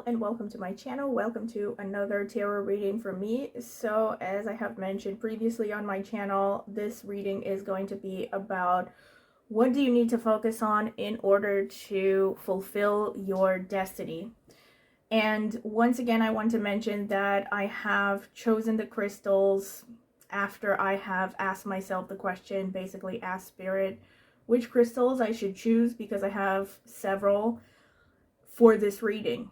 and welcome to my channel. Welcome to another tarot reading from me. So as I have mentioned previously on my channel, this reading is going to be about what do you need to focus on in order to fulfill your destiny. And once again, I want to mention that I have chosen the crystals after I have asked myself the question, basically asked Spirit which crystals I should choose, because I have several for this reading.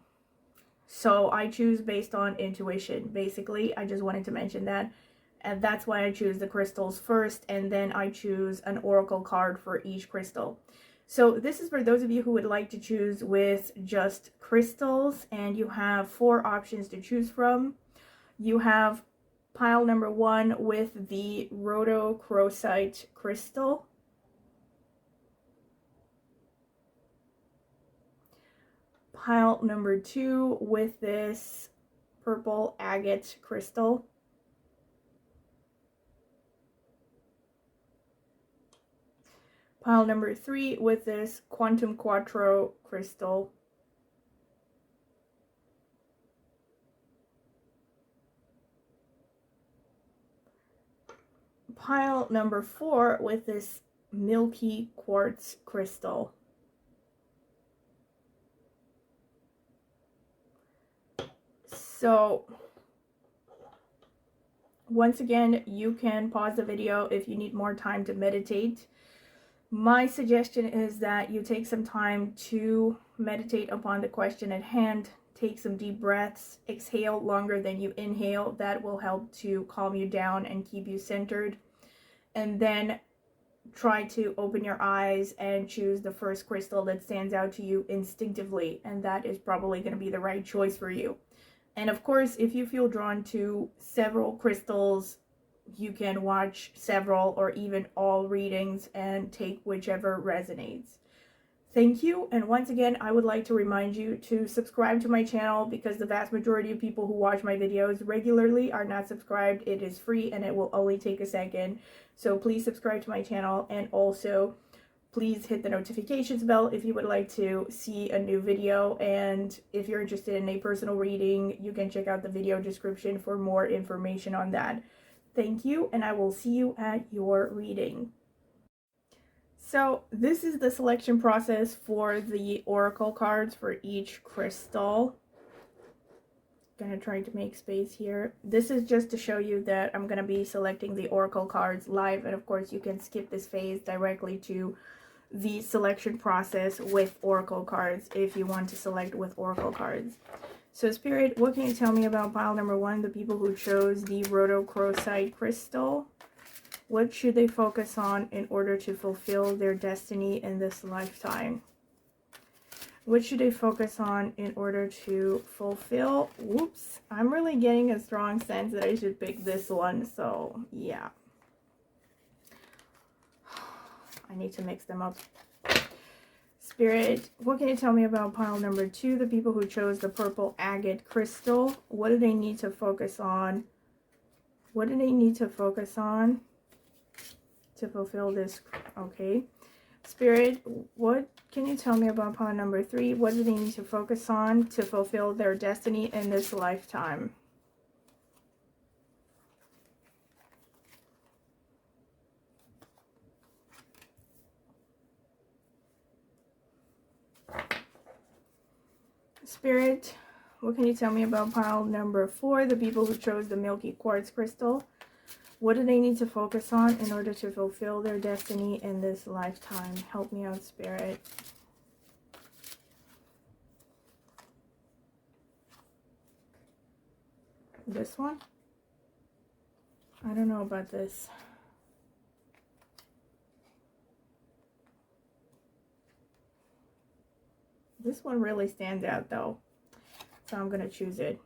So I choose based on intuition. Basically, I just wanted to mention that. And that's why I choose the crystals first, and then I choose an oracle card for each crystal. So this is for those of you who would like to choose with just crystals, and you have 4 options to choose from. You have pile number 1 with the rhodochrosite crystal. Pile number 2 with this purple agate crystal. Pile number 3 with this quantum quattro crystal. Pile number 4 with this milky quartz crystal. So once again, you can pause the video if you need more time to meditate. My suggestion is that you take some time to meditate upon the question at hand. Take some deep breaths, exhale longer than you inhale. That will help to calm you down and keep you centered. And then try to open your eyes and choose the first crystal that stands out to you instinctively. And that is probably going to be the right choice for you. And of course, if you feel drawn to several crystals, you can watch several or even all readings and take whichever resonates. Thank you. And once again, I would like to remind you to subscribe to my channel, because the vast majority of people who watch my videos regularly are not subscribed. It is free and it will only take a second. So please subscribe to my channel, and also please hit the notifications bell if you would like to see a new video. And if you're interested in a personal reading, you can check out the video description for more information on that. Thank you, and I will see you at your reading. So this is the selection process for the oracle cards for each crystal. Gonna try to make space here. This is just to show you that I'm gonna be selecting the oracle cards live, and of course you can skip this phase directly to the selection process with oracle cards if you want to select with oracle cards. So Spirit, what can you tell me about pile number 1, the people who chose the rhodochrosite crystal? What should they focus on in order to fulfill their destiny in this lifetime? What should they focus on in order to fulfill? Whoops, I'm really getting a strong sense that I should pick this one, so yeah. I need to mix them up. Spirit, what can you tell me about pile number 2, the people who chose the purple agate crystal? What do they need to focus on? What do they need to focus on to fulfill this? Okay. Spirit, what can you tell me about pile number 3? What do they need to focus on to fulfill their destiny in this lifetime? Spirit, what can you tell me about pile number 4, the people who chose the milky quartz crystal? What do they need to focus on in order to fulfill their destiny in this lifetime? Help me out, Spirit. This one? I don't know about this. This one really stands out though, so I'm gonna choose it.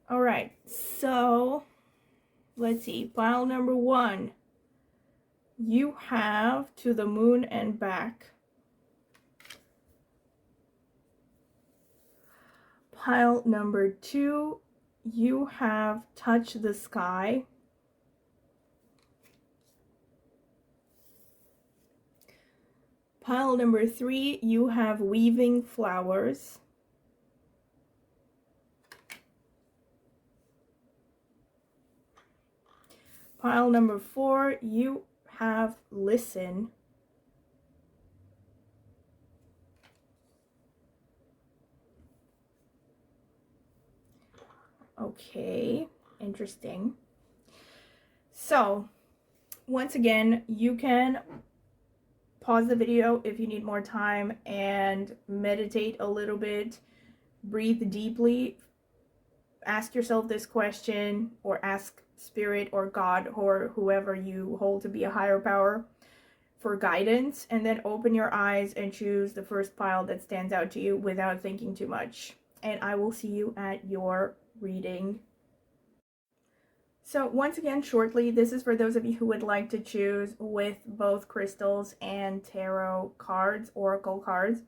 All right, so let's see. Pile number 1, you have to the moon and back. Pile number 2, you have touch the sky. Pile number 3, you have weaving flowers. Pile number 4, you have listen. Okay, interesting. So, once again, you can pause the video if you need more time and meditate a little bit, breathe deeply, ask yourself this question, or ask Spirit or God or whoever you hold to be a higher power for guidance, and then open your eyes and choose the first pile that stands out to you without thinking too much. And I will see you at your reading. So once again, shortly, this is for those of you who would like to choose with both crystals and tarot cards, oracle cards.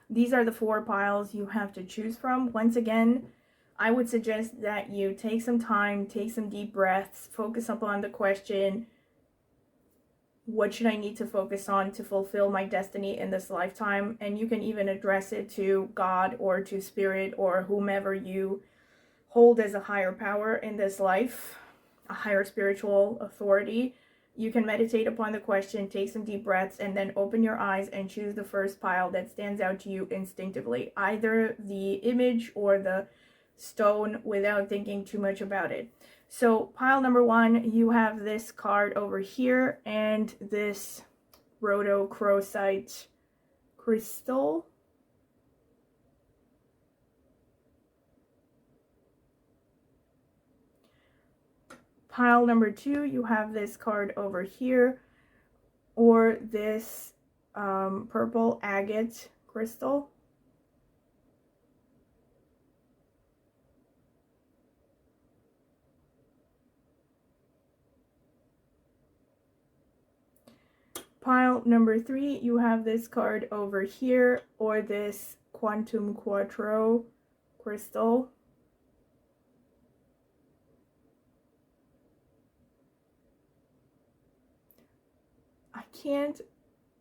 These are the 4 piles you have to choose from. Once again, I would suggest that you take some time, take some deep breaths, focus upon the question, what should I need to focus on to fulfill my destiny in this lifetime? And you can even address it to God or to Spirit or whomever you hold as a higher power in this life, a higher spiritual authority. You can meditate upon the question, take some deep breaths, and then open your eyes and choose the first pile that stands out to you instinctively, either the image or the stone, without thinking too much about it. So pile number 1, you have this card over here and this rhodochrosite crystal. Pile number 2, you have this card over here, or this purple agate crystal. Pile number 3, you have this card over here, or this quantum quattro crystal. I can't,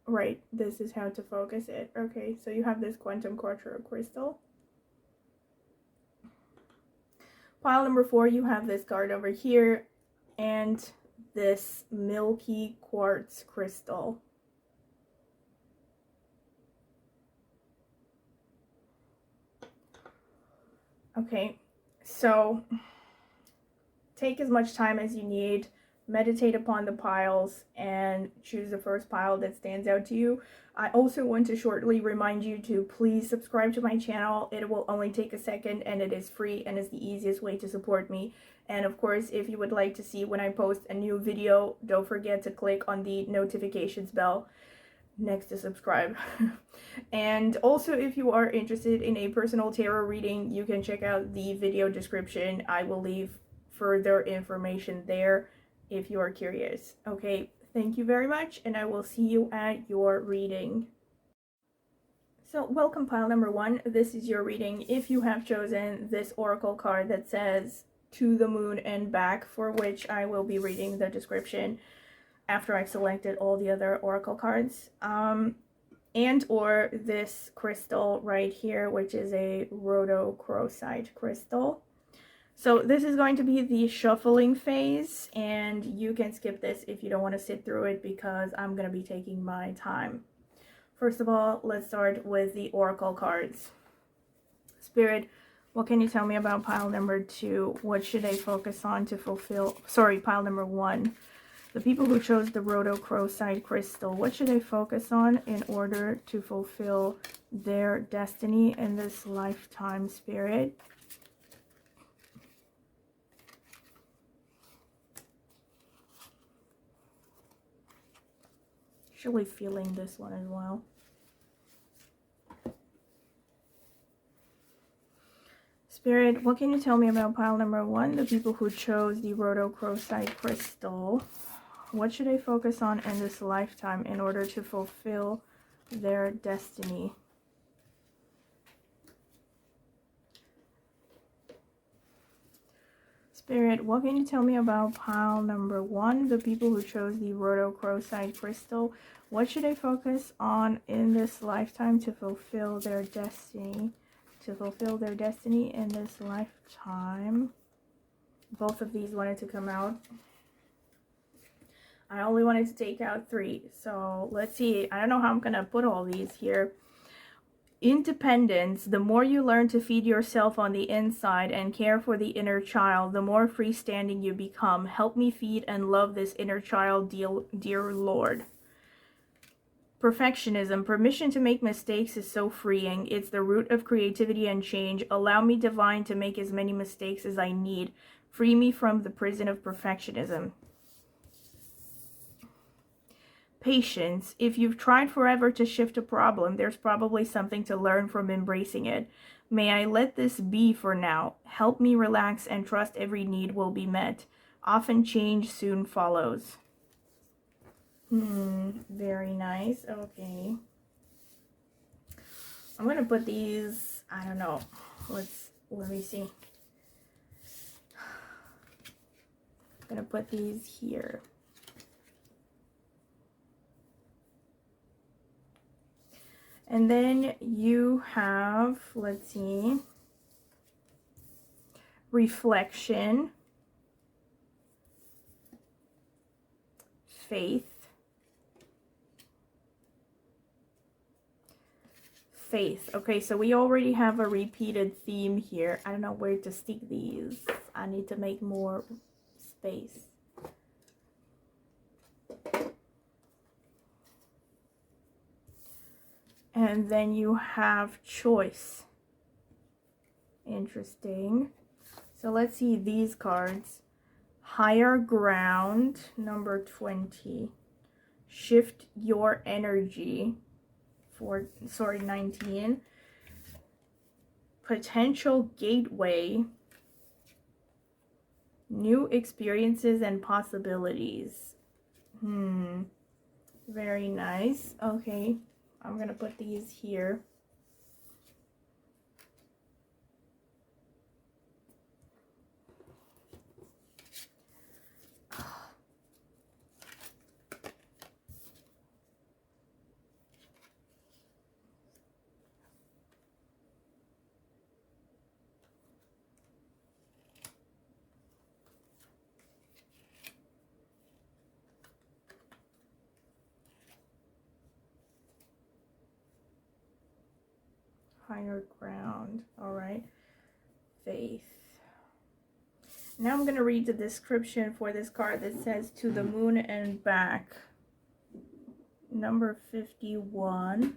right, this is how to focus it. Okay, so you have this quantum quattro crystal. Pile number 4, you have this card over here, and this milky quartz crystal. Okay, so take as much time as you need, meditate upon the piles, and choose the first pile that stands out to you. I also want to shortly remind you to please subscribe to my channel. It will only take a second, and it is free and is the easiest way to support me. And of course, if you would like to see when I post a new video, don't forget to click on the notifications bell next to subscribe. And also, if you are interested in a personal tarot reading, you can check out the video description. I will leave further information there if you are curious. Okay, thank you very much, and I will see you at your reading. So welcome pile number 1. This is your reading. If you have chosen this oracle card that says to the moon and back, for which I will be reading the description after I've selected all the other oracle cards, and or this crystal right here, which is a rhodochrosite crystal. So this is going to be the shuffling phase, and you can skip this if you don't want to sit through it because I'm going to be taking my time. First of all, let's start with the oracle cards. Spirit, what can you tell me about pile number 2? What should they focus on to fulfill, pile number 1. The people who chose the rhodochrosite crystal, what should they focus on in order to fulfill their destiny in this lifetime, Spirit? Actually feeling this one as well. Spirit, what can you tell me about pile number 1? The people who chose the rhodochrosite crystal. What should they focus on in this lifetime in order to fulfill their destiny? Spirit, what can you tell me about pile number 1, the people who chose the rhodochrosite crystal? What should they focus on in this lifetime to fulfill their destiny? To fulfill their destiny in this lifetime. Both of these wanted to come out. I only wanted to take out 3. So let's see. I don't know how I'm going to put all these here. Independence. The more you learn to feed yourself on the inside and care for the inner child, the more freestanding you become. Help me feed and love this inner child, dear Lord. Perfectionism. Permission to make mistakes is so freeing. It's the root of creativity and change. Allow me, divine, to make as many mistakes as I need. Free me from the prison of perfectionism. Patience. If you've tried forever to shift a problem, there's probably something to learn from embracing it. May I let this be for now. Help me relax and trust every need will be met. Often change soon follows. Very nice. Okay. I'm going to put these, I don't know. Let me see. I'm going to put these here. And then you have, let's see, reflection, faith, Okay, so we already have a repeated theme here. I don't know where to stick these. I need to make more space. And then you have choice. Interesting. So let's see these cards. Higher ground, number 20. Shift your energy. 19. Potential gateway. New experiences and possibilities. Very nice. Okay. I'm going to put these here. Higher ground. All right. Faith. Now I'm going to read the description for this card that says to the moon and back. Number 51.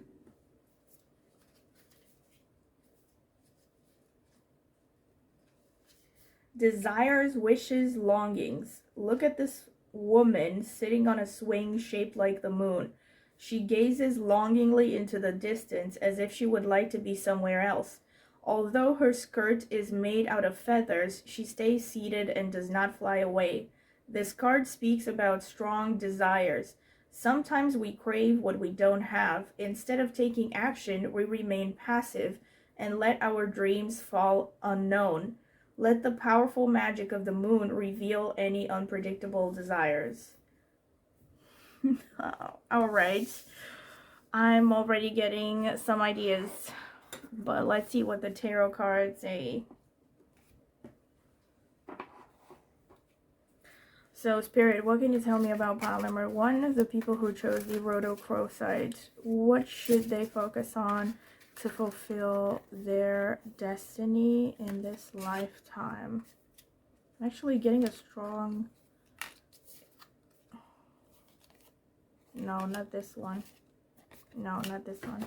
Desires, wishes, longings. Look at this woman sitting on a swing shaped like the moon. She gazes longingly into the distance as if she would like to be somewhere else. Although her skirt is made out of feathers, she stays seated and does not fly away. This card speaks about strong desires. Sometimes we crave what we don't have. Instead of taking action, we remain passive and let our dreams fall unknown. Let the powerful magic of the moon reveal any unpredictable desires. All right. I'm already getting some ideas, but let's see what the tarot cards say. So, Spirit, what can you tell me about pile number 1, the people who chose the rhodochrosite? What should they focus on to fulfill their destiny in this lifetime? I'm actually getting a strong... No, not this one. No, not this one.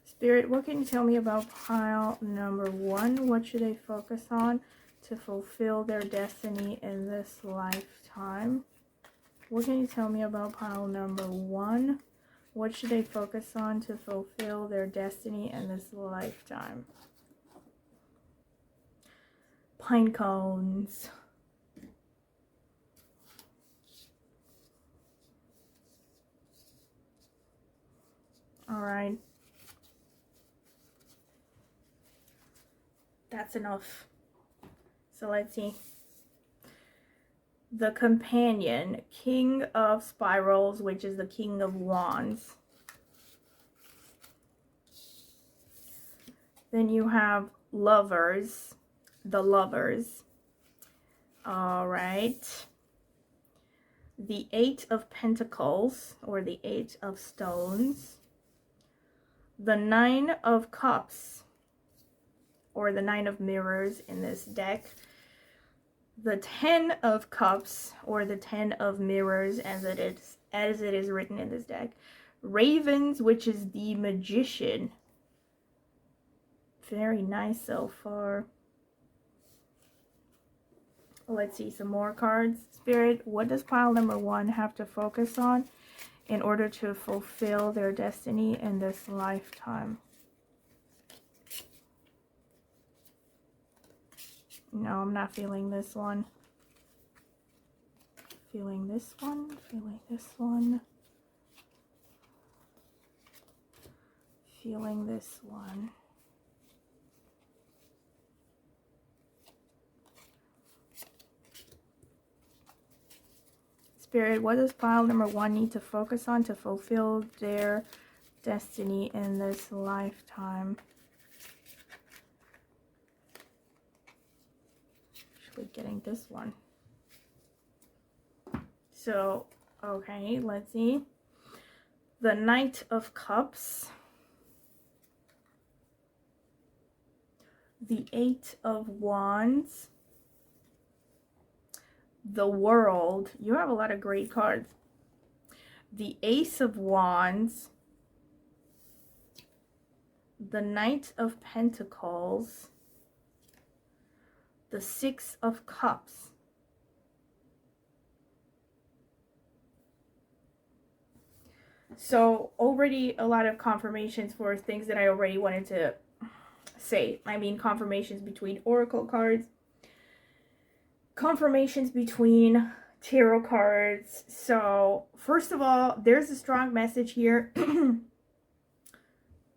Spirit, what can you tell me about pile number 1? What should they focus on to fulfill their destiny in this lifetime? What can you tell me about pile number 1? What should they focus on to fulfill their destiny in this lifetime? Pine cones. All right. That's enough. So let's see. the Companion, King of Spirals, which is the King of Wands. Then you have Lovers, the Lovers. All right. The Eight of Pentacles, or the Eight of Stones. The Nine of Cups, or the Nine of Mirrors in this deck. The Ten of Cups, or the Ten of Mirrors as it is written in this deck. Ravens, which is the Magician. Very nice so far. Let's see some more cards. Spirit, what does pile number 1 have to focus on in order to fulfill their destiny in this lifetime? No, I'm not feeling this one. Feeling this one. Feeling this one. Feeling this one. Spirit, what does pile number 1 need to focus on to fulfill their destiny in this lifetime? Actually getting this one. So, okay, let's see. The Knight of Cups. The Eight of Wands. The World. You have a lot of great cards. The Ace of Wands. The Knight of Pentacles. The Six of Cups. So already a lot of confirmations for things that I already wanted to say. I mean, confirmations between oracle cards, confirmations between tarot cards. So first of all, there's a strong message here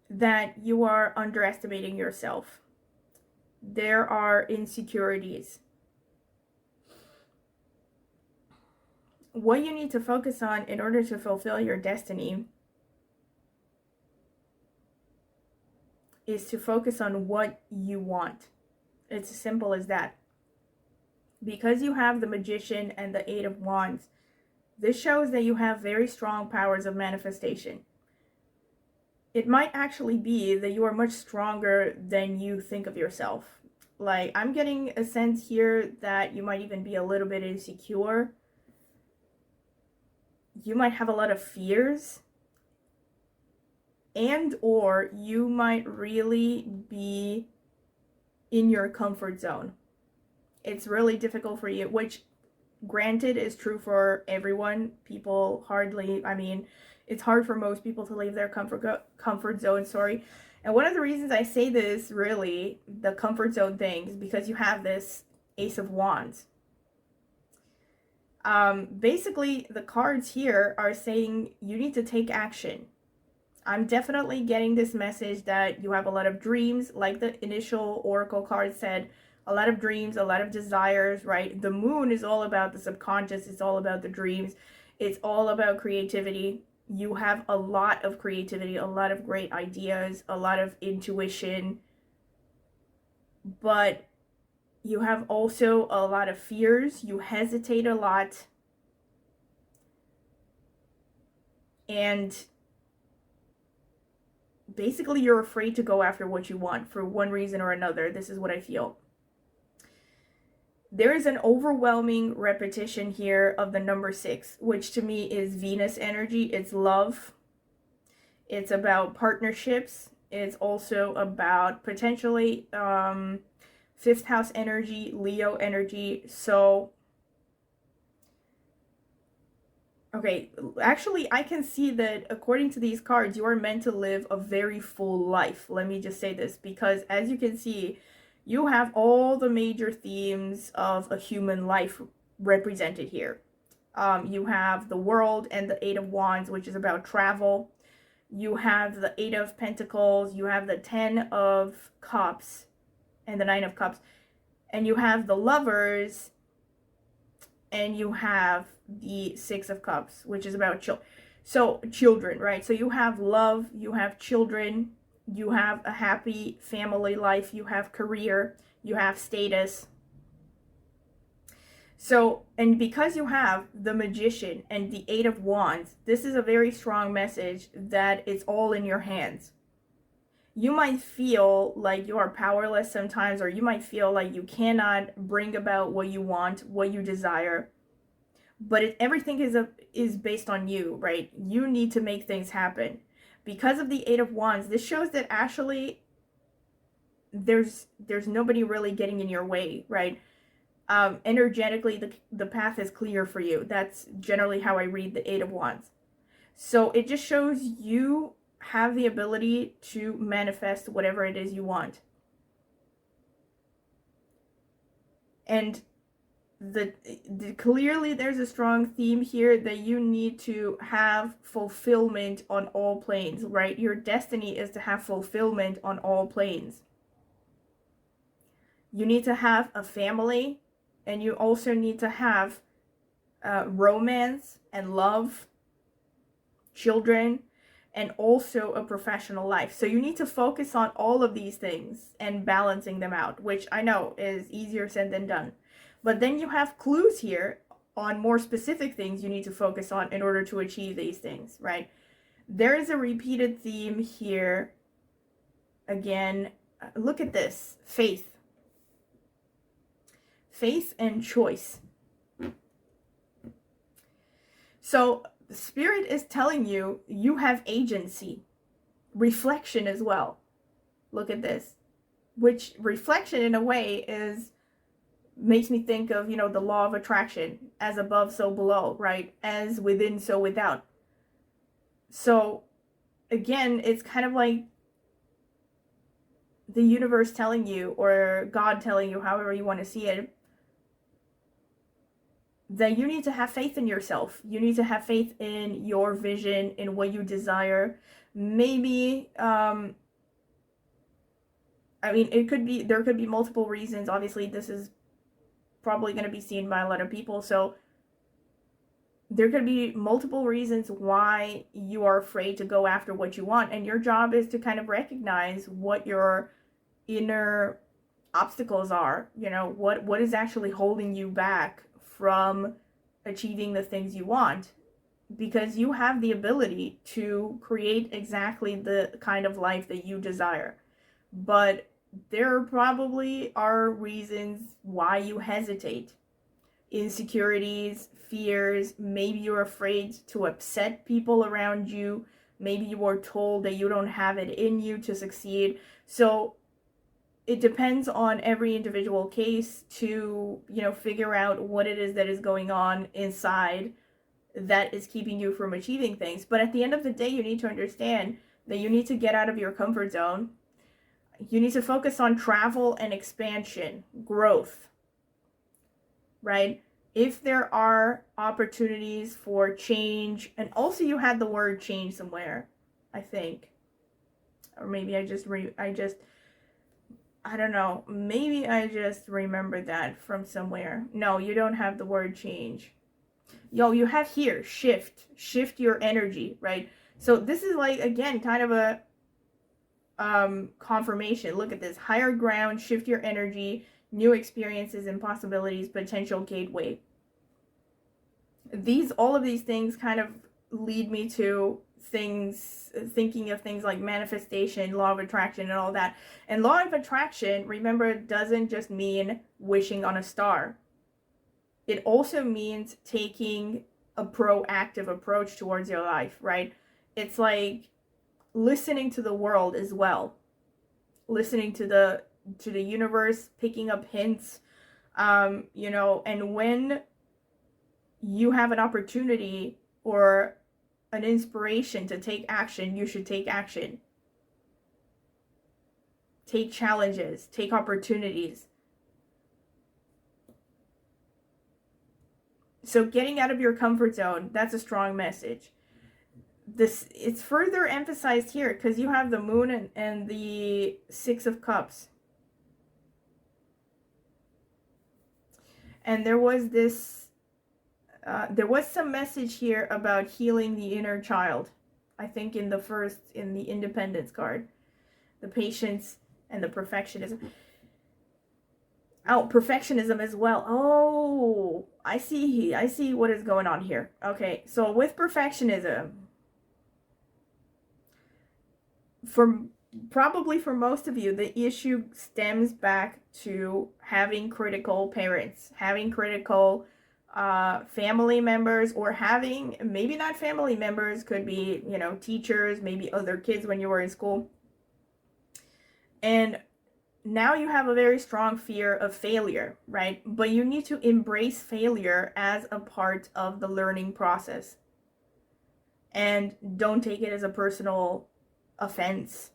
that you are underestimating yourself. There are insecurities. What you need to focus on in order to fulfill your destiny is to focus on what you want. It's as simple as that. Because you have the Magician and the Eight of Wands, this shows that you have very strong powers of manifestation. It might actually be that you are much stronger than you think of yourself. Like, I'm getting a sense here that you might even be a little bit insecure. You might have a lot of fears. And or you might really be in your comfort zone. It's really difficult for you, which granted is true for everyone. People hardly, I mean, it's hard for most people to leave their comfort zone, sorry. And one of the reasons I say this, really, the comfort zone thing, is because you have this Ace of Wands. Basically, the cards here are saying you need to take action. I'm definitely getting this message that you have a lot of dreams, like the initial oracle card said, a lot of dreams, a lot of desires, right? The moon is all about the subconscious. It's all about the dreams. It's all about creativity. You have a lot of creativity, a lot of great ideas, a lot of intuition. But you have also a lot of fears. You hesitate a lot. And basically you're afraid to go after what you want for one reason or another. This is what I feel. There is an overwhelming repetition here of the number 6, which to me is Venus energy. It's love. It's about partnerships. It's also about potentially 5th house energy, Leo energy. So, okay, actually I can see that according to these cards, you are meant to live a very full life. Let me just say this, because as you can see, you have all the major themes of a human life represented here. You have the World and the Eight of Wands, which is about travel. You have the Eight of Pentacles. You have the 10 of Cups and the 9 of Cups. And you have the Lovers and you have the Six of Cups, which is about children, right? So you have love, you have children, you have a happy family life, you have career, you have status. So, and because you have the Magician and the Eight of Wands, this is a very strong message that it's all in your hands. You might feel like you are powerless sometimes, or you might feel like you cannot bring about what you want, what you desire. But everything is based on you, right? You need to make things happen. Because of the Eight of Wands, this shows that actually there's nobody really getting in your way, right? Energetically, the path is clear for you. That's generally how I read the Eight of Wands. So it just shows you have the ability to manifest whatever it is you want. And clearly there's a strong theme here that you need to have fulfillment on all planes, right? Your destiny is to have fulfillment on all planes. You need to have a family, and you also need to have romance and love, children, and also a professional life. So you need to focus on all of these things and balancing them out, which I know is easier said than done. But then you have clues here on more specific things you need to focus on in order to achieve these things, right? There is a repeated theme here. Again, look at this. Faith. Faith and choice. So Spirit is telling you you have agency. Reflection as well. Look at this. Which reflection in a way makes me think of, the law of attraction. As above, so below, right? As within, so without. So again, it's kind of like the universe telling you, or God telling you, however you want to see it, that you need to have faith in yourself. You need to have faith in your vision, in what you desire. Maybe, there could be multiple reasons. Obviously, this is probably going to be seen by a lot of people. So there could be multiple reasons why you are afraid to go after what you want. And your job is to kind of recognize what your inner obstacles are. What is actually holding you back from achieving the things you want, because you have the ability to create exactly the kind of life that you desire. But there probably are reasons why you hesitate. Insecurities, fears, maybe you're afraid to upset people around you, maybe you were told that you don't have it in you to succeed. So it depends on every individual case to, figure out what it is that is going on inside that is keeping you from achieving things. But at the end of the day, you need to understand that you need to get out of your comfort zone. You need to focus on travel and expansion, growth, right? If there are opportunities for change, and also you had the word change somewhere, I think. Or maybe I don't know, maybe I just remembered that from somewhere. No, you don't have the word change. You have here, shift your energy, right? So this is like, again, kind of a confirmation. Look at this, higher ground, shift your energy, new experiences and possibilities, potential gateway. All of these things kind of lead me to thinking of things like manifestation, law of attraction, and all that. And law of attraction, remember, doesn't just mean wishing on a star. It also means taking a proactive approach towards your life, right? It's like listening to the world as well, listening to the universe, picking up hints, and when you have an opportunity or an inspiration to take action, you should take action. Take challenges, take opportunities. So getting out of your comfort zone, that's a strong message. It's further emphasized here because you have the Moon and the Six of Cups. And there was this There was some message here about healing the inner child. I think in the Independence card, the patience and the perfectionism. Oh, perfectionism as well. Oh, I see what is going on here. Okay, so with perfectionism, probably for most of you, the issue stems back to having critical parents, having critical family members, or having, maybe not family members, could be, you know, teachers, maybe other kids when you were in school. And now you have a very strong fear of failure, right? But you need to embrace failure as a part of the learning process. And don't take it as a personal offense.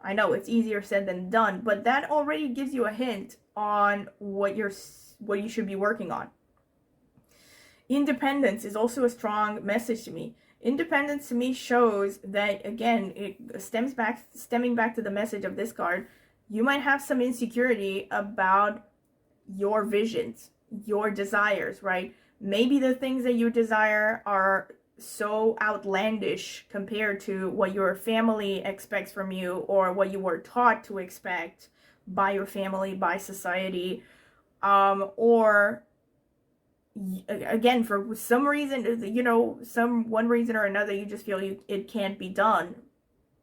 I know it's easier said than done, but that already gives you a hint on what you should be working on. Independence is also a strong message to me. Independence to me shows that, again, it stemming back to the message of this card. You might have some insecurity about your visions, your desires, right? Maybe the things that you desire are so outlandish compared to what your family expects from you, or what you were taught to expect by your family, by society, or again, for some reason, you know, one reason or another, you just feel it can't be done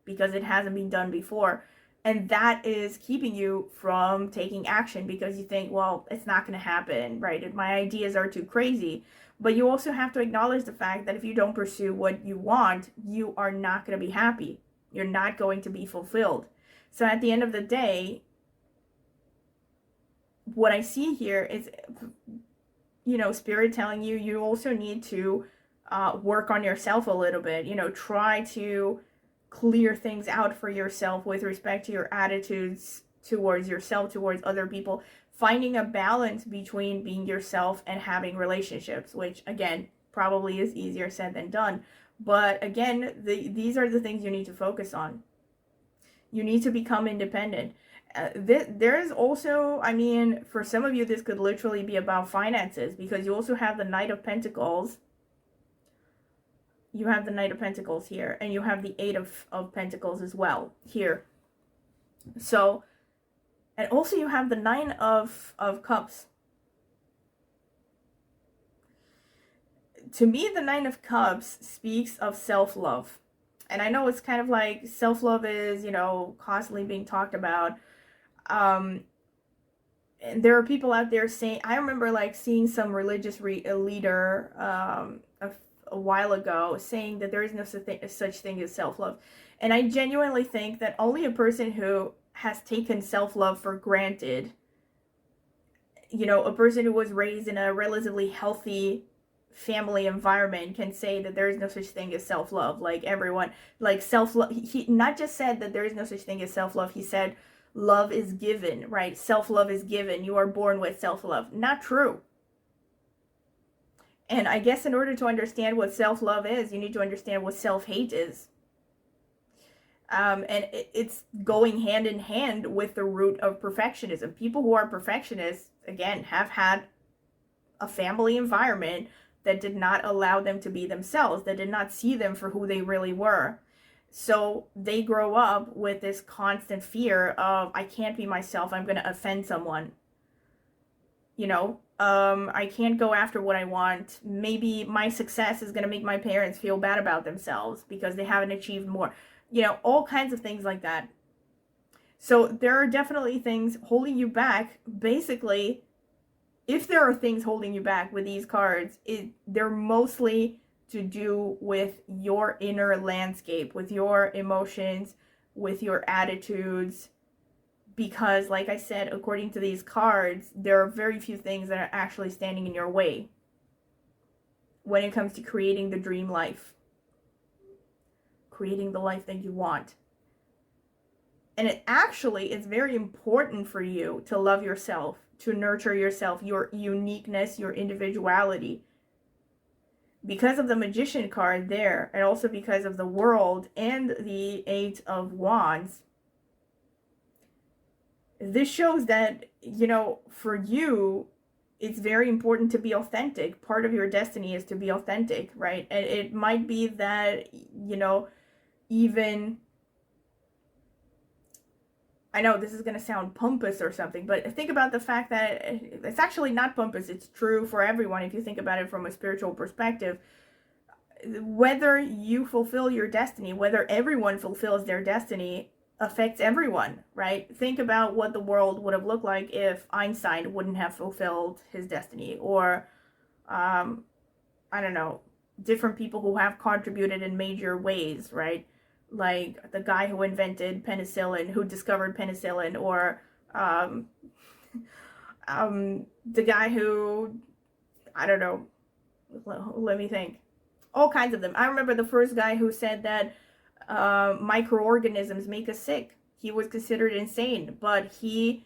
because it hasn't been done before. And that is keeping you from taking action because you think, well, it's not going to happen, right? My ideas are too crazy. But you also have to acknowledge the fact that if you don't pursue what you want, you are not going to be happy. You're not going to be fulfilled. So at the end of the day, what I see here is, you know, Spirit telling you, you also need to work on yourself a little bit. You know, try to clear things out for yourself with respect to your attitudes towards yourself, towards other people, finding a balance between being yourself and having relationships, which again, probably is easier said than done. But again, these are the things you need to focus on. You need to become independent. There's also, I mean, for some of you, this could literally be about finances, because you also have the Knight of Pentacles. You have the Knight of Pentacles here, and you have the Eight of Pentacles as well here. So, and also you have the Nine of Cups. To me, the Nine of Cups speaks of self-love. And I know it's kind of like self-love is, you know, constantly being talked about. And there are people out there saying, I remember like seeing some religious leader a while ago saying that there is no such thing as self-love. And I genuinely think that only a person who has taken self-love for granted, you know, a person who was raised in a relatively healthy family environment, can say that there is no such thing as self-love. Like everyone, like self-love, he not just said that there is no such thing as self-love, he said love is given, right? Self-love is given. You are born with self-love. Not true. And I guess in order to understand what self-love is, you need to understand what self-hate is. And it's going hand in hand with the root of perfectionism. People who are perfectionists, again, have had a family environment that did not allow them to be themselves, that did not see them for who they really were. So they grow up with this constant fear of, I can't be myself, I'm going to offend someone. You know, I can't go after what I want. Maybe my success is going to make my parents feel bad about themselves because they haven't achieved more. You know, all kinds of things like that. So there are definitely things holding you back. Basically, if there are things holding you back with these cards, they're mostly to do with your inner landscape, with your emotions, with your attitudes. Because, like I said, according to these cards, there are very few things that are actually standing in your way when it comes to creating the dream life, creating the life that you want. And it actually is very important for you to love yourself, to nurture yourself, your uniqueness, your individuality. Because of the Magician card there, and also because of the World and the Eight of Wands, this shows that, you know, for you, it's very important to be authentic. Part of your destiny is to be authentic, right? And it might be that, you know, even, I know this is going to sound pompous or something, but think about the fact that it's actually not pompous. It's true for everyone if you think about it from a spiritual perspective. Whether you fulfill your destiny, whether everyone fulfills their destiny, affects everyone, right? Think about what the world would have looked like if Einstein wouldn't have fulfilled his destiny, or I don't know, different people who have contributed in major ways, right? Like the guy who invented penicillin, who discovered penicillin, or the guy who, I don't know, let me think, all kinds of them. I remember the first guy who said that microorganisms make us sick. He was considered insane, but he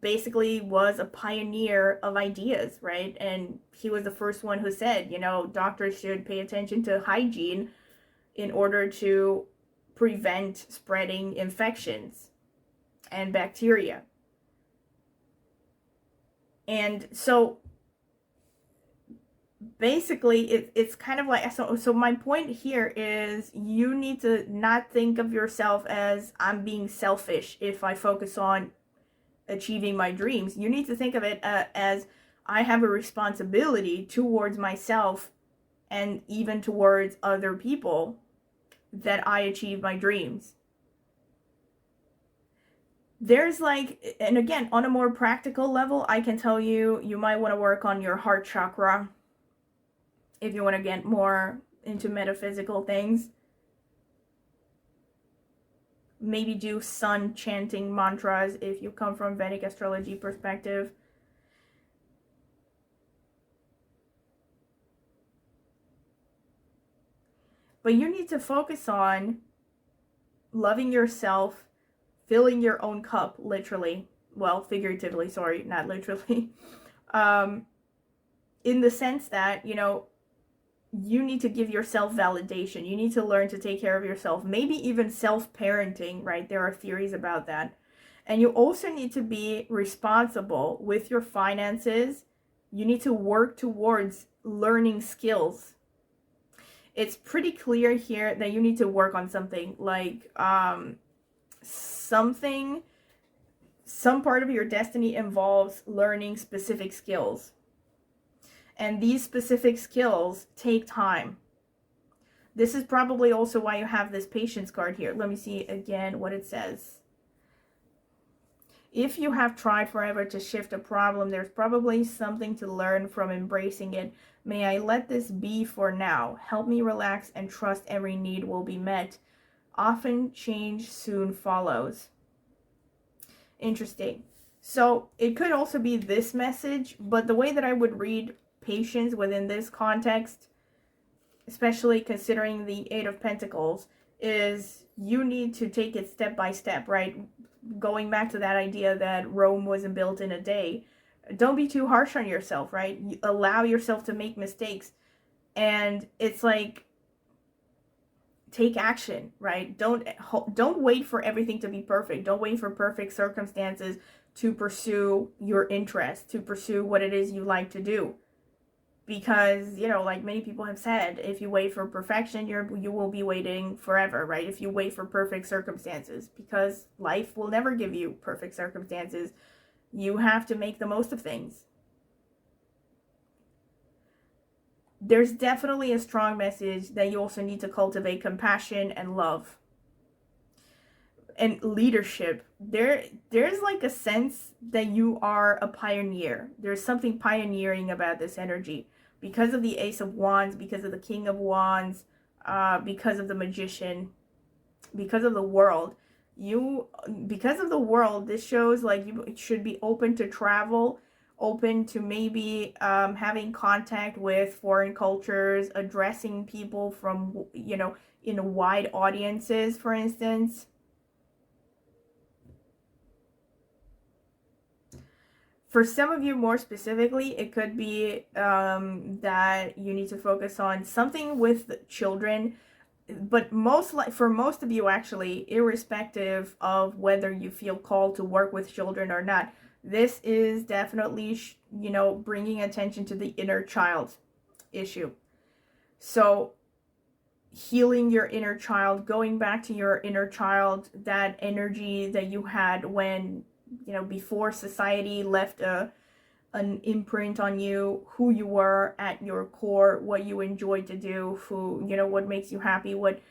basically was a pioneer of ideas, right? And he was the first one who said, you know, doctors should pay attention to hygiene in order to prevent spreading infections and bacteria. And so basically it's kind of like, so my point here is you need to not think of yourself as, I'm being selfish if I focus on achieving my dreams. You need to think of it as, I have a responsibility towards myself and even towards other people that I achieve my dreams. There's like, and again, on a more practical level, I can tell you, you might want to work on your heart chakra if you want to get more into metaphysical things. Maybe do sun chanting mantras if you come from Vedic astrology perspective. But you need to focus on loving yourself, filling your own cup, literally. Well, figuratively, sorry, not literally. In the sense that, you know, you need to give yourself validation. You need to learn to take care of yourself. Maybe even self-parenting, right? There are theories about that. And you also need to be responsible with your finances. You need to work towards learning skills. It's pretty clear here that you need to work on something, like some part of your destiny involves learning specific skills. And these specific skills take time. This is probably also why you have this patience card here. Let me see again what it says. If you have tried forever to shift a problem, there's probably something to learn from embracing it. May I let this be for now. Help me relax and trust every need will be met. Often change soon follows. Interesting. So it could also be this message, but the way that I would read patience within this context, especially considering the Eight of Pentacles, is you need to take it step by step, right? Going back to that idea that Rome wasn't built in a day. Don't be too harsh on yourself, right? Allow yourself to make mistakes. And it's like, take action, right? Don't wait for everything to be perfect. Don't wait for perfect circumstances to pursue your interest, to pursue what it is you like to do. Because, you know, like many people have said, if you wait for perfection, you will be waiting forever, right? If you wait for perfect circumstances, because life will never give you perfect circumstances. You have to make the most of things. There's definitely a strong message that you also need to cultivate compassion and love. And leadership. There's like a sense that you are a pioneer. There's something pioneering about this energy. Because of the Ace of Wands, because of the King of Wands, because of the Magician, because of the World. Because of the World, this shows like you should be open to travel, open to maybe having contact with foreign cultures, addressing people from, you know, in wide audiences, for instance. For some of you more specifically, it could be that you need to focus on something with children, but for most of you actually, irrespective of whether you feel called to work with children or not, This is definitely, you know, bringing attention to the inner child issue. So healing your inner child, going back to your inner child, that energy that you had when, you know, before society left an imprint on you, who you were at your core, what you enjoyed to do, who, you know, what makes you happy, what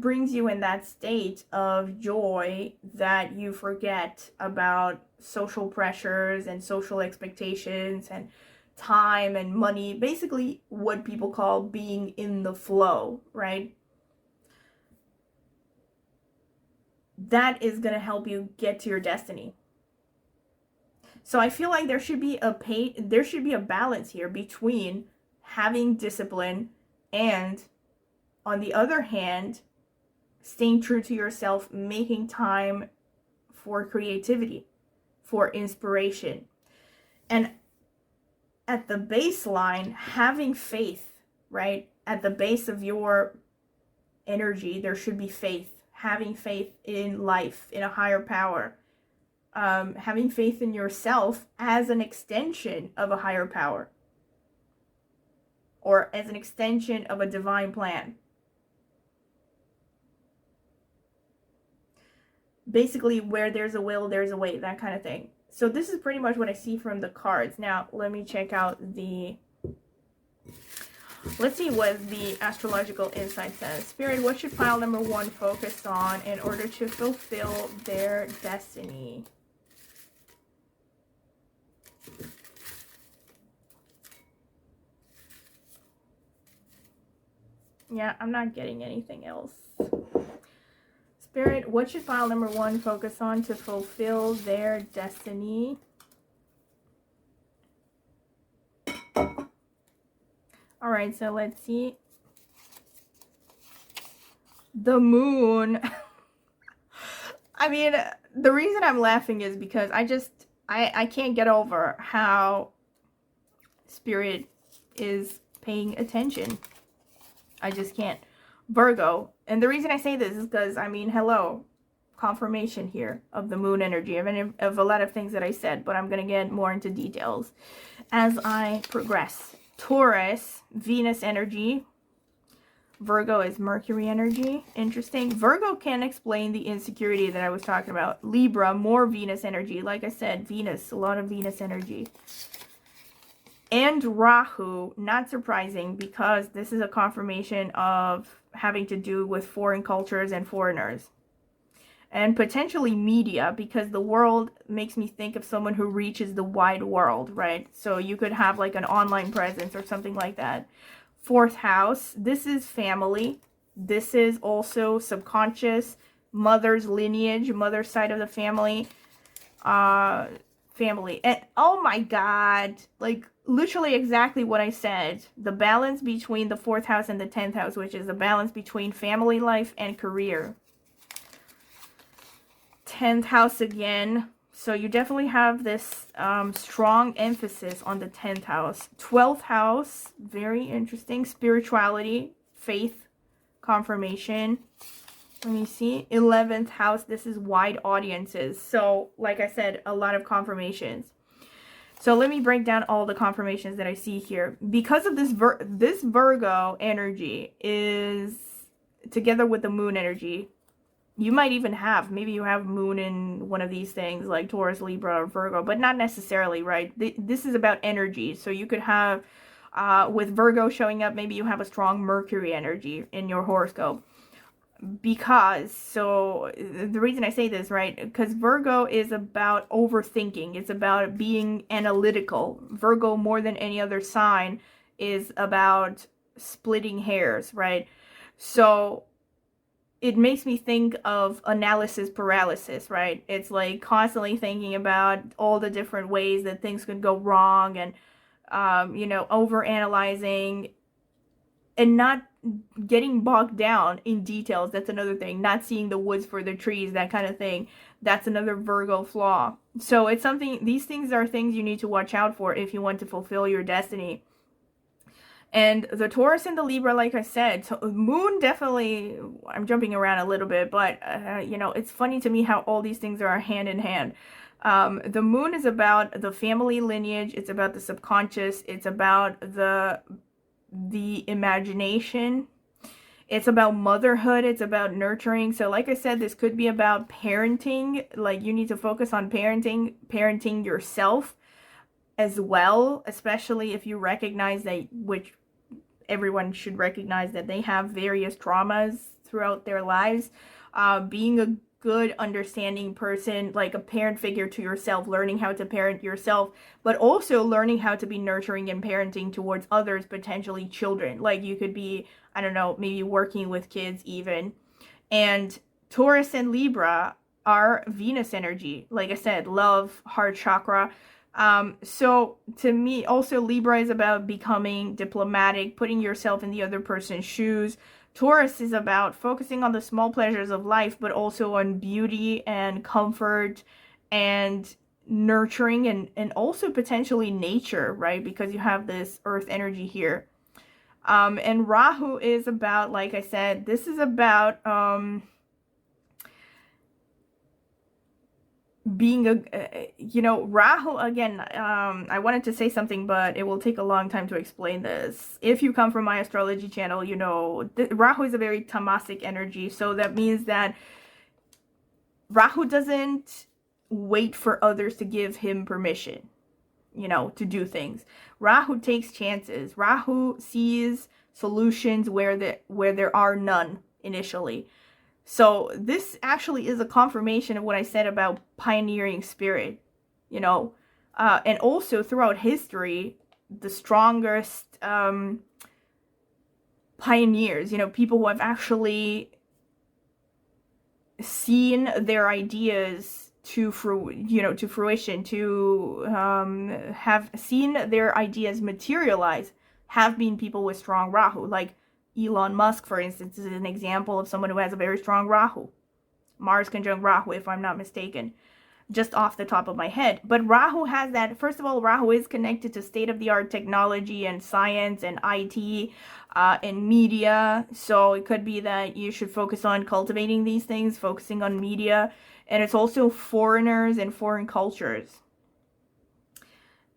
brings you in that state of joy that you forget about social pressures and social expectations and time and money, basically what people call being in the flow, right? That is going to help you get to your destiny. So I feel like there should be a balance here between having discipline and, on the other hand, staying true to yourself, making time for creativity, for inspiration. And at the baseline, having faith, right? At the base of your energy, there should be faith. Having faith in life, in a higher power. Having faith in yourself as an extension of a higher power. Or as an extension of a divine plan. Basically, where there's a will, there's a way, that kind of thing. So this is pretty much what I see from the cards. Now, let me check out let's see what the astrological insight says. Spirit, what should pile number 1 focus on in order to fulfill their destiny? Yeah, I'm not getting anything else. Spirit, what should pile number 1 focus on to fulfill their destiny? All right, so let's see. The moon. I mean, the reason I'm laughing is because I can't get over how Spirit is paying attention. I just can't. Virgo. And the reason I say this is because, I mean, hello, confirmation here of the moon energy. I mean, of a lot of things that I said, but I'm going to get more into details as I progress. Taurus, Venus energy. Virgo is Mercury energy. Interesting. Virgo can explain the insecurity that I was talking about. Libra, more Venus energy. Like I said, Venus, a lot of Venus energy. And Rahu, not surprising, because this is a confirmation of having to do with foreign cultures and foreigners. And potentially media, because the world makes me think of someone who reaches the wide world, right? So you could have like an online presence or something like that. 4th house, this is family. This is also subconscious, mother's lineage, mother's side of the family. Family. And oh my God, like literally exactly what I said. The balance between the 4th house and the 10th house, which is the balance between family life and career. 10th house again. So you definitely have this strong emphasis on the 10th house. 12th house, very interesting. Spirituality, faith, confirmation. Let me see. 11th house, this is wide audiences. So, like I said, a lot of confirmations. So let me break down all the confirmations that I see here. Because of this Virgo energy is together with the moon energy. You might even have, maybe you have moon in one of these things like Taurus, Libra, or Virgo, but not necessarily, right? This is about energy. So you could have, with Virgo showing up, maybe you have a strong Mercury energy in your horoscope. Because, so the reason I say this, right, because Virgo is about overthinking. It's about being analytical. Virgo, more than any other sign, is about splitting hairs, right? So it makes me think of analysis paralysis, right? It's like constantly thinking about all the different ways that things could go wrong and, you know, over-analyzing and not getting bogged down in details. That's another thing. Not seeing the woods for the trees, that kind of thing. That's another Virgo flaw. So it's something, these things are things you need to watch out for if you want to fulfill your destiny. And the Taurus and the Libra, like I said, so moon definitely, I'm jumping around a little bit, but, you know, it's funny to me how all these things are hand in hand. The moon is about the family lineage. It's about the subconscious. It's about the imagination. It's about motherhood. It's about nurturing. So like I said, this could be about parenting. Like you need to focus on parenting yourself as well, especially if you recognize that, which everyone should recognize, that they have various traumas throughout their lives. Being a good understanding person, like a parent figure to yourself, learning how to parent yourself, but also learning how to be nurturing and parenting towards others, potentially children. Like you could be, I don't know, maybe working with kids even. And Taurus and Libra are Venus energy. Like I said, love, heart chakra. So to me, also Libra is about becoming diplomatic, putting yourself in the other person's shoes. Taurus is about focusing on the small pleasures of life, but also on beauty and comfort and nurturing and also potentially nature, right? Because you have this earth energy here. And Rahu is about, like I said, this is about, being Rahu, again, I wanted to say something, but it will take a long time to explain this. If you come from my astrology channel, you know, Rahu is a very tamasic energy. So that means that Rahu doesn't wait for others to give him permission, you know, to do things. Rahu takes chances. Rahu sees solutions where there are none initially. So this actually is a confirmation of what I said about pioneering spirit, you know, and also throughout history, the strongest pioneers, you know, people who have actually seen their ideas to fruition, to have seen their ideas materialize, have been people with strong Rahu. Like Elon Musk, for instance, is an example of someone who has a very strong Rahu. Mars conjunct Rahu, if I'm not mistaken, just off the top of my head. But Rahu has that. First of all, Rahu is connected to state-of-the-art technology and science and IT and media. So it could be that you should focus on cultivating these things, focusing on media. And it's also foreigners and foreign cultures.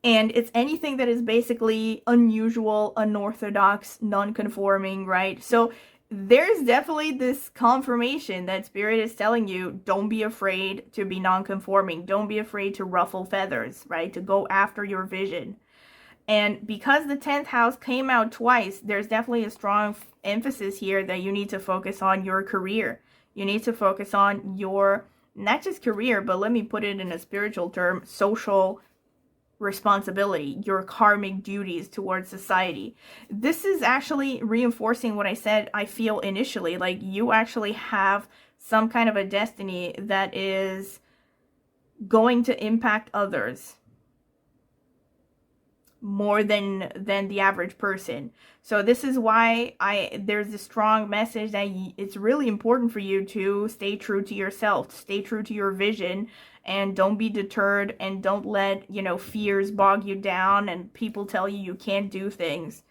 And it's anything that is basically unusual, unorthodox, non-conforming, right? So there's definitely this confirmation that Spirit is telling you, don't be afraid to be non-conforming. Don't be afraid to ruffle feathers, right? To go after your vision. And because the 10th house came out twice, there's definitely a strong emphasis here that you need to focus on your career. You need to focus on your, not just career, but let me put it in a spiritual term, social responsibility, your karmic duties towards society. This is actually reinforcing what I said, I feel initially, like you actually have some kind of a destiny that is going to impact others more than the average person. So this is why there's a strong message that it's really important for you to stay true to yourself, stay true to your vision, and don't be deterred, and don't let, you know, fears bog you down and people tell you can't do things.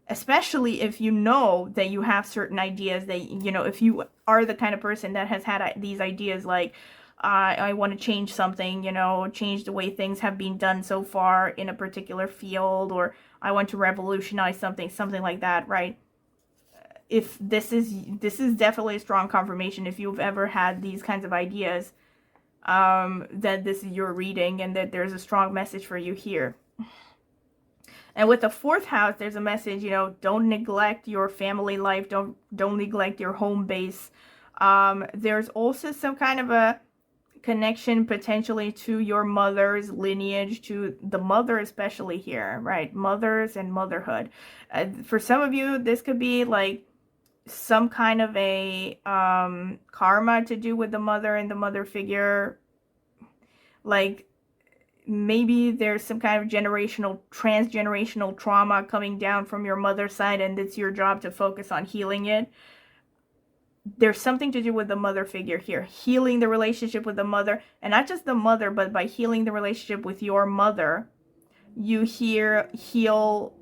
Especially if you know that you have certain ideas that, you know, if you are the kind of person that has had these ideas like, I want to change something, you know, change the way things have been done so far in a particular field, or I want to revolutionize something like that, right? If this is definitely a strong confirmation if you've ever had these kinds of ideas, that this is your reading and that there's a strong message for you here. And with the 4th house, there's a message, you know, don't neglect your family life, don't neglect your home base. There's also some kind of a connection potentially to your mother's lineage, to the mother especially here, right? Mothers and motherhood. For some of you, this could be like some kind of a karma to do with the mother and the mother figure. Like maybe there's some kind of transgenerational trauma coming down from your mother's side, and it's your job to focus on healing it. There's something to do with the mother figure here, healing the relationship with the mother, and not just the mother, but by healing the relationship with your mother, you heal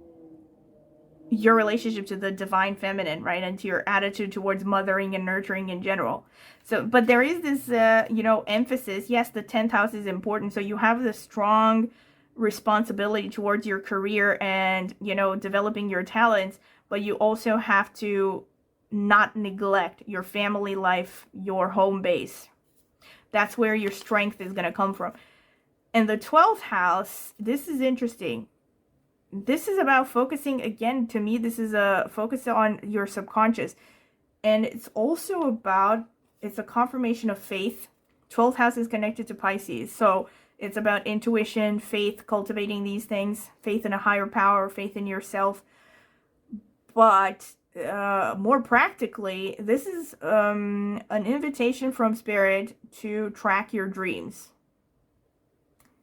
your relationship to the divine feminine, right? And to your attitude towards mothering and nurturing in general. So, but there is this, you know, emphasis. Yes, the 10th house is important. So you have this strong responsibility towards your career and, you know, developing your talents. But you also have to not neglect your family life, your home base. That's where your strength is going to come from. And the 12th house, this is interesting. This is about focusing, again, to me, this is a focus on your subconscious. And it's also about, it's a confirmation of faith. 12th house is connected to Pisces. So it's about intuition, faith, cultivating these things, faith in a higher power, faith in yourself. But more practically, this is an invitation from Spirit to track your dreams.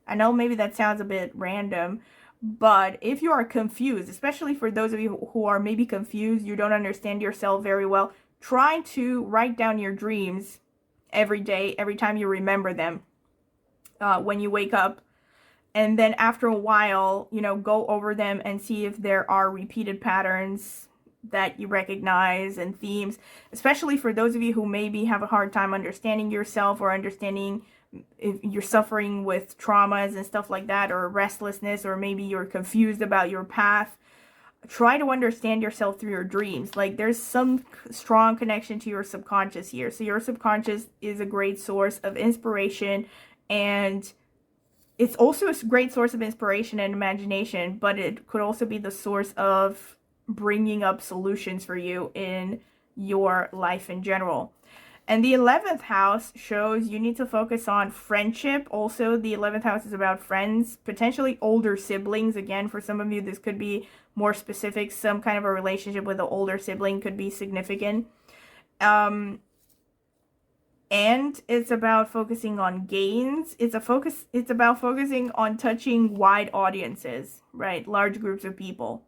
I know maybe that sounds a bit random, but if you are confused, especially for those of you who are maybe confused, you don't understand yourself very well, try to write down your dreams every day, every time you remember them, when you wake up. And then after a while, you know, go over them and see if there are repeated patterns that you recognize and themes, especially for those of you who maybe have a hard time understanding yourself or understanding if you're suffering with traumas and stuff like that, or restlessness, or maybe you're confused about your path. Try to understand yourself through your dreams. Like, there's some strong connection to your subconscious here. So your subconscious is a great source of inspiration, and it's also a great source of inspiration and imagination, but it could also be the source of bringing up solutions for you in your life in general. And the 11th house shows you need to focus on friendship. Also, the 11th house is about friends, potentially older siblings. Again, for some of you, this could be more specific. Some kind of a relationship with an older sibling could be significant. And it's about focusing on gains. It's about focusing on touching wide audiences, right? Large groups of people.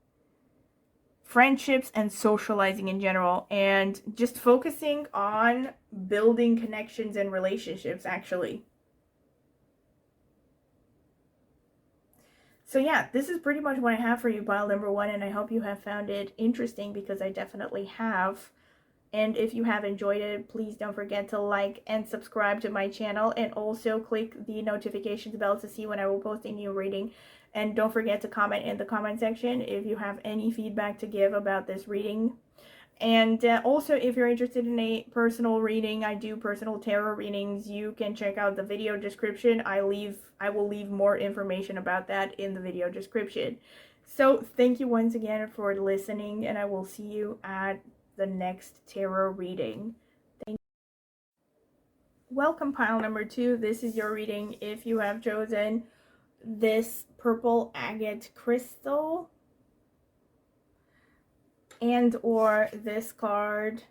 Friendships and socializing in general, and just focusing on building connections and relationships, actually. So yeah, this is pretty much what I have for you, pile number 1, and I hope you have found it interesting, because I definitely have. And if you have enjoyed it, please don't forget to like and subscribe to my channel, and also click the notifications bell to see when I will post a new reading. And don't forget to comment in the comment section if you have any feedback to give about this reading. And also, if you're interested in a personal reading, I do personal tarot readings. You can check out the video description. I will leave more information about that in the video description. So thank you once again for listening, and I will see you at the next tarot reading. Thank you. Welcome, pile number 2. This is your reading if you have chosen this purple agate crystal and or this card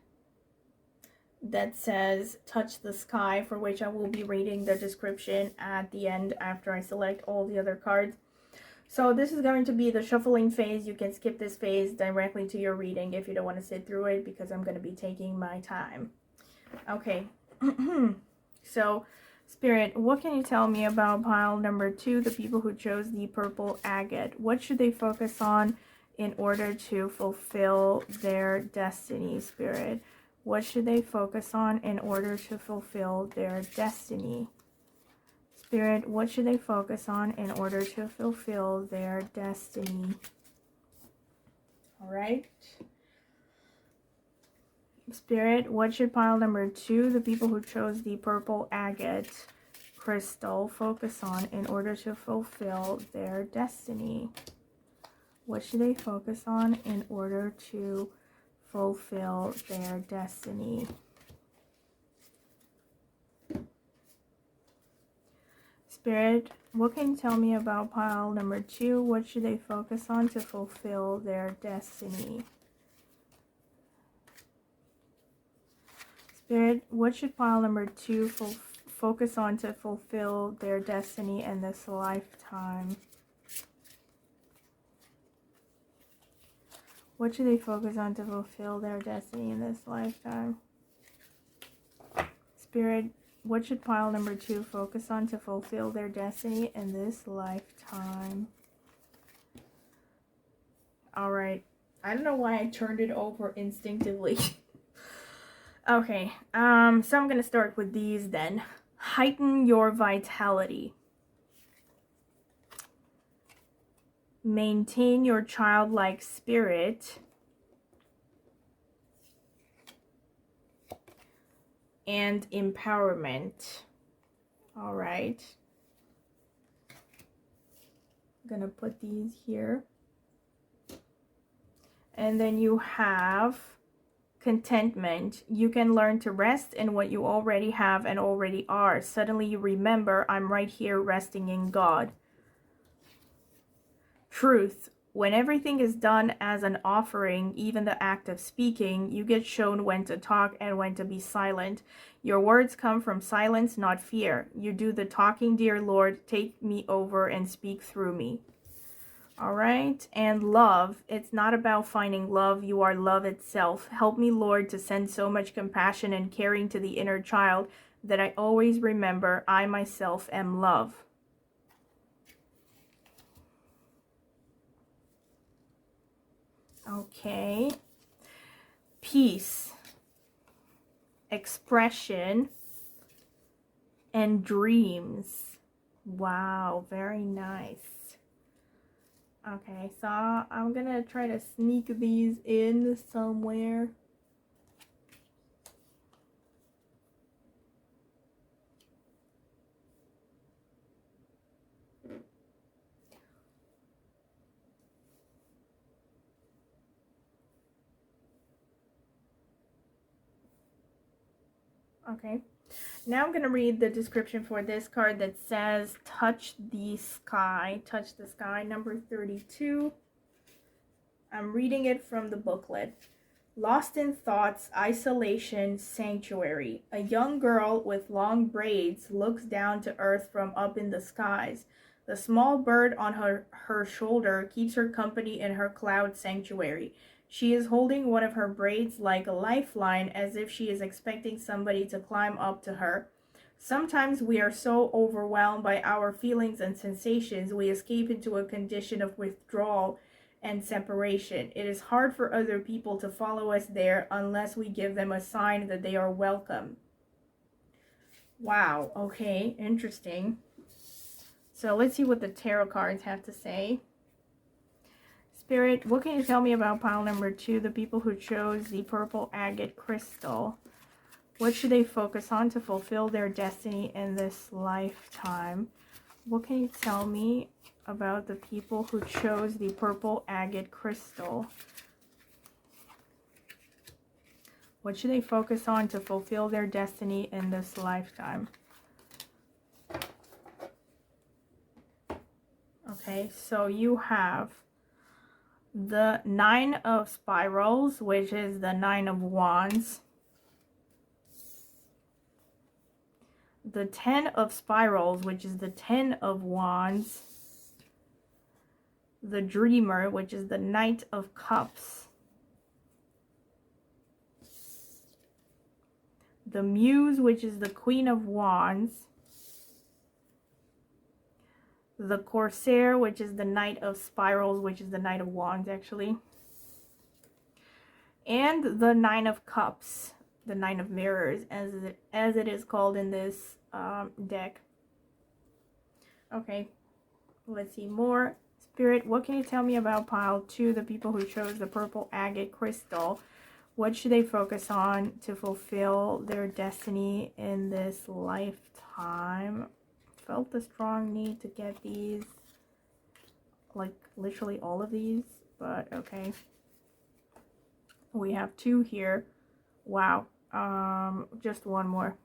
that says touch the sky, for which I will be reading the description at the end after I select all the other cards. So this is going to be the shuffling phase. You can skip this phase directly to your reading if you don't want to sit through it, because I'm going to be taking my time. Okay. So Spirit, what can you tell me about pile number 2, the people who chose the purple agate? What should they focus on in order to fulfill their destiny, Spirit? What should they focus on in order to fulfill their destiny? Spirit, what should they focus on in order to fulfill their destiny? All right. Spirit, what should pile number 2, the people who chose the purple agate crystal, focus on in order to fulfill their destiny? What should they focus on in order to fulfill their destiny? Spirit, what can you tell me about pile number 2? What should they focus on to fulfill their destiny? Spirit, what should pile number 2 focus on to fulfill their destiny in this lifetime? What should they focus on to fulfill their destiny in this lifetime? Spirit, what should pile number 2 focus on to fulfill their destiny in this lifetime? All right. I don't know why I turned it over instinctively. Okay, so I'm going to start with these then. Heighten your vitality. Maintain your childlike spirit. And empowerment. All right. I'm going to put these here. And then you have contentment. You can learn to rest in what you already have and already are. Suddenly you remember, I'm right here resting in God. Truth. When everything is done as an offering, even the act of speaking, you get shown when to talk and when to be silent. Your words come from silence, not fear. You do the talking, dear Lord, take me over and speak through me. All right, and love. It's not about finding love. You are love itself. Help me, Lord, to send so much compassion and caring to the inner child that I always remember I myself am love. Okay. Peace, expression, and dreams. Wow, very nice. Okay, so I'm gonna try to sneak these in somewhere. Okay, now I'm going to read the description for this card that says, touch the sky, number 32. I'm reading it from the booklet. Lost in thoughts, isolation, sanctuary. A young girl with long braids looks down to earth from up in the skies. The small bird on her shoulder keeps her company in her cloud sanctuary. She is holding one of her braids like a lifeline, as if she is expecting somebody to climb up to her. Sometimes we are so overwhelmed by our feelings and sensations, we escape into a condition of withdrawal and separation. It is hard for other people to follow us there unless we give them a sign that they are welcome. Wow, okay, interesting. So let's see what the tarot cards have to say. Spirit, what can you tell me about pile number 2, the people who chose the purple agate crystal? What should they focus on to fulfill their destiny in this lifetime? What can you tell me about the people who chose the purple agate crystal? What should they focus on to fulfill their destiny in this lifetime? Okay, so you have the 9 of spirals, which is the 9 of wands. The 10 of spirals, which is the 10 of wands. The dreamer, which is the Knight of cups. The muse, which is the Queen of wands. The corsair, which is the Knight of spirals, which is the Knight of wands actually. And the 9 of cups, the 9 of mirrors, as it is called in this deck. Okay, let's see more. Spirit, what can you tell me about pile 2, the people who chose the purple agate crystal? What should they focus on to fulfill their destiny in this lifetime? Felt a strong need to get these, like literally all of these, but okay. We have 2 here. Wow. Just one more.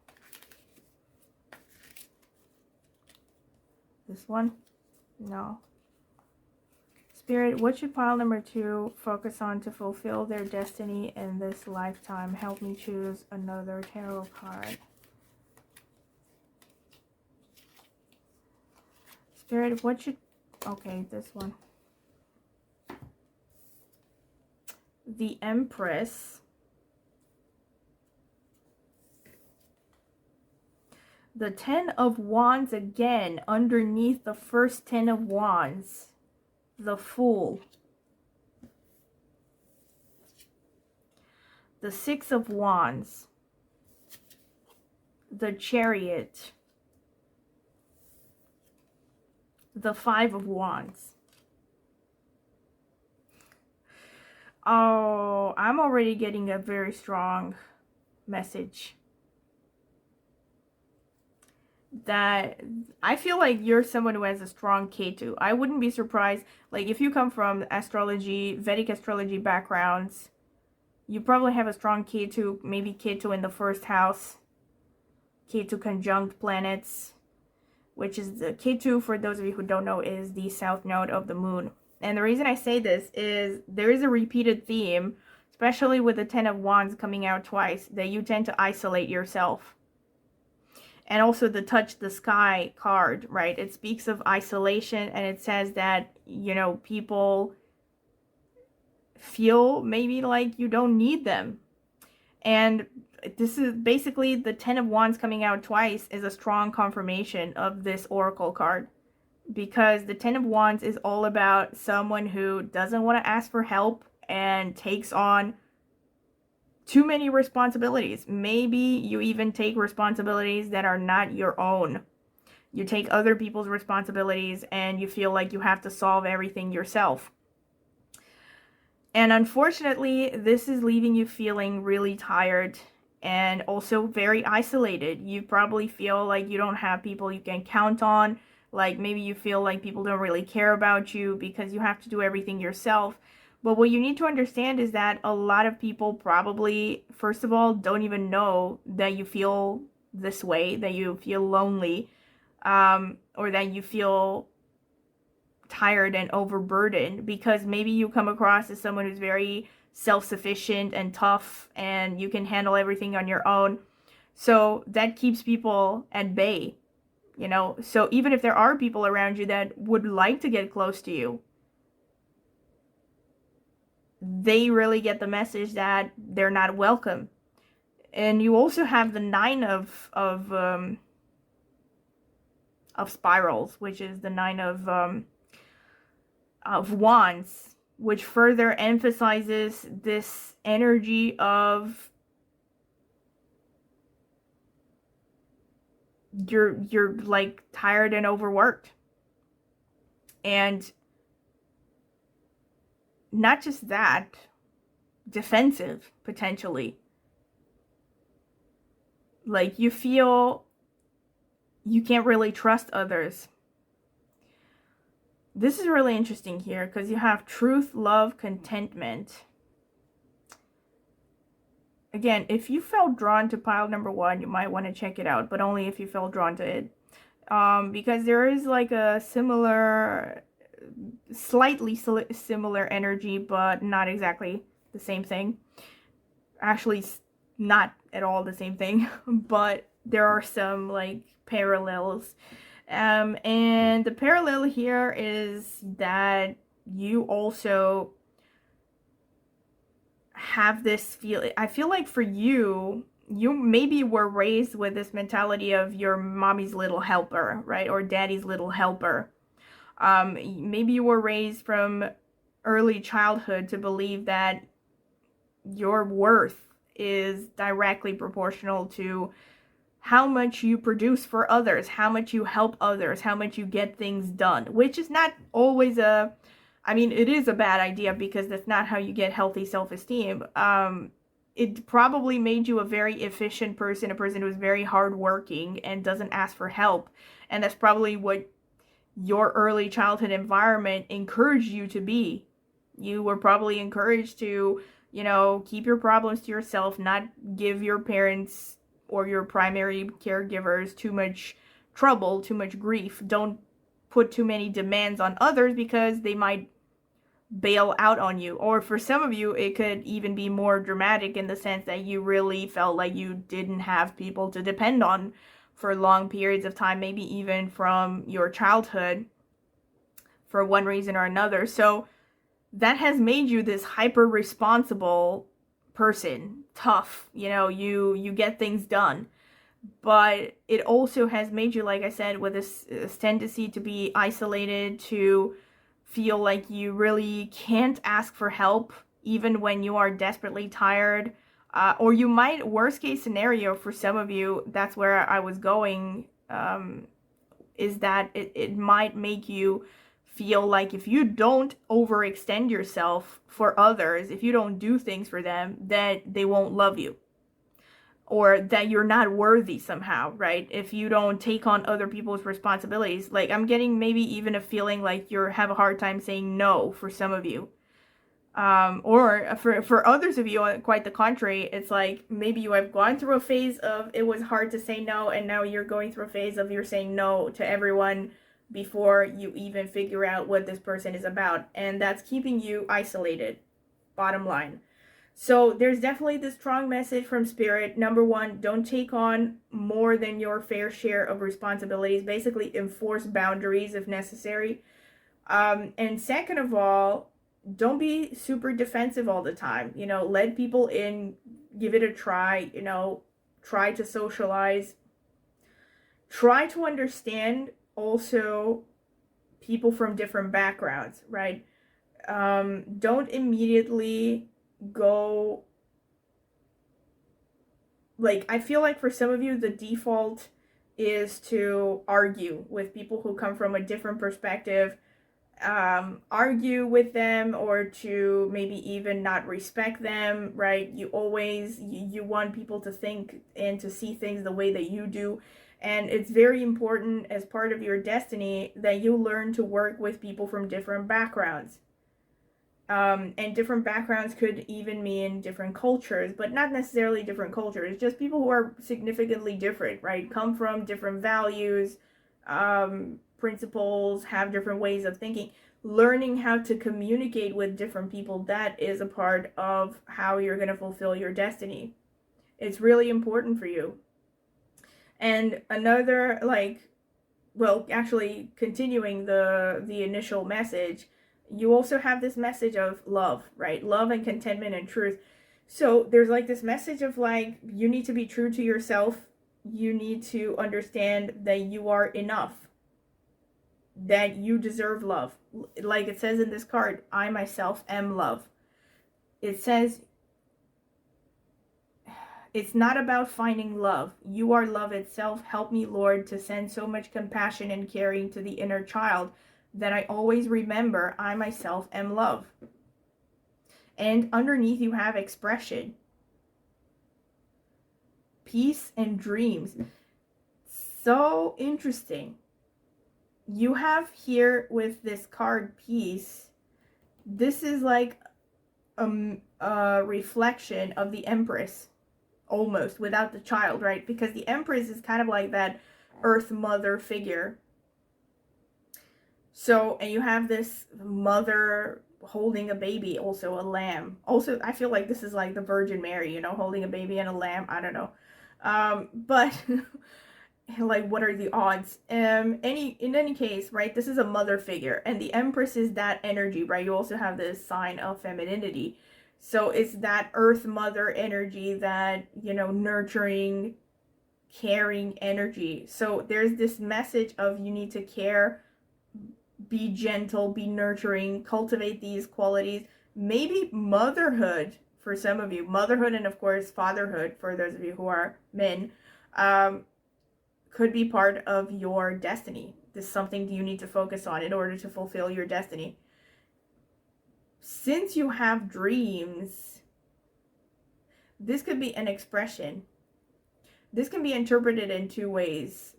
This one? No. Spirit, what should pile number 2 focus on to fulfill their destiny in this lifetime? Help me choose another tarot card. Spirit, what should... Okay, this one. The Empress. The 10 of wands again underneath the first 10 of wands. The Fool. the Six of Wands, the Chariot, the Five of Wands. Oh, I'm already getting a very strong message that I feel like you're someone who has a strong Ketu. I wouldn't be surprised, like if you come from astrology, Vedic astrology backgrounds, you probably have a strong Ketu, maybe Ketu in the first house, Ketu conjunct planets, which is the Ketu, for those of you who don't know, is the south node of the moon. And the reason I say this is there is a repeated theme, especially with the Ten of Wands coming out twice, that you tend to isolate yourself. And also the Touch the Sky card, right? It speaks of isolation, and it says that, you know, people feel maybe like you don't need them. And this is basically the Ten of Wands coming out twice is a strong confirmation of this oracle card. Because the Ten of Wands is all about someone who doesn't want to ask for help and takes on too many responsibilities. Maybe you even take responsibilities that are not your own. You take other people's responsibilities and you feel like you have to solve everything yourself. And unfortunately, this is leaving you feeling really tired and also very isolated. You probably feel like you don't have people you can count on. Like maybe you feel like people don't really care about you because you have to do everything yourself. But what you need to understand is that a lot of people probably, first of all, don't even know that you feel this way, that you feel lonely, or that you feel tired and overburdened, because maybe you come across as someone who's very self-sufficient and tough and you can handle everything on your own. So that keeps people at bay, you know. So even if there are people around you that would like to get close to you, they really get the message that they're not welcome. And you also have the Nine of spirals, which is the Nine of Wands, which further emphasizes this energy of you're like tired and overworked. And not just that, defensive, potentially. Like you feel you can't really trust others. This is really interesting here because you have truth, love, contentment. Again, if you felt drawn to pile number one, you might want to check it out, but only if you felt drawn to it. Because there is like a similar, slightly similar energy, but not exactly the same thing. Actually, not at all the same thing, but there are some like parallels. And the parallel here is that you also have this feeling. I feel like for you, you maybe were raised with this mentality of your mommy's little helper, right? Or daddy's little helper. Maybe you were raised from early childhood to believe that your worth is directly proportional to how much you produce for others, how much you help others, how much you get things done, which is not always I mean, it is a bad idea because that's not how you get healthy self-esteem. It probably made you a very efficient person, a person who's very hardworking and doesn't ask for help. And that's probably what your early childhood environment encouraged you to be. You were probably encouraged to, you know, keep your problems to yourself, not give your parents or your primary caregivers too much trouble, too much grief. Don't put too many demands on others because they might bail out on you. Or for some of you, it could even be more dramatic in the sense that you really felt like you didn't have people to depend on for long periods of time, maybe even from your childhood for one reason or another. So that has made you this hyper responsible person, tough, you know, you get things done. But it also has made you, like I said, with this tendency to be isolated, to feel like you really can't ask for help even when you are desperately tired. Or you might, worst case scenario for some of you, that's where I was going, is that it might make you feel like if you don't overextend yourself for others, if you don't do things for them, that they won't love you. Or that you're not worthy somehow, right? If you don't take on other people's responsibilities. Like, I'm getting maybe even a feeling like you have a hard time saying no for some of you. Or for others of you, quite the contrary, it's like maybe you have gone through a phase of it was hard to say no, and now you're going through a phase of you're saying no to everyone before you even figure out what this person is about. And that's keeping you isolated, bottom line. So there's definitely this strong message from Spirit. Number one, don't take on more than your fair share of responsibilities. Basically, enforce boundaries if necessary. And second of all, don't be super defensive all the time. You know, let people in, give it a try, you know, try to socialize. Try to understand also people from different backgrounds, right? Don't immediately go, like, I feel like for some of you the default is to argue with people who come from a different perspective, argue with them, or to maybe even not respect them, right? You always you want people to think and to see things the way that you do, and it's very important as part of your destiny that you learn to work with people from different backgrounds. And different backgrounds could even mean different cultures, but not necessarily different cultures, just people who are significantly different, right? Come from different values, principles, have different ways of thinking. Learning how to communicate with different people, that is a part of how you're going to fulfill your destiny. It's really important for you. And another, like, well, actually continuing the initial message, you also have this message of love, right? Love and contentment and truth. So there's like this message of like, you need to be true to yourself. You need to understand that you are enough, that you deserve love. Like it says in this card, I myself am love. It says, it's not about finding love. You are love itself. Help me, Lord, to send so much compassion and caring to the inner child that I always remember I myself am love. And underneath you have expression, peace, and dreams. So interesting. You have here with this card, peace, this is like a reflection of the Empress, almost, without the child, right? Because the Empress is kind of like that Earth Mother figure. So, and you have this mother holding a baby, also a lamb. Also, I feel like this is like the Virgin Mary, you know, holding a baby and a lamb. I don't know. But like, what are the odds? In any case, right, this is a mother figure, and the Empress is that energy, right? You also have this sign of femininity. So it's that Earth Mother energy, that, you know, nurturing, caring energy. So there's this message of you need to care, be gentle, be nurturing, cultivate these qualities. Maybe motherhood for some of you, motherhood, and of course fatherhood for those of you who are men, could be part of your destiny. This is something you need to focus on in order to fulfill your destiny. Since you have dreams, this could be an expression. This can be interpreted in two ways.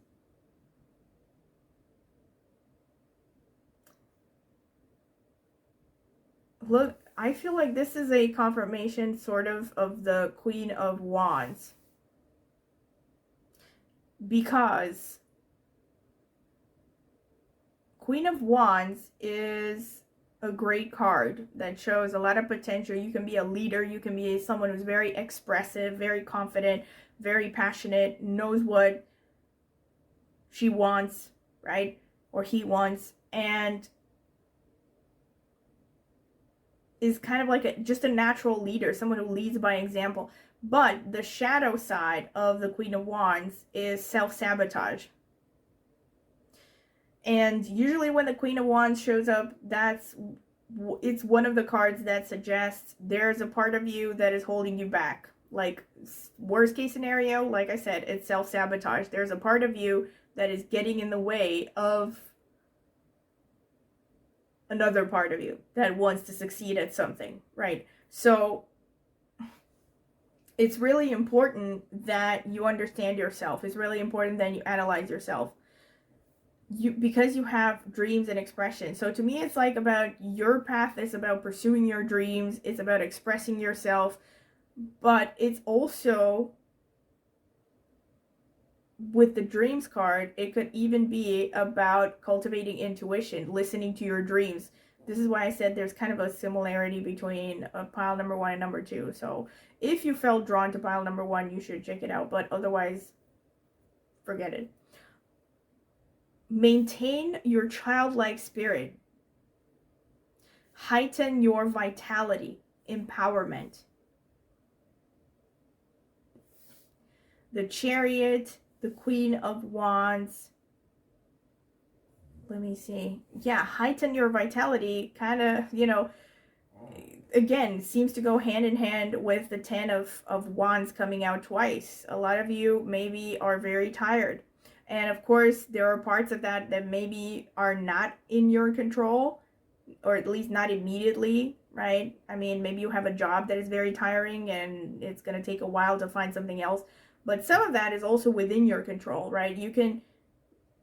Look, I feel like this is a confirmation sort of the Queen of Wands. Because Queen of Wands is a great card that shows a lot of potential. You can be a leader. You can be someone who's very expressive, very confident, very passionate, knows what she wants, right? Or he wants, and is kind of like just a natural leader, someone who leads by example. But the shadow side of the Queen of Wands is self-sabotage. And usually when the Queen of Wands shows up, it's one of the cards that suggests there's a part of you that is holding you back. Like, worst case scenario, like I said, it's self-sabotage. There's a part of you that is getting in the way of another part of you that wants to succeed at something, right? So it's really important that you understand yourself. It's really important that you analyze yourself. Because you have dreams and expression. So to me, it's like about your path is about pursuing your dreams. It's about expressing yourself, but it's also, with the dreams card, it could even be about cultivating intuition, listening to your dreams. This is why I said there's kind of a similarity between pile number 1 and number 2. So if you felt drawn to pile number 1, you should check it out, but otherwise, forget it. Maintain your childlike spirit. Heighten your vitality, empowerment. The Chariot, the Queen of Wands. Let me see. Yeah, heighten your vitality kind of, you know, again, seems to go hand in hand with the 10 of Wands coming out twice. A lot of you maybe are very tired. And of course, there are parts of that that maybe are not in your control, or at least not immediately, right? I mean, maybe you have a job that is very tiring and it's going to take a while to find something else. But some of that is also within your control, right? You can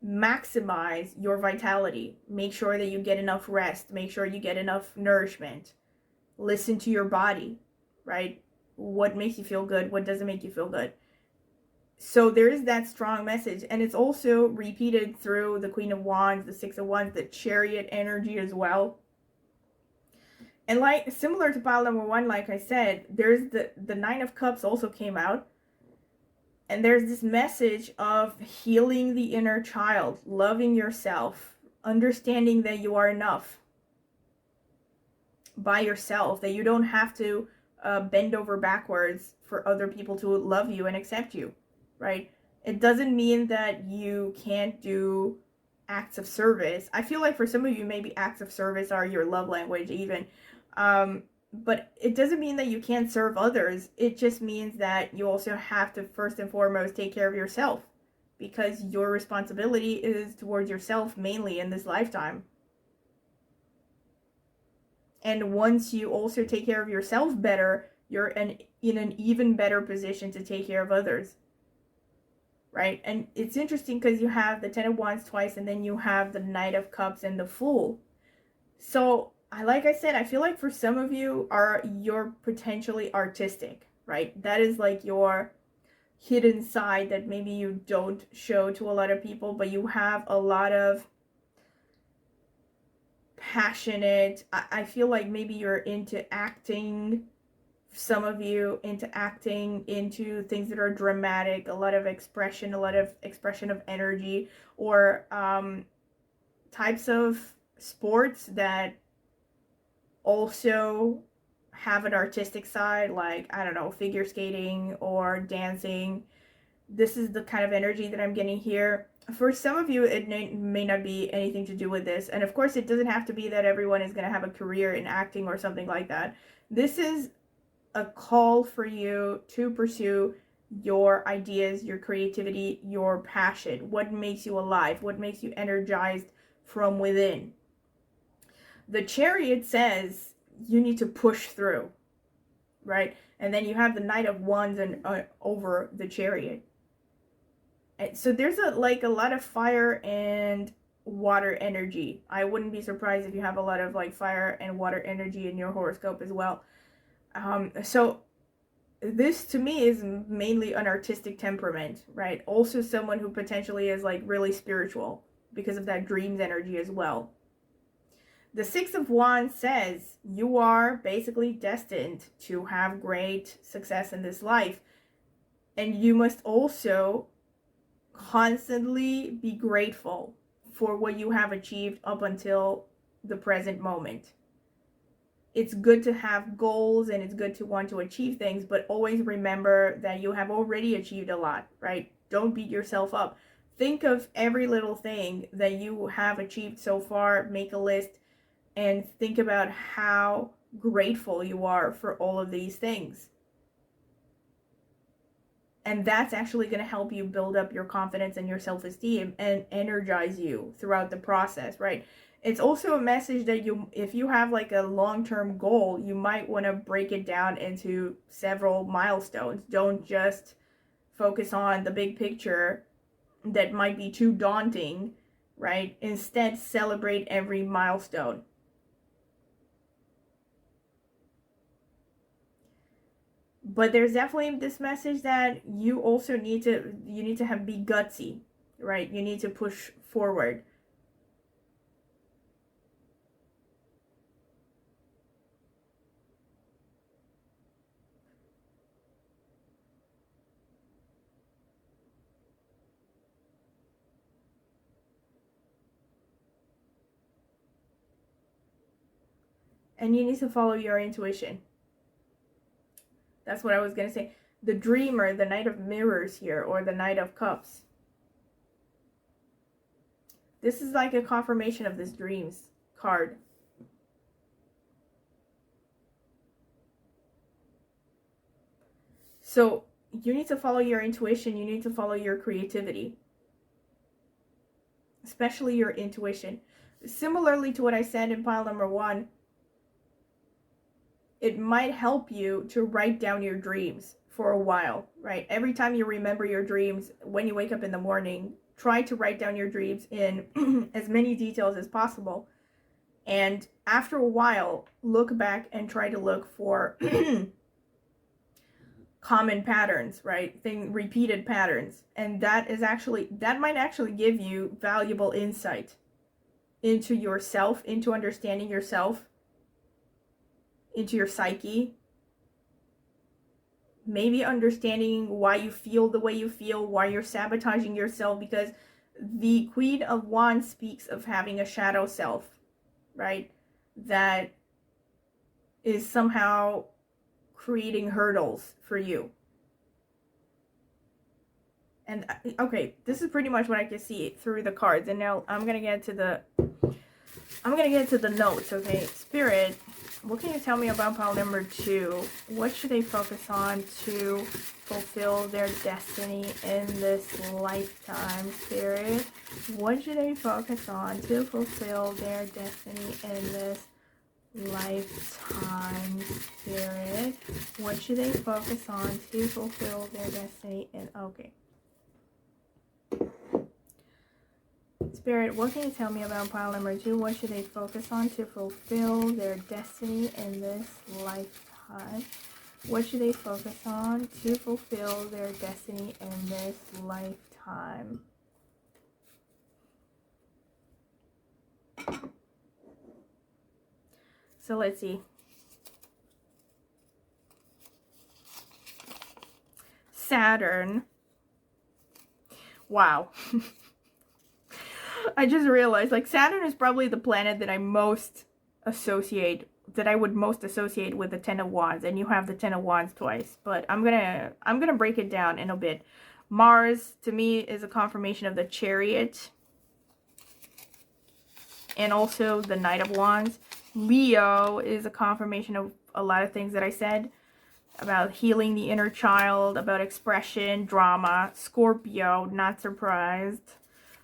maximize your vitality. Make sure that you get enough rest. Make sure you get enough nourishment. Listen to your body, right? What makes you feel good? What doesn't make you feel good? So there is that strong message, and it's also repeated through the Queen of Wands, the Six of Wands, the Chariot energy as well. And like, similar to pile number 1, like I said, there's the Nine of Cups also came out. And there's this message of healing the inner child, loving yourself, understanding that you are enough by yourself, that you don't have to bend over backwards for other people to love you and accept you, right? It doesn't mean that you can't do acts of service. I feel like for some of you, maybe acts of service are your love language even. But it doesn't mean that you can't serve others. It just means that you also have to first and foremost take care of yourself, because your responsibility is towards yourself mainly in this lifetime. And once you also take care of yourself better, you're in an even better position to take care of others, right? And it's interesting because you have the Ten of Wands twice, and then you have the Knight of Cups and the Fool. So like I said, I feel like for some of you, you're potentially artistic, right? That is like your hidden side that maybe you don't show to a lot of people, but you have a lot of passionate, I feel like maybe you're into acting, some of you into acting, into things that are dramatic, a lot of expression of energy, or types of sports that also have an artistic side, like, I don't know, figure skating or dancing. This is the kind of energy that I'm getting here. For some of you, it may not be anything to do with this. And of course, it doesn't have to be that everyone is going to have a career in acting or something like that. This is a call for you to pursue your ideas, your creativity, your passion. What makes you alive? What makes you energized from within? The Chariot says you need to push through, right? And then you have the Knight of Wands and over the Chariot. And so there's a lot of fire and water energy. I wouldn't be surprised if you have a lot of like fire and water energy in your horoscope as well. So this to me is mainly an artistic temperament, right? Also someone who potentially is like really spiritual because of that dreams energy as well. The Six of Wands says you are basically destined to have great success in this life. And you must also constantly be grateful for what you have achieved up until the present moment. It's good to have goals and it's good to want to achieve things, but always remember that you have already achieved a lot, right? Don't beat yourself up. Think of every little thing that you have achieved so far, make a list, and think about how grateful you are for all of these things. And that's actually going to help you build up your confidence and your self-esteem and energize you throughout the process, right? It's also a message that if you have like a long-term goal, you might want to break it down into several milestones. Don't just focus on the big picture that might be too daunting, right? Instead, celebrate every milestone. But there's definitely this message that you also need to be gutsy, right? You need to push forward. And you need to follow your intuition. That's what I was going to say. The Dreamer, the Knight of Mirrors here, or the Knight of Cups. This is like a confirmation of this dreams card. So you need to follow your intuition. You need to follow your creativity. Especially your intuition. Similarly to what I said in pile number 1, it might help you to write down your dreams for a while, right? Every time you remember your dreams, when you wake up in the morning, try to write down your dreams in as many details as possible. And after a while, look back and try to look for common patterns, right? Repeated patterns. And that might actually give you valuable insight into yourself, into understanding yourself, into your psyche, maybe understanding why you feel the way you feel, why you're sabotaging yourself, because the Queen of Wands speaks of having a shadow self, right? That is somehow creating hurdles for you. And okay, this is pretty much what I can see through the cards. And now I'm gonna get to the notes, okay? Spirit, what can you tell me about pile number 2? What should they focus on to fulfill their destiny in this lifetime, Spirit? What should they focus on to fulfill their destiny in this lifetime, Spirit? What should they focus on to fulfill their destiny in... Okay. Spirit, what can you tell me about pile number 2? What should they focus on to fulfill their destiny in this lifetime? What should they focus on to fulfill their destiny in this lifetime? So let's see. Saturn. Wow. I just realized, like, Saturn is probably the planet that I would most associate with the Ten of Wands, and you have the Ten of Wands twice, but I'm gonna break it down in a bit. Mars, to me, is a confirmation of the Chariot, and also the Knight of Wands. Leo is a confirmation of a lot of things that I said, about healing the inner child, about expression, drama. Scorpio, not surprised.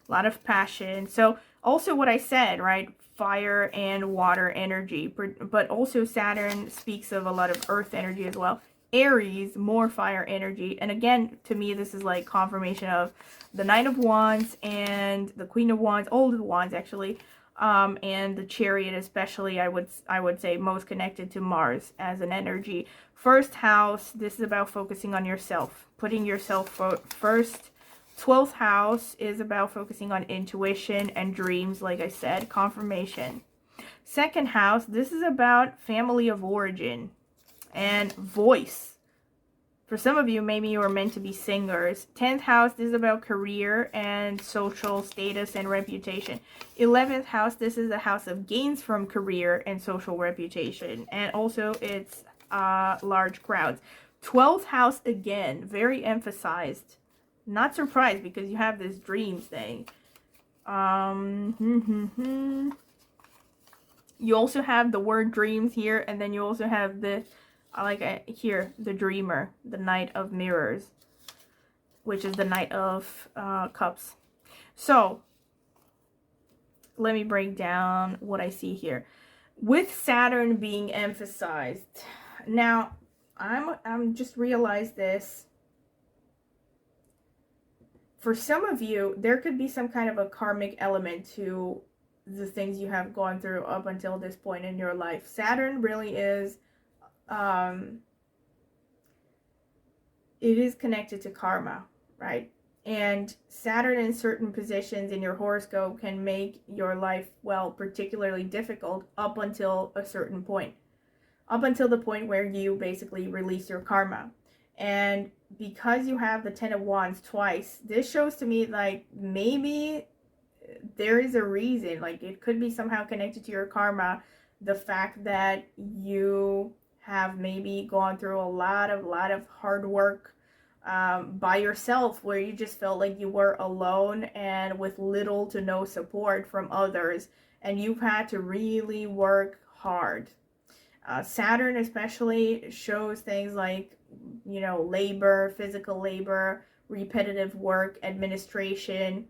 A lot of passion. So also what I said, right? Fire and water energy. But also Saturn speaks of a lot of earth energy as well. Aries, more fire energy. And again, to me, this is like confirmation of the Knight of Wands and the Queen of Wands, all of the Wands actually. And the Chariot especially, I would say most connected to Mars as an energy. First house, this is about focusing on yourself, putting yourself first. 12th house is about focusing on intuition and dreams, like I said, confirmation. Second house, this is about family of origin and voice. For some of you, maybe you are meant to be singers. 10th house, this is about career and social status and reputation. 11th house, this is a house of gains from career and social reputation. And also it's large crowds. 12th house, again, very emphasized. Not surprised because you have this dreams thing. You also have the word dreams here, and then you also have the, here, the Dreamer, the Knight of Mirrors. which is the Knight of Cups. So let me break down what I see here. With Saturn being emphasized. Now, I'm just realized this. For some of you, there could be some kind of a karmic element to the things you have gone through up until this point in your life. Saturn really is, it is connected to karma, right? And Saturn in certain positions in your horoscope can make your life, well, particularly difficult up until a certain point. Up until the point where you basically release your karma. And because you have the Ten of Wands twice, this shows to me like maybe there is a reason. Like it could be somehow connected to your karma. The fact that you have maybe gone through a lot of hard work by yourself, where you just felt like you were alone and with little to no support from others, and you've had to really work hard. Saturn especially shows things like, you know, labor, physical labor, repetitive work, administration,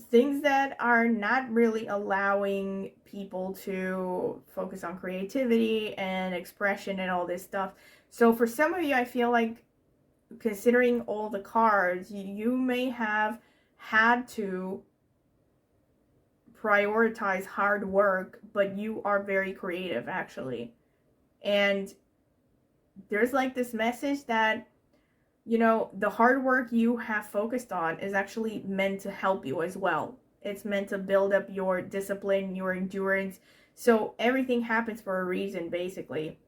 things that are not really allowing people to focus on creativity and expression and all this stuff. So for some of you, I feel like, considering all the cards, you may have had to prioritize hard work, but you are very creative actually. And there's like this message that, you know, the hard work you have focused on is actually meant to help you as well. It's meant to build up your discipline, your endurance. So everything happens for a reason, basically.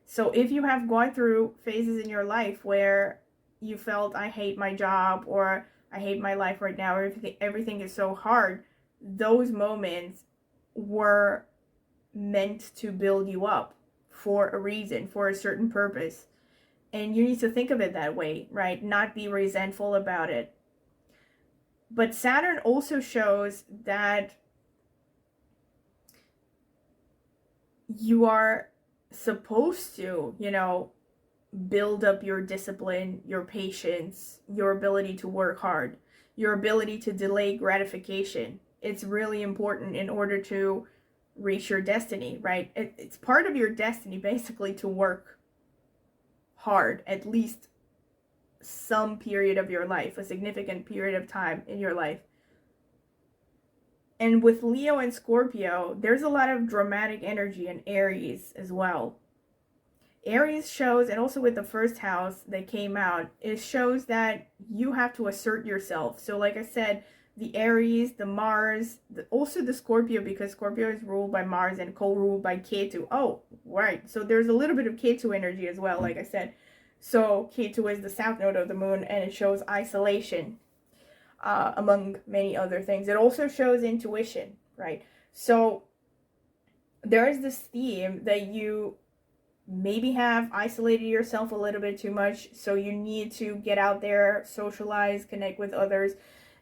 So if you have gone through phases in your life where you felt, I hate my job, or I hate my life right now, or everything is so hard, those moments were meant to build you up for a reason, for a certain purpose. And you need to think of it that way, right? Not be resentful about it. But Saturn also shows that you are supposed to, you know, build up your discipline, your patience, your ability to work hard, your ability to delay gratification. It's really important in order to reach your destiny, right? It's part of your destiny, basically, to work hard, at least some period of your life, a significant period of time in your life. And with Leo and Scorpio, there's a lot of dramatic energy in Aries as well. Aries shows, and also with the first house that came out, it shows that you have to assert yourself. So like I said, the Aries, the Mars, also the Scorpio, because Scorpio is ruled by Mars and co-ruled by Ketu. Oh, right. So there's a little bit of Ketu energy as well, like I said. So Ketu is the south node of the moon, and it shows isolation, among many other things. It also shows intuition, right? So there is this theme that you maybe have isolated yourself a little bit too much, so you need to get out there, socialize, connect with others,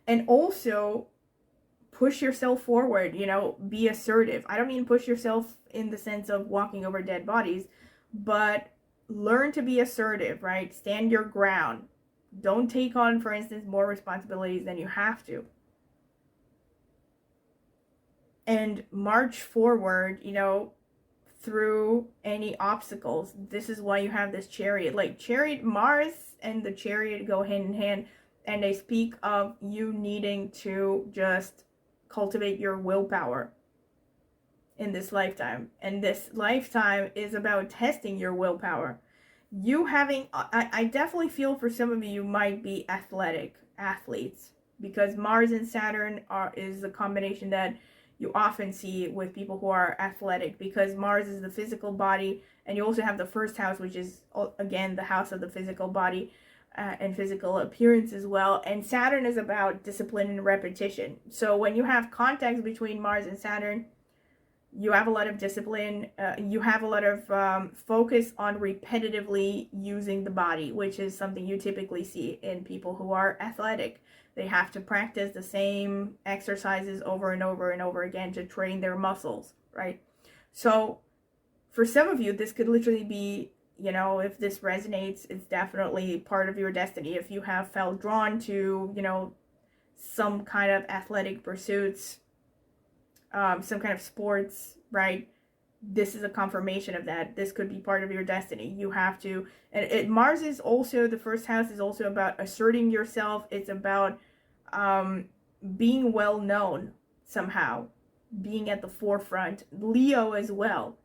and also push yourself forward, you know, be assertive. I don't mean push yourself in the sense of walking over dead bodies, but learn to be assertive, right? Stand your ground. Don't take on, for instance, more responsibilities than you have to. And march forward, you know, through any obstacles. This is why you have this Chariot. Like Chariot, Mars and the Chariot go hand in hand, and they speak of you needing to just cultivate your willpower in this lifetime. And this lifetime is about testing your willpower. You having, I definitely feel for some of you might be athletes, because Mars and Saturn is the combination that you often see with people who are athletic, because Mars is the physical body, and you also have the first house, which is again the house of the physical body and physical appearance as well. And Saturn is about discipline and repetition. So when you have contacts between Mars and Saturn, you have a lot of discipline, you have a lot of focus on repetitively using the body, which is something you typically see in people who are athletic. They have to practice the same exercises over and over and over again to train their muscles, right? So for some of you, this could literally be you know, if this resonates, it's definitely part of your destiny. If you have felt drawn to, you know, some kind of athletic pursuits, some kind of sports, right? This is a confirmation of that. This could be part of your destiny. You have to, and Mars is also, the first house is also about asserting yourself. It's about being well known somehow, being at the forefront. Leo as well.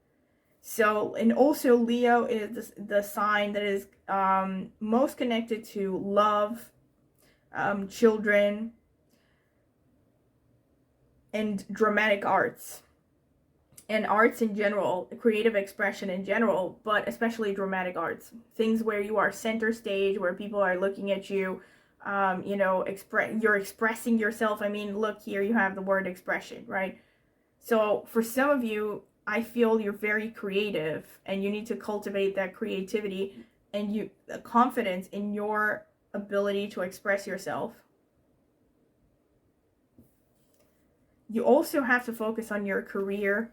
So, and also Leo is the sign that is most connected to love, children, and dramatic arts. And arts in general, creative expression in general, but especially dramatic arts. Things where you are center stage, where people are looking at you, you know, you're expressing yourself. I mean, look here, you have the word expression, right? So for some of you, I feel you're very creative, and you need to cultivate that creativity and confidence in your ability to express yourself. You also have to focus on your career.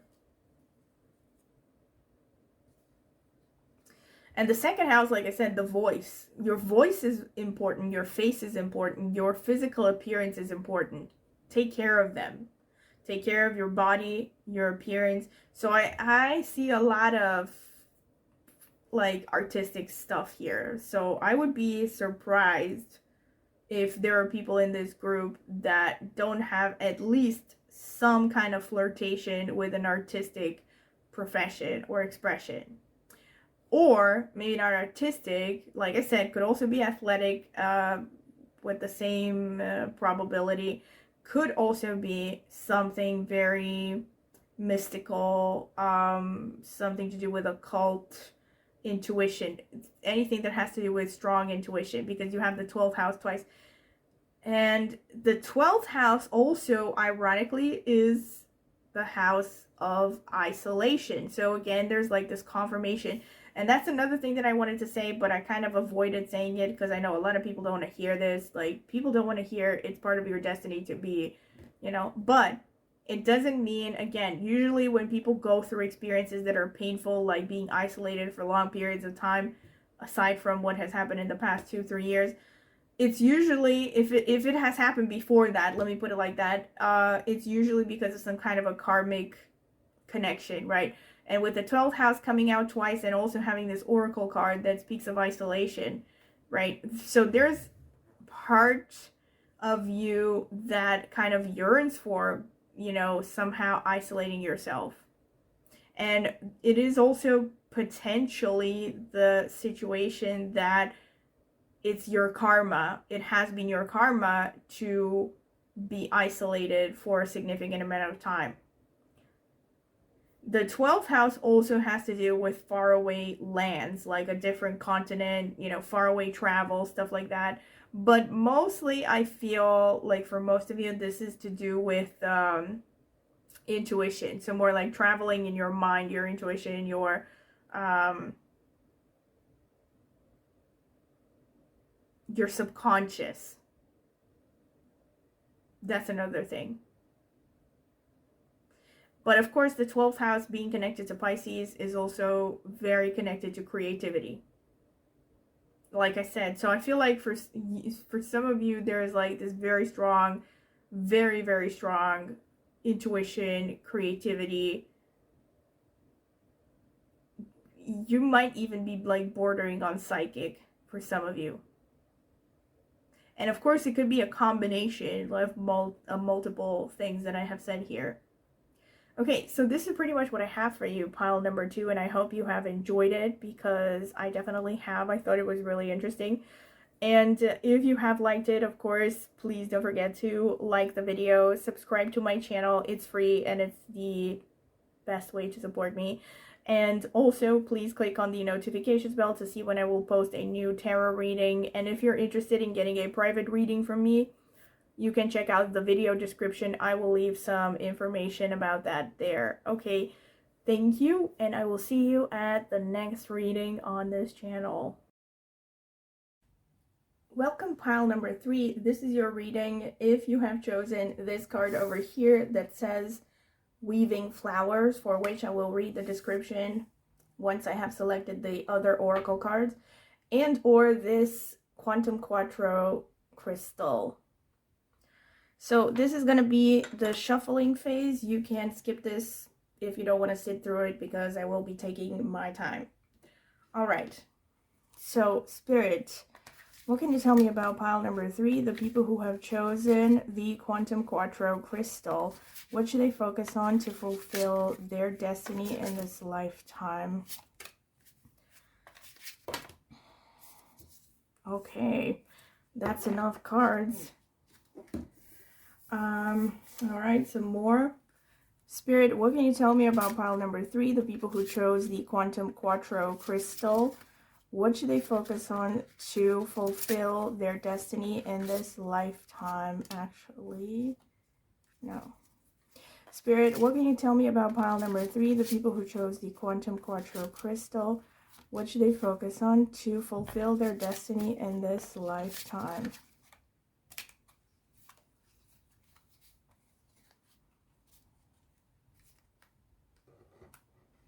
And the second house, like I said, the voice. Your voice is important. Your face is important. Your physical appearance is important. Take care of them. Take care of your body, your appearance. So I see a lot of like artistic stuff here. So I would be surprised if there are people in this group that don't have at least some kind of flirtation with an artistic profession or expression. Or maybe not artistic, like I said, could also be athletic with the same probability. Could also be something very mystical, something to do with occult, intuition, anything that has to do with strong intuition, because you have the 12th house twice. And the 12th house also, ironically, is the house of isolation. So again, there's like this confirmation. And that's another thing that I wanted to say, but I kind of avoided saying it because I know a lot of people don't want to hear this. Like, people don't want to hear it's part of your destiny to be, you know. But it doesn't mean, again, usually when people go through experiences that are painful, like being isolated for long periods of time, aside from what has happened in the past 2-3 years, it's usually, if it has happened before that, let me put it like that, it's usually because of some kind of a karmic connection, right? And with the 12th house coming out twice and also having this oracle card that speaks of isolation, right? So there's part of you that kind of yearns for, you know, somehow isolating yourself. And it is also potentially the situation that it's your karma. It has been your karma to be isolated for a significant amount of time. The 12th house also has to do with faraway lands, like a different continent, you know, faraway travel, stuff like that. But mostly I feel like for most of you, this is to do with intuition. So more like traveling in your mind, your intuition, your subconscious. That's another thing. But of course, the 12th house being connected to Pisces is also very connected to creativity. Like I said, so I feel like for some of you, there is like this very strong, very, very strong intuition, creativity. You might even be like bordering on psychic for some of you. And of course, it could be a combination of multiple things that I have said here. Okay, so this is pretty much what I have for you, pile number 2, and I hope you have enjoyed it, because I definitely have. I thought it was really interesting. And if you have liked it, of course, please don't forget to like the video, subscribe to my channel. It's free and it's the best way to support me. And also, please click on the notifications bell to see when I will post a new tarot reading. And if you're interested in getting a private reading from me, you can check out the video description. I will leave some information about that there. Okay, thank you, and I will see you at the next reading on this channel. Welcome, pile number 3. This is your reading. If you have chosen this card over here that says Weaving Flowers, for which I will read the description once I have selected the other oracle cards, and or this Quantum Quattro crystal. So this is going to be the shuffling phase. You can skip this if you don't want to sit through it, because I will be taking my time. All right. So Spirit, what can you tell me about pile number 3, the people who have chosen the Quantum Quattro crystal? What should they focus on to fulfill their destiny in this lifetime? Okay, that's enough cards. All right, some more. Spirit, what can you tell me about pile number 3, the people who chose the Quantum Quattro crystal? What should they focus on to fulfill their destiny in this lifetime? Actually, no. Spirit, what can you tell me about pile number 3, the people who chose the Quantum Quattro crystal? What should they focus on to fulfill their destiny in this lifetime?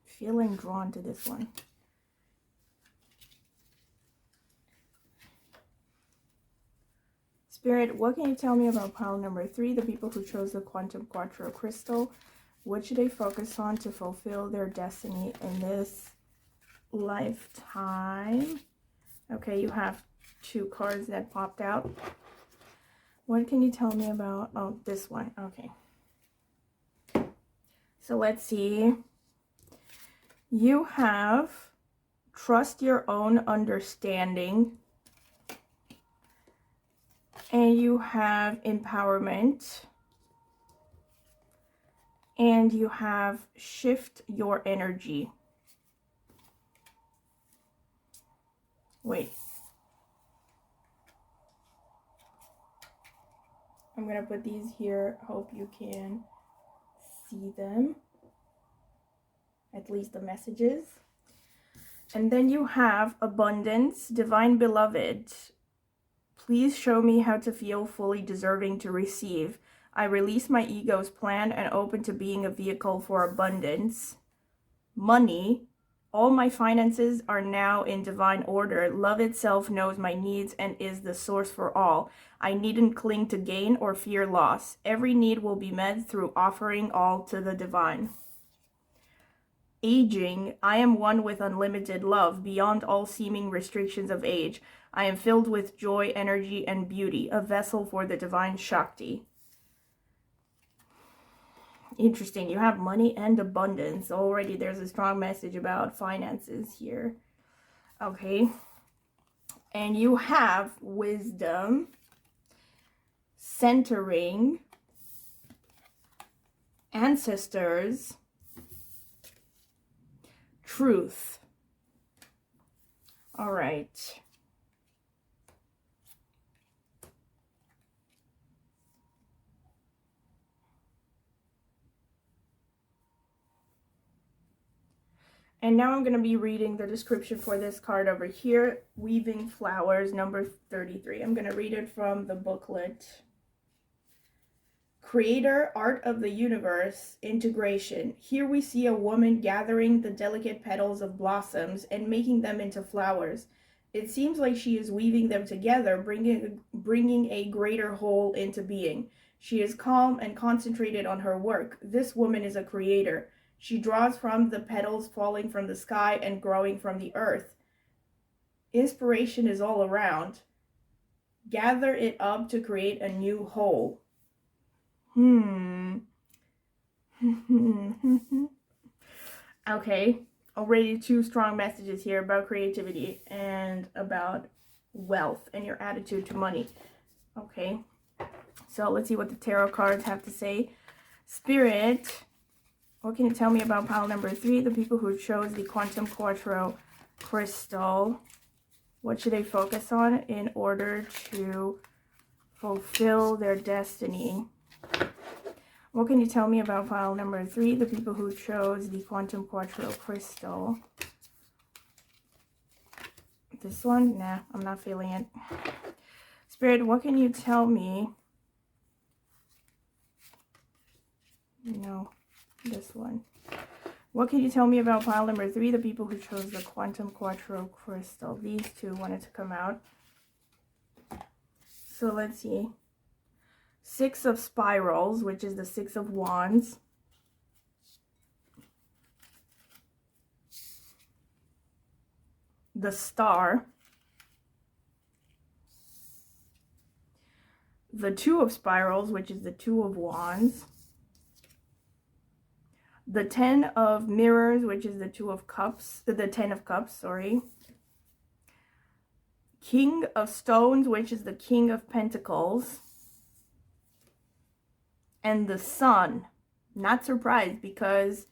Feeling drawn to this one. Spirit, what can you tell me about pile number 3, the people who chose the Quantum Quattro crystal? What should they focus on to fulfill their destiny in this lifetime? Okay, you have 2 cards that popped out. What can you tell me about, oh, this one, okay. So let's see. You have trust your own understanding, and you have empowerment, and you have shift your energy. Wait. I'm going to put these here. Hope you can see them. At least the messages. And then you have abundance, divine beloved. Please show me how to feel fully deserving to receive. I release my ego's plan and open to being a vehicle for abundance. Money. All my finances are now in divine order. Love itself knows my needs and is the source for all. I needn't cling to gain or fear loss. Every need will be met through offering all to the divine. Aging. I am one with unlimited love, beyond all seeming restrictions of age. I am filled with joy, energy, and beauty, a vessel for the divine Shakti. Interesting. You have money and abundance. Already there's a strong message about finances here. Okay. And you have wisdom, centering, ancestors, truth. All right. And now I'm going to be reading the description for this card over here, Weaving Flowers, number 33. I'm going to read it from the booklet. Creator, art of the universe, integration. Here we see a woman gathering the delicate petals of blossoms and making them into flowers. It seems like she is weaving them together, bringing a greater whole into being. She is calm and concentrated on her work. This woman is a creator. She draws from the petals falling from the sky and growing from the earth. Inspiration is all around. Gather it up to create a new whole. Okay, already 2 strong messages here about creativity and about wealth and your attitude to money. Okay, so let's see what the tarot cards have to say. Spirit, what can you tell me about pile number 3, the people who chose the Quantum Quattro crystal? What should they focus on in order to fulfill their destiny? What can you tell me about pile number 3, the people who chose the Quantum Quattro crystal? This one? Nah, I'm not feeling it. Spirit, what can you tell me? No, this one. What can you tell me about pile number 3, the people who chose the Quantum Quattro crystal? These two wanted to come out. So let's see. 6 of Spirals, which is the 6 of Wands. The Star. The 2 of Spirals, which is the 2 of Wands. The 10 of Mirrors, which is the 2 of Cups, the 10 of Cups, sorry. King of Stones, which is the King of Pentacles. And the Sun. Not surprised, because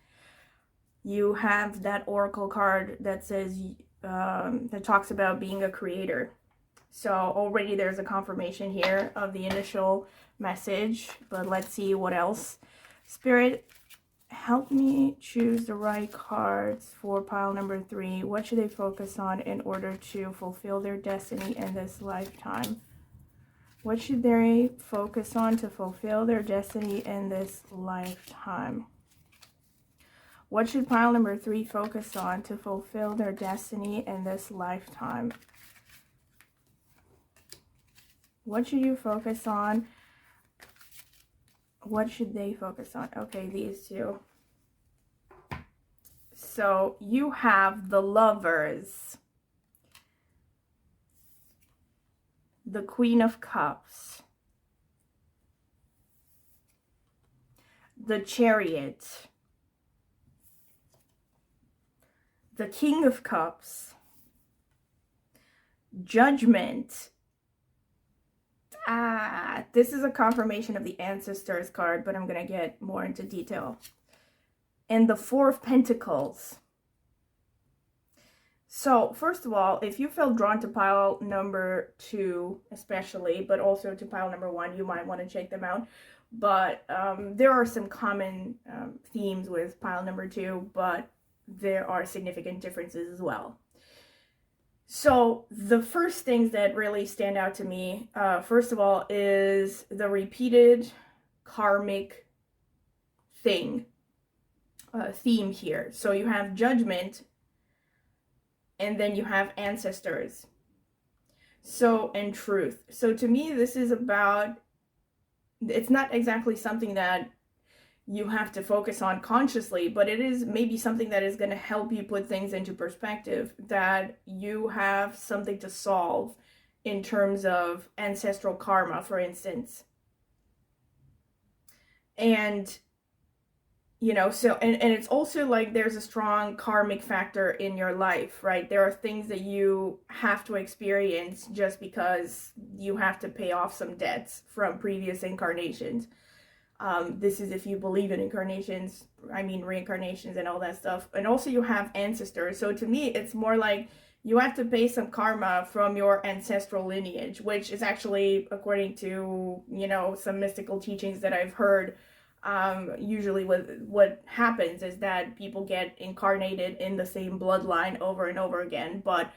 you have that oracle card that says, that talks about being a creator. So already there's a confirmation here of the initial message, but let's see what else. Spirit, help me choose the right cards for pile number 3. What should they focus on in order to fulfill their destiny in this lifetime? What should they focus on to fulfill their destiny in this lifetime? What should pile number 3 focus on to fulfill their destiny in this lifetime? What should you focus on? What should they focus on? Okay, these two. So you have the Lovers, the Queen of Cups, the Chariot, the King of Cups, Judgment. This is a confirmation of the Ancestors card, but I'm going to get more into detail. And the 4 of Pentacles. So, first of all, if you felt drawn to pile number 2, especially, but also to pile number 1, you might want to check them out. But there are some common themes with pile number 2, but there are significant differences as well. So the first things that really stand out to me, first of all, is the repeated karmic theme here. So you have Judgment, and then you have Ancestors. So, and Truth. So to me, this is about, it's not exactly something that you have to focus on consciously, but it is maybe something that is going to help you put things into perspective, that you have something to solve in terms of ancestral karma, for instance. And, you know, so, and it's also like there's a strong karmic factor in your life, right? There are things that you have to experience just because you have to pay off some debts from previous incarnations. This is if you believe in incarnations, I mean reincarnations and all that stuff. And also you have ancestors. So to me, it's more like you have to pay some karma from your ancestral lineage, which is actually, according to, you know, some mystical teachings that I've heard, usually what happens is that people get incarnated in the same bloodline over and over again, but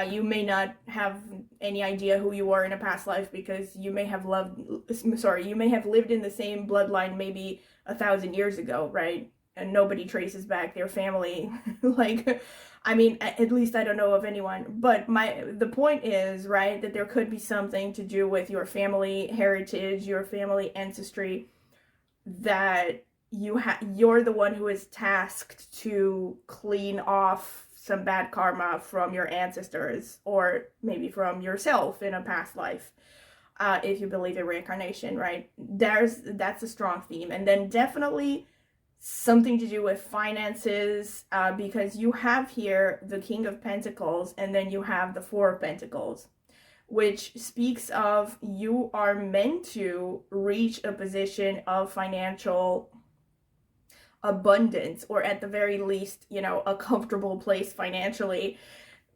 you may not have any idea who you were in a past life, because you may have lived in the same bloodline maybe 1,000 years ago, right? And nobody traces back their family. Like, I mean, at least I don't know of anyone. But the point is, right, that there could be something to do with your family heritage, your family ancestry, that you're the one who is tasked to clean off some bad karma from your ancestors, or maybe from yourself in a past life, if you believe in reincarnation, right? That's a strong theme. And then definitely something to do with finances, because you have here the King of Pentacles, and then you have the 4 of Pentacles, which speaks of you are meant to reach a position of financial abundance, or at the very least, you know, a comfortable place financially.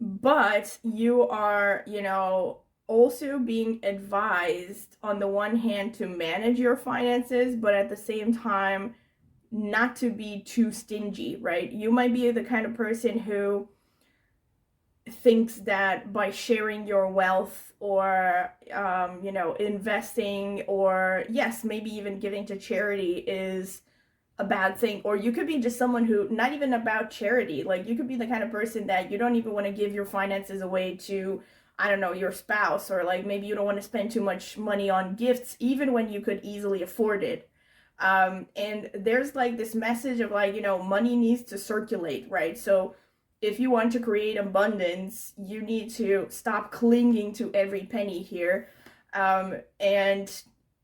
But you are, you know, also being advised on the one hand to manage your finances, but at the same time not to be too stingy, right? You might be the kind of person who thinks that by sharing your wealth, or you know, investing, or yes, maybe even giving to charity is a bad thing. Or you could be just someone who, not even about charity, like you could be the kind of person that you don't even want to give your finances away to, I don't know, your spouse, or like maybe you don't want to spend too much money on gifts even when you could easily afford it. And there's like this message of like, you know, money needs to circulate, right? So if you want to create abundance, you need to stop clinging to every penny here. And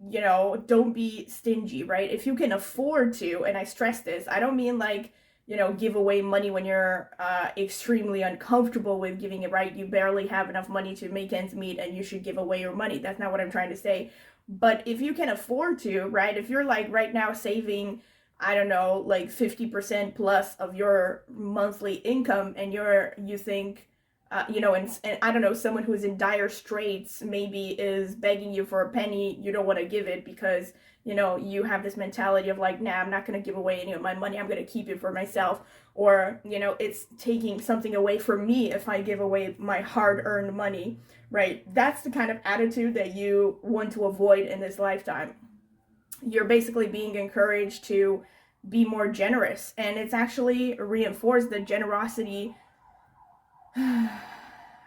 you know, don't be stingy, right? If you can afford to, and I stress this, I don't mean like, you know, give away money when you're extremely uncomfortable with giving it, right? You barely have enough money to make ends meet and you should give away your money. That's not what I'm trying to say. But if you can afford to, right? If you're like right now saving, I don't know, like 50% plus of your monthly income, and you think, you know, and I don't know, someone who's in dire straits maybe is begging you for a penny, you don't want to give it because, you know, you have this mentality of like, nah, I'm not going to give away any of my money, I'm going to keep it for myself. Or, you know, it's taking something away from me if I give away my hard-earned money, right? That's the kind of attitude that you want to avoid in this lifetime. You're basically being encouraged to be more generous, and it's actually reinforced the generosity.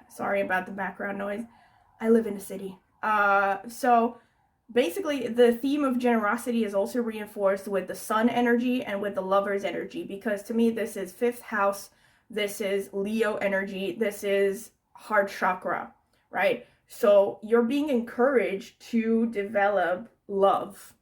Sorry about the background noise. I live in a city. So basically the theme of generosity is also reinforced with the sun energy and with the lover's energy, because to me this is 5th house, this is Leo energy, this is heart chakra, right? So you're being encouraged to develop love.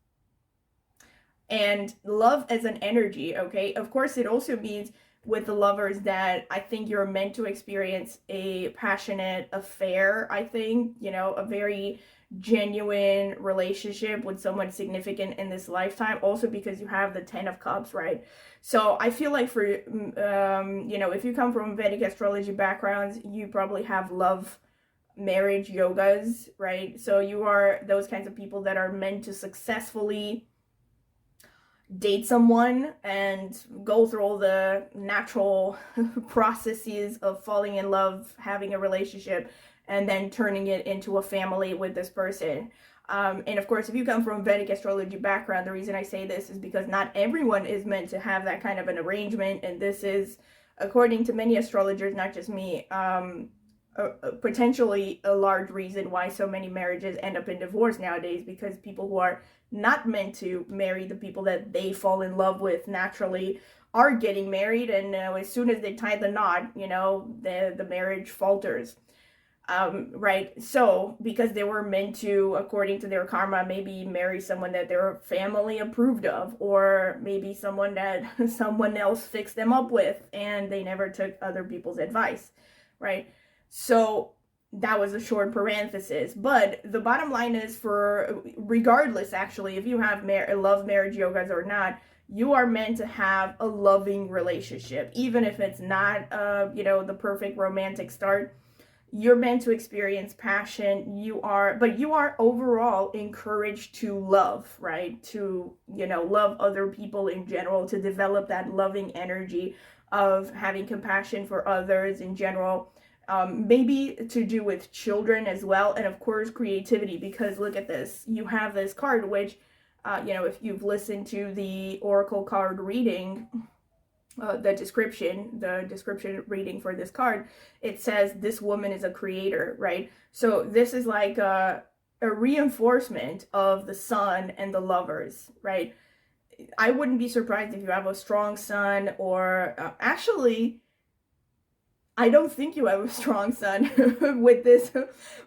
And love as an energy, okay? Of course, it also means with the lovers that I think you're meant to experience a passionate affair, I think, you know, a very genuine relationship with someone significant in this lifetime, also because you have the 10 of Cups, right? So I feel like for, you know, if you come from Vedic astrology backgrounds, you probably have love marriage yogas, right? So you are those kinds of people that are meant to successfully date someone and go through all the natural processes of falling in love, having a relationship, and then turning it into a family with this person. And of course, if you come from a Vedic astrology background, the reason I say this is because not everyone is meant to have that kind of an arrangement. And this is, according to many astrologers, not just me, potentially a large reason why so many marriages end up in divorce nowadays, because people who are not meant to marry the people that they fall in love with naturally are getting married, and as soon as they tie the knot, you know, the marriage falters. Right? So because they were meant to, according to their karma, maybe marry someone that their family approved of, or maybe someone that someone else fixed them up with and they never took other people's advice, right? So that was a short parenthesis, but the bottom line is, for regardless, actually, if you have love marriage yogas or not, you are meant to have a loving relationship, even if it's not, you know, the perfect romantic start. You're meant to experience passion. But you are overall encouraged to love, right? To, you know, love other people in general, to develop that loving energy of having compassion for others in general. Maybe to do with children as well, and of course creativity, because look at this, you have this card which, you know, if you've listened to the oracle card reading, the description reading for this card, it says this woman is a creator, right? So this is like a reinforcement of the sun and the lovers, right? I wouldn't be surprised if you have a strong sun, or actually, I don't think you have a strong sun with this,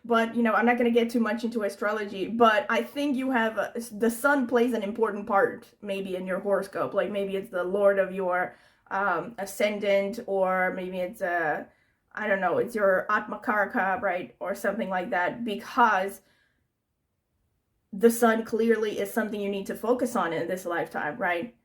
but, you know, I'm not going to get too much into astrology, but I think you have, the sun plays an important part maybe in your horoscope. Like maybe it's the lord of your ascendant, or maybe it's, I don't know, it's your Atmakaraka, right? Or something like that, because the sun clearly is something you need to focus on in this lifetime, right?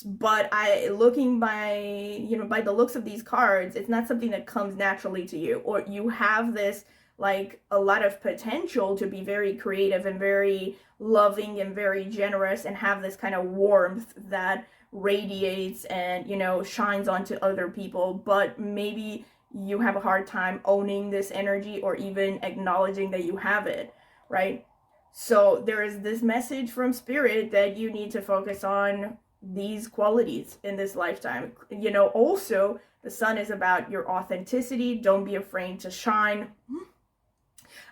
But looking by, you know, by the looks of these cards, it's not something that comes naturally to you, or you have this, like, a lot of potential to be very creative and very loving and very generous and have this kind of warmth that radiates and, you know, shines onto other people, but maybe you have a hard time owning this energy or even acknowledging that you have it, right? So there is this message from spirit that you need to focus on these qualities in this lifetime. You know, also the sun is about your authenticity. Don't be afraid to shine.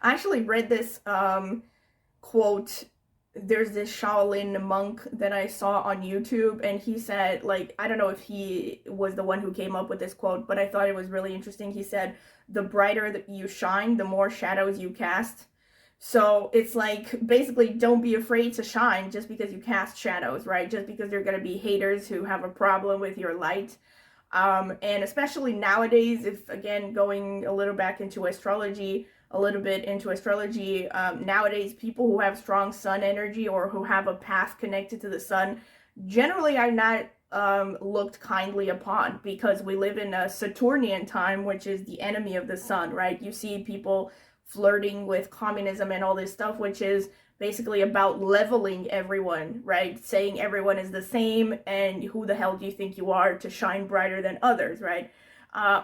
I actually read this quote. There's this Shaolin monk that I saw on YouTube, and he said, like, I don't know if he was the one who came up with this quote, but I thought it was really interesting. He said, the brighter that you shine, the more shadows you cast. So it's like, basically, don't be afraid to shine just because you cast shadows, right? Just because there are going to be haters who have a problem with your light. And especially nowadays, if, again, going a little back into astrology, nowadays, people who have strong sun energy or who have a path connected to the sun generally are not looked kindly upon, because we live in a Saturnian time, which is the enemy of the sun, right? You see people flirting with communism and all this stuff, which is basically about leveling everyone, right? Saying everyone is the same, and who the hell do you think you are to shine brighter than others, right?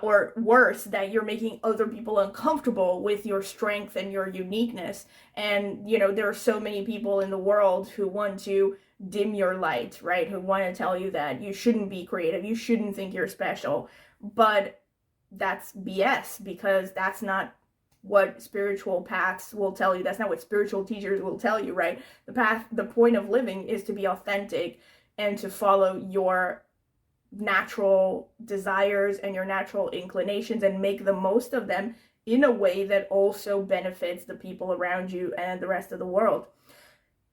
Or worse, that you're making other people uncomfortable with your strength and your uniqueness. And, you know, there are so many people in the world who want to dim your light, right? Who want to tell you that you shouldn't be creative, you shouldn't think you're special. But that's BS, because that's not what spiritual paths will tell you. That's not what spiritual teachers will tell you, right? The point of living is to be authentic and to follow your natural desires and your natural inclinations and make the most of them in a way that also benefits the people around you and the rest of the world.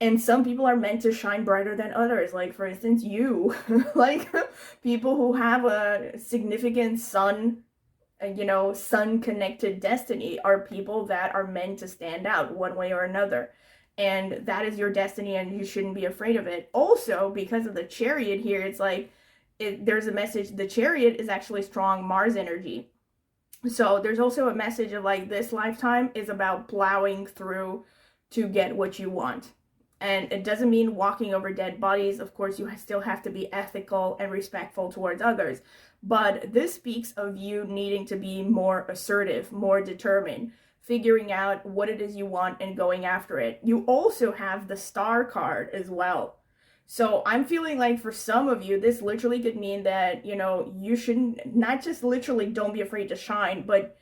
And some people are meant to shine brighter than others. Like, for instance, you, like people who have a significant sun connected destiny are people that are meant to stand out one way or another. And that is your destiny, and you shouldn't be afraid of it. Also, because of the Chariot here, it's like, there's a message. The Chariot is actually strong Mars energy. So there's also a message of like, this lifetime is about plowing through to get what you want. And it doesn't mean walking over dead bodies. Of course, you still have to be ethical and respectful towards others. But this speaks of you needing to be more assertive, more determined, figuring out what it is you want and going after it. You also have the Star card as well. So I'm feeling like for some of you, this literally could mean that, you know, you shouldn't, not just literally don't be afraid to shine, but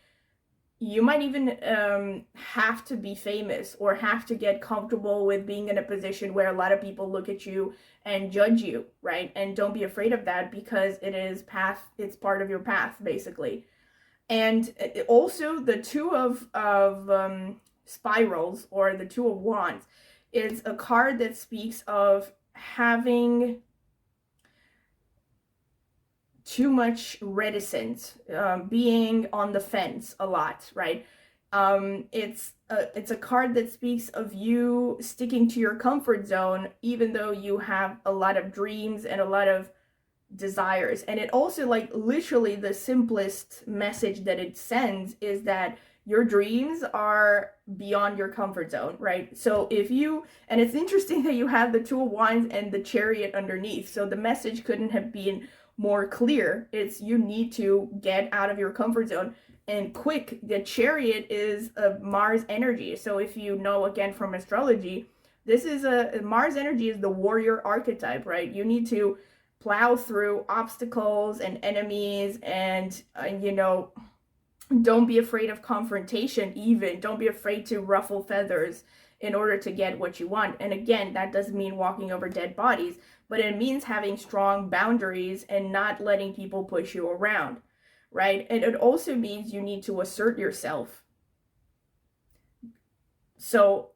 you might even have to be famous or have to get comfortable with being in a position where a lot of people look at you and judge you, right? And don't be afraid of that, because it's part of your path, basically. And also the Two of Spirals, or the Two of Wands, is a card that speaks of having too much reticence, being on the fence a lot, right? It's a card that speaks of you sticking to your comfort zone, even though you have a lot of dreams and a lot of desires. And it also, like, literally the simplest message that it sends is that your dreams are beyond your comfort zone, right? So and it's interesting that you have the Two of Wands and the Chariot underneath. So the message couldn't have been more clear. It's, you need to get out of your comfort zone, and quick. The Chariot is a Mars energy. So if you know, again, from astrology, this is Mars energy is the warrior archetype, right? You need to plow through obstacles and enemies, and don't be afraid of confrontation. Even don't be afraid to ruffle feathers in order to get what you want. And again, that doesn't mean walking over dead bodies, but it means having strong boundaries and not letting people push you around, right? And it also means you need to assert yourself. So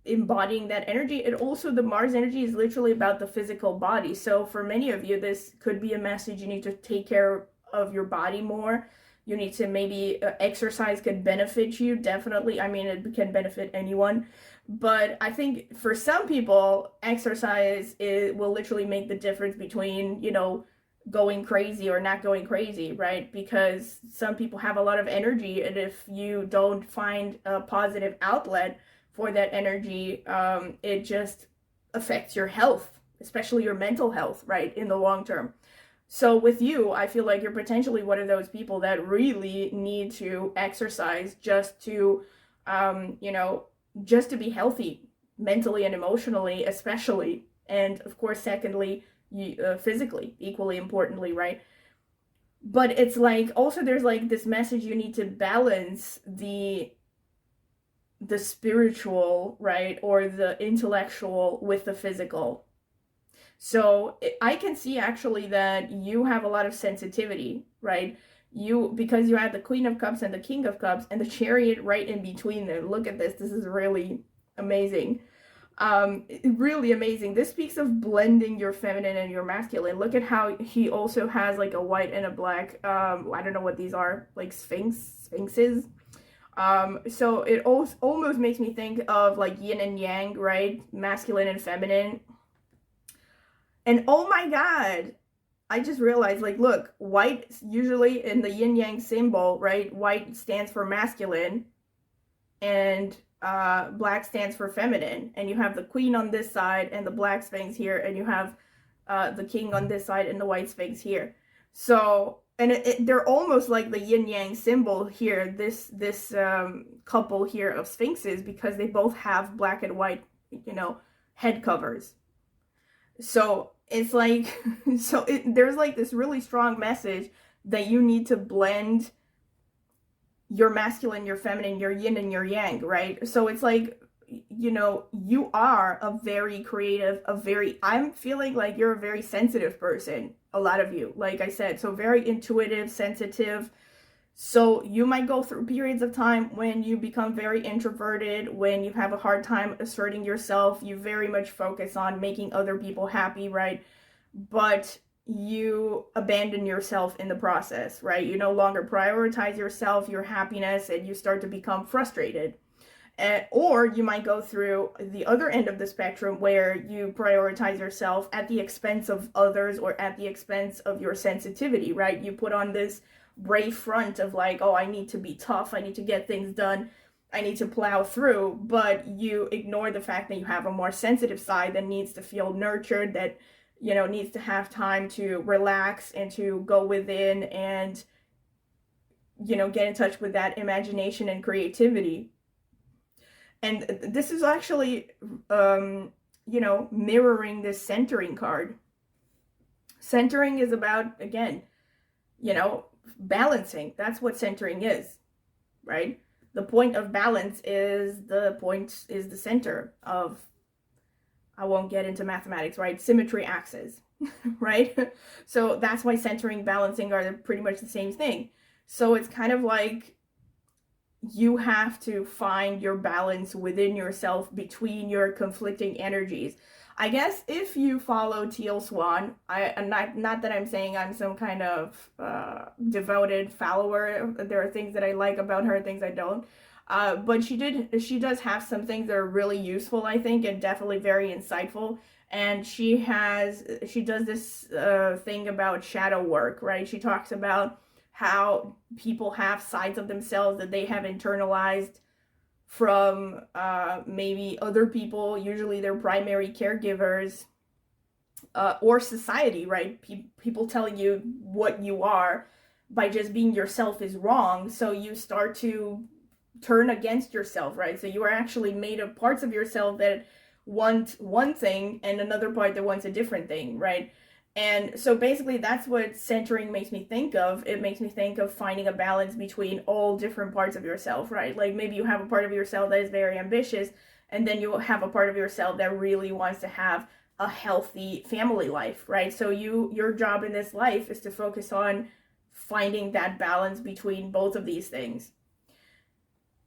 embodying that energy, and also the Mars energy is literally about the physical body. So for many of you, this could be a message. You need to take care of your body more. You need to maybe exercise could benefit you, definitely. I mean, it can benefit anyone. But I think for some people, exercise will literally make the difference between, going crazy or not going crazy, right? Because some people have a lot of energy, and if you don't find a positive outlet for that energy, it just affects your health, especially your mental health, right, in the long term. So with you, I feel like you're potentially one of those people that really need to exercise just to, just to be healthy mentally and emotionally, especially. And of course, secondly, physically, equally importantly, right? But it's like, also there's like this message, you need to balance the spiritual, right, or the intellectual with the physical. So I can see actually that you have a lot of sensitivity, right? Because you have the Queen of Cups and the King of Cups and the Chariot right in between them. Look at this. This is really amazing. Really amazing. This speaks of blending your feminine and your masculine. Look at how he also has like a white and a black, I don't know what these are, like sphinxes. So it almost makes me think of like yin and yang, right? Masculine and feminine. And oh my God, I just realized, like, look, white, usually in the yin yang symbol, right? White stands for masculine and black stands for feminine. And you have the queen on this side and the black sphinx here, and you have the king on this side and the white sphinx here. So, and they're almost like the yin yang symbol here, this couple here of sphinxes, because they both have black and white, head covers. So it's like, there's like this really strong message that you need to blend your masculine, your feminine, your yin and your yang, right? So it's like, you are a very creative, I'm feeling like you're a very sensitive person, a lot of you, like I said, so very intuitive, sensitive. So you might go through periods of time when you become very introverted, when you have a hard time asserting yourself, you very much focus on making other people happy, right? But you abandon yourself in the process, right? You no longer prioritize yourself, your happiness, and you start to become frustrated. Or you might go through the other end of the spectrum where you prioritize yourself at the expense of others or at the expense of your sensitivity, right? You put on this brave front of like, oh, I need to be tough, I need to get things done, I need to plow through, but you ignore the fact that you have a more sensitive side that needs to feel nurtured, that needs to have time to relax and to go within and get in touch with that imagination and creativity. And this is actually mirroring this centering card. Centering is about, again, balancing. That's what centering is, right? The point of balance is the center of, I won't get into mathematics, right? Symmetry axis, right? So that's why centering, balancing are pretty much the same thing. So it's kind of like you have to find your balance within yourself between your conflicting energies. I guess if you follow Teal Swan, not that I'm saying I'm some kind of devoted follower. There are things that I like about her, things I don't. But she does have some things that are really useful, I think, and definitely very insightful. And she does this thing about shadow work, right? She talks about how people have sides of themselves that they have internalized from maybe other people, usually their primary caregivers, or society, right? People telling you what you are by just being yourself is wrong, so you start to turn against yourself, right? So you are actually made of parts of yourself that want one thing and another part that wants a different thing, right? And so basically that's what centering makes me think of. It makes me think of finding a balance between all different parts of yourself, right? Like maybe you have a part of yourself that is very ambitious, and then you have a part of yourself that really wants to have a healthy family life, right? So your job in this life is to focus on finding that balance between both of these things.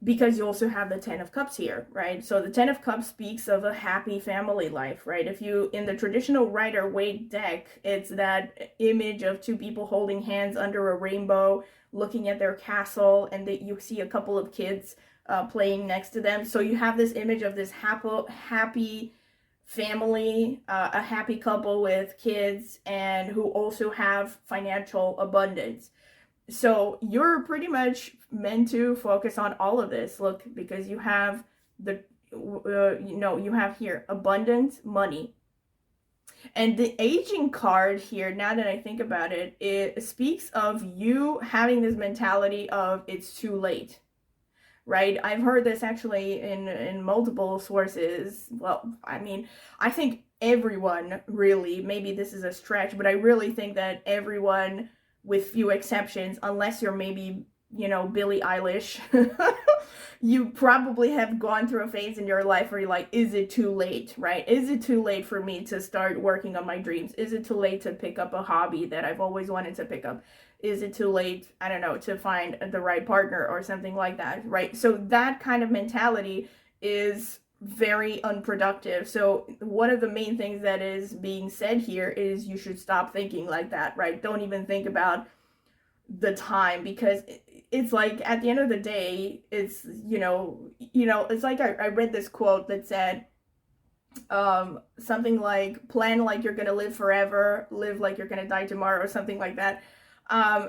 Because you also have the Ten of Cups here, right? So the Ten of Cups speaks of a happy family life, right? If you, in the traditional Rider-Waite deck, it's that image of two people holding hands under a rainbow, looking at their castle, and you see a couple of kids playing next to them. So you have this image of this happy family, a happy couple with kids, and who also have financial abundance. So you're pretty much meant to focus on all of this. Look, because you have you have here abundant money. And the aging card here, now that I think about it, it speaks of you having this mentality of it's too late, right? I've heard this actually in multiple sources. Well, I mean, I think everyone, really, maybe this is a stretch, but I really think that everyone, with few exceptions, unless you're maybe, you know, Billie Eilish, you probably have gone through a phase in your life where you're like, is it too late, right? Is it too late for me to start working on my dreams? Is it too late to pick up a hobby that I've always wanted to pick up? Is it too late, I don't know, to find the right partner or something like that, right? So that kind of mentality is very unproductive. So one of the main things that is being said here is you should stop thinking like that, right? Don't even think about the time, because it's like, at the end of the day, it's, you know, it's like I read this quote that said something like, plan like you're gonna live forever, live like you're gonna die tomorrow, or something like that.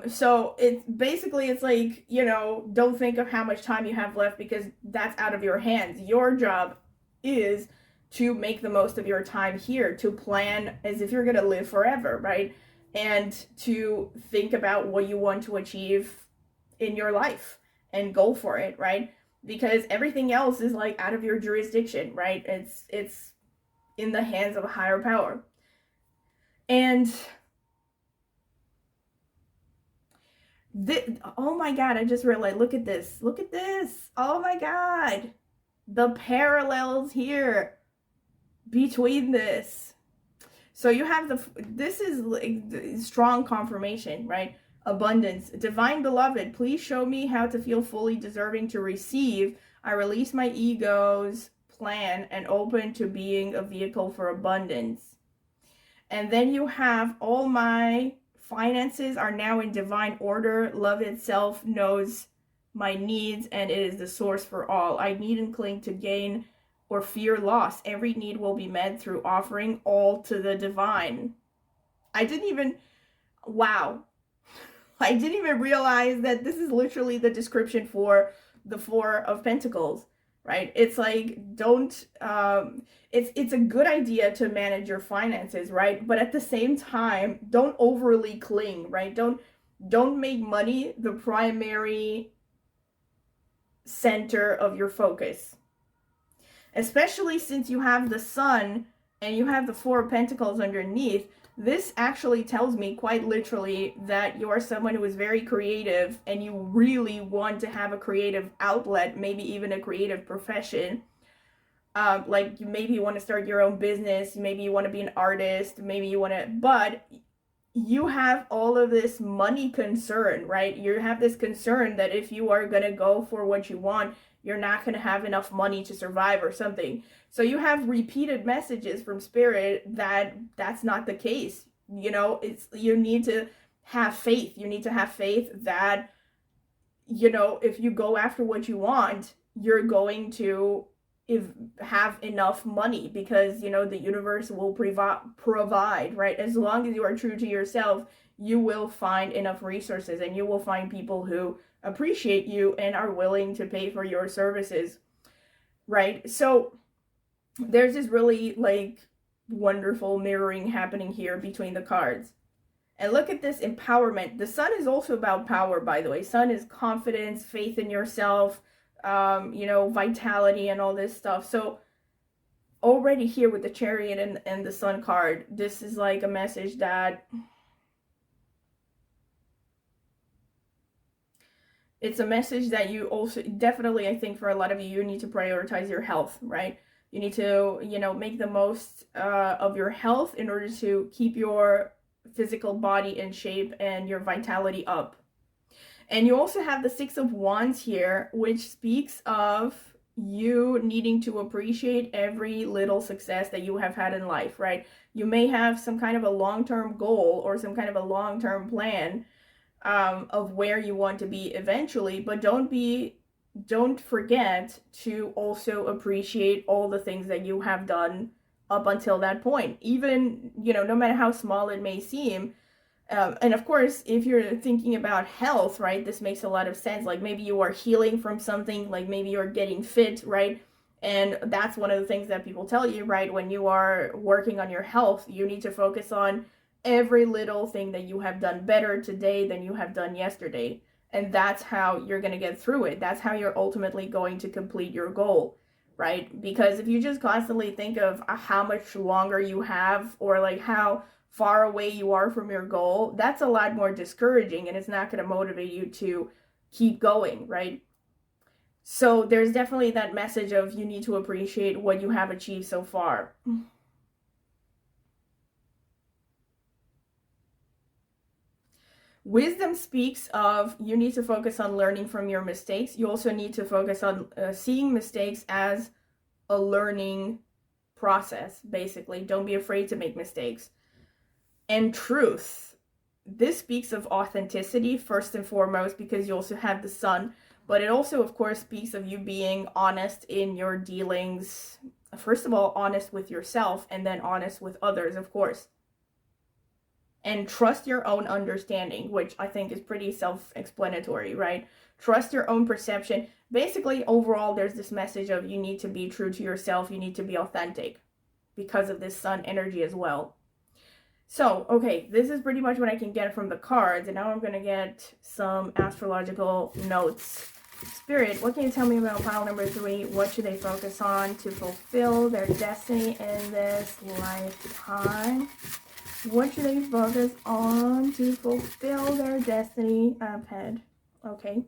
So it's basically, it's like, you know, don't think of how much time you have left, because that's out of your hands. Your job is to make the most of your time here, to plan as if you're gonna live forever, right? And to think about what you want to achieve in your life and go for it, right? Because everything else is like out of your jurisdiction, right? It's in the hands of a higher power. And oh my God, I just realized, look at this. Look at this. Oh my God. The parallels here between this. So you have this is like strong confirmation, right? Abundance. Divine beloved, please show me how to feel fully deserving to receive. I release my ego's plan and open to being a vehicle for abundance. And then you have, all my finances are now in divine order. Love itself knows my needs and it is the source for all. I need and cling to gain or fear loss. Every need will be met through offering all to the divine. Wow. I didn't even realize that this is literally the description for the Four of Pentacles, right? It's like, don't, it's a good idea to manage your finances, right? But at the same time, don't overly cling, right? Don't make money the primary center of your focus. Especially since you have the Sun and you have the Four of Pentacles underneath. This actually tells me quite literally that you are someone who is very creative and you really want to have a creative outlet, maybe even a creative profession. Like maybe you want to start your own business, maybe you want to be an artist, maybe you want to, but you have all of this money concern, right? You have this concern that if you are going to go for what you want, you're not going to have enough money to survive or something. So you have repeated messages from Spirit that that's not the case. You know, you need to have faith. You need to have faith that, you know, if you go after what you want, you're going to have enough money, because, you know, the universe will provide, right? As long as you are true to yourself, you will find enough resources and you will find people who appreciate you and are willing to pay for your services, right? So there's this really like wonderful mirroring happening here between the cards. And look at this empowerment. The Sun is also about power, by the way. Sun is confidence, faith in yourself, you know, vitality and all this stuff. So already here with the Chariot and the Sun card, this is like a message that it's a message that you also definitely, I think for a lot of you, you need to prioritize your health, right? You need to, you know, make the most of your health in order to keep your physical body in shape and your vitality up. And you also have the Six of Wands here, which speaks of you needing to appreciate every little success that you have had in life, right? You may have some kind of a long-term goal or some kind of a long-term plan of where you want to be eventually, but don't forget to also appreciate all the things that you have done up until that point, even, you know, no matter how small it may seem. And of course, if you're thinking about health, right, this makes a lot of sense. Like maybe you are healing from something, like maybe you're getting fit, right? And that's one of the things that people tell you, right? When you are working on your health, you need to focus on every little thing that you have done better today than you have done yesterday. And that's how you're going to get through it. That's how you're ultimately going to complete your goal, right? Because if you just constantly think of how much longer you have, or like how far away you are from your goal, that's a lot more discouraging, and it's not going to motivate you to keep going, right? So there's definitely that message of you need to appreciate what you have achieved so far. Wisdom speaks of you need to focus on learning from your mistakes. You also need to focus on seeing mistakes as a learning process, basically. Don't be afraid to make mistakes. And truth. This speaks of authenticity first and foremost, because you also have the sun, but it also, of course, speaks of you being honest in your dealings. First of all, honest with yourself, and then honest with others, of course. And trust your own understanding, which I think is pretty self-explanatory, right? Trust your own perception. Basically, overall, there's this message of you need to be true to yourself. You need to be authentic because of this sun energy as well. So, okay, this is pretty much what I can get from the cards. And now I'm going to get some astrological notes. Spirit, what can you tell me about pile number 3? What should they focus on to fulfill their destiny in this lifetime? What should they focus on to fulfill their destiny ahead? Okay.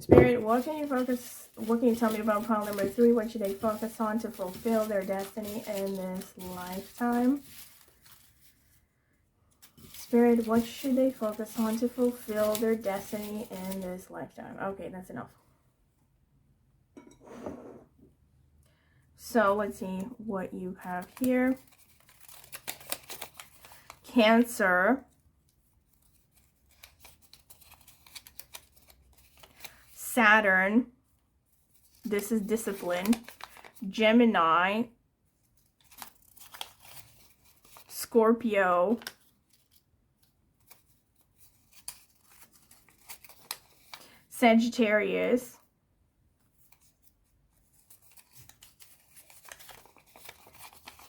Spirit, what can you tell me about pile number 3? What should they focus on to fulfill their destiny in this lifetime? Spirit, what should they focus on to fulfill their destiny in this lifetime? Okay, that's enough. So let's see what you have here. Cancer, Saturn, this is discipline, Gemini, Scorpio, Sagittarius,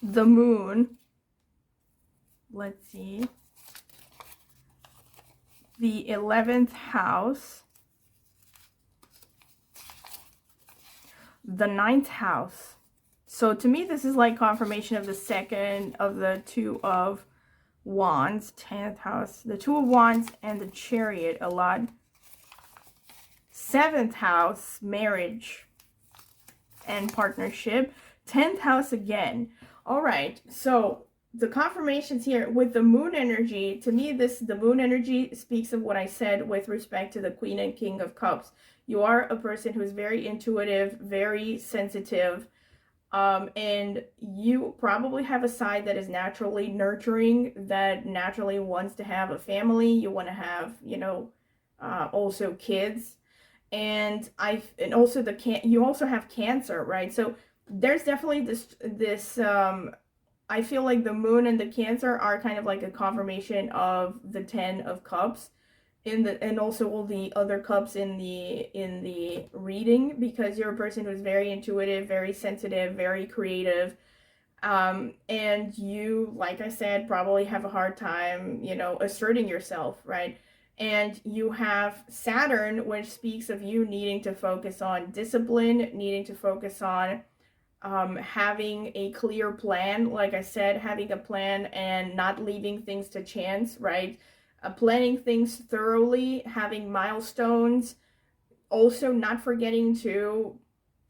the moon, let's see, the 11th house, the 9th house. So to me, this is like confirmation of the second of the Two of Wands, 10th house, the Two of Wands and the Chariot a lot. 7th house, marriage and partnership. 10th house again. All right, so the confirmations here with the moon energy, to me, the moon energy speaks of what I said with respect to the Queen and King of Cups. You are a person who's very intuitive, very sensitive, and you probably have a side that is naturally nurturing, that naturally wants to have a family. You want to have, you know, also kids, and also you also have Cancer, right? So there's definitely this I feel like the moon and the Cancer are kind of like a confirmation of the 10 of Cups and also all the other cups in the reading, because you're a person who's very intuitive, very sensitive, very creative, and you, like I said, probably have a hard time, you know, asserting yourself, right? And you have Saturn, which speaks of you needing to focus on discipline, needing to focus on having a clear plan. Like I said, having a plan and not leaving things to chance, right? Planning things thoroughly, having milestones, also not forgetting to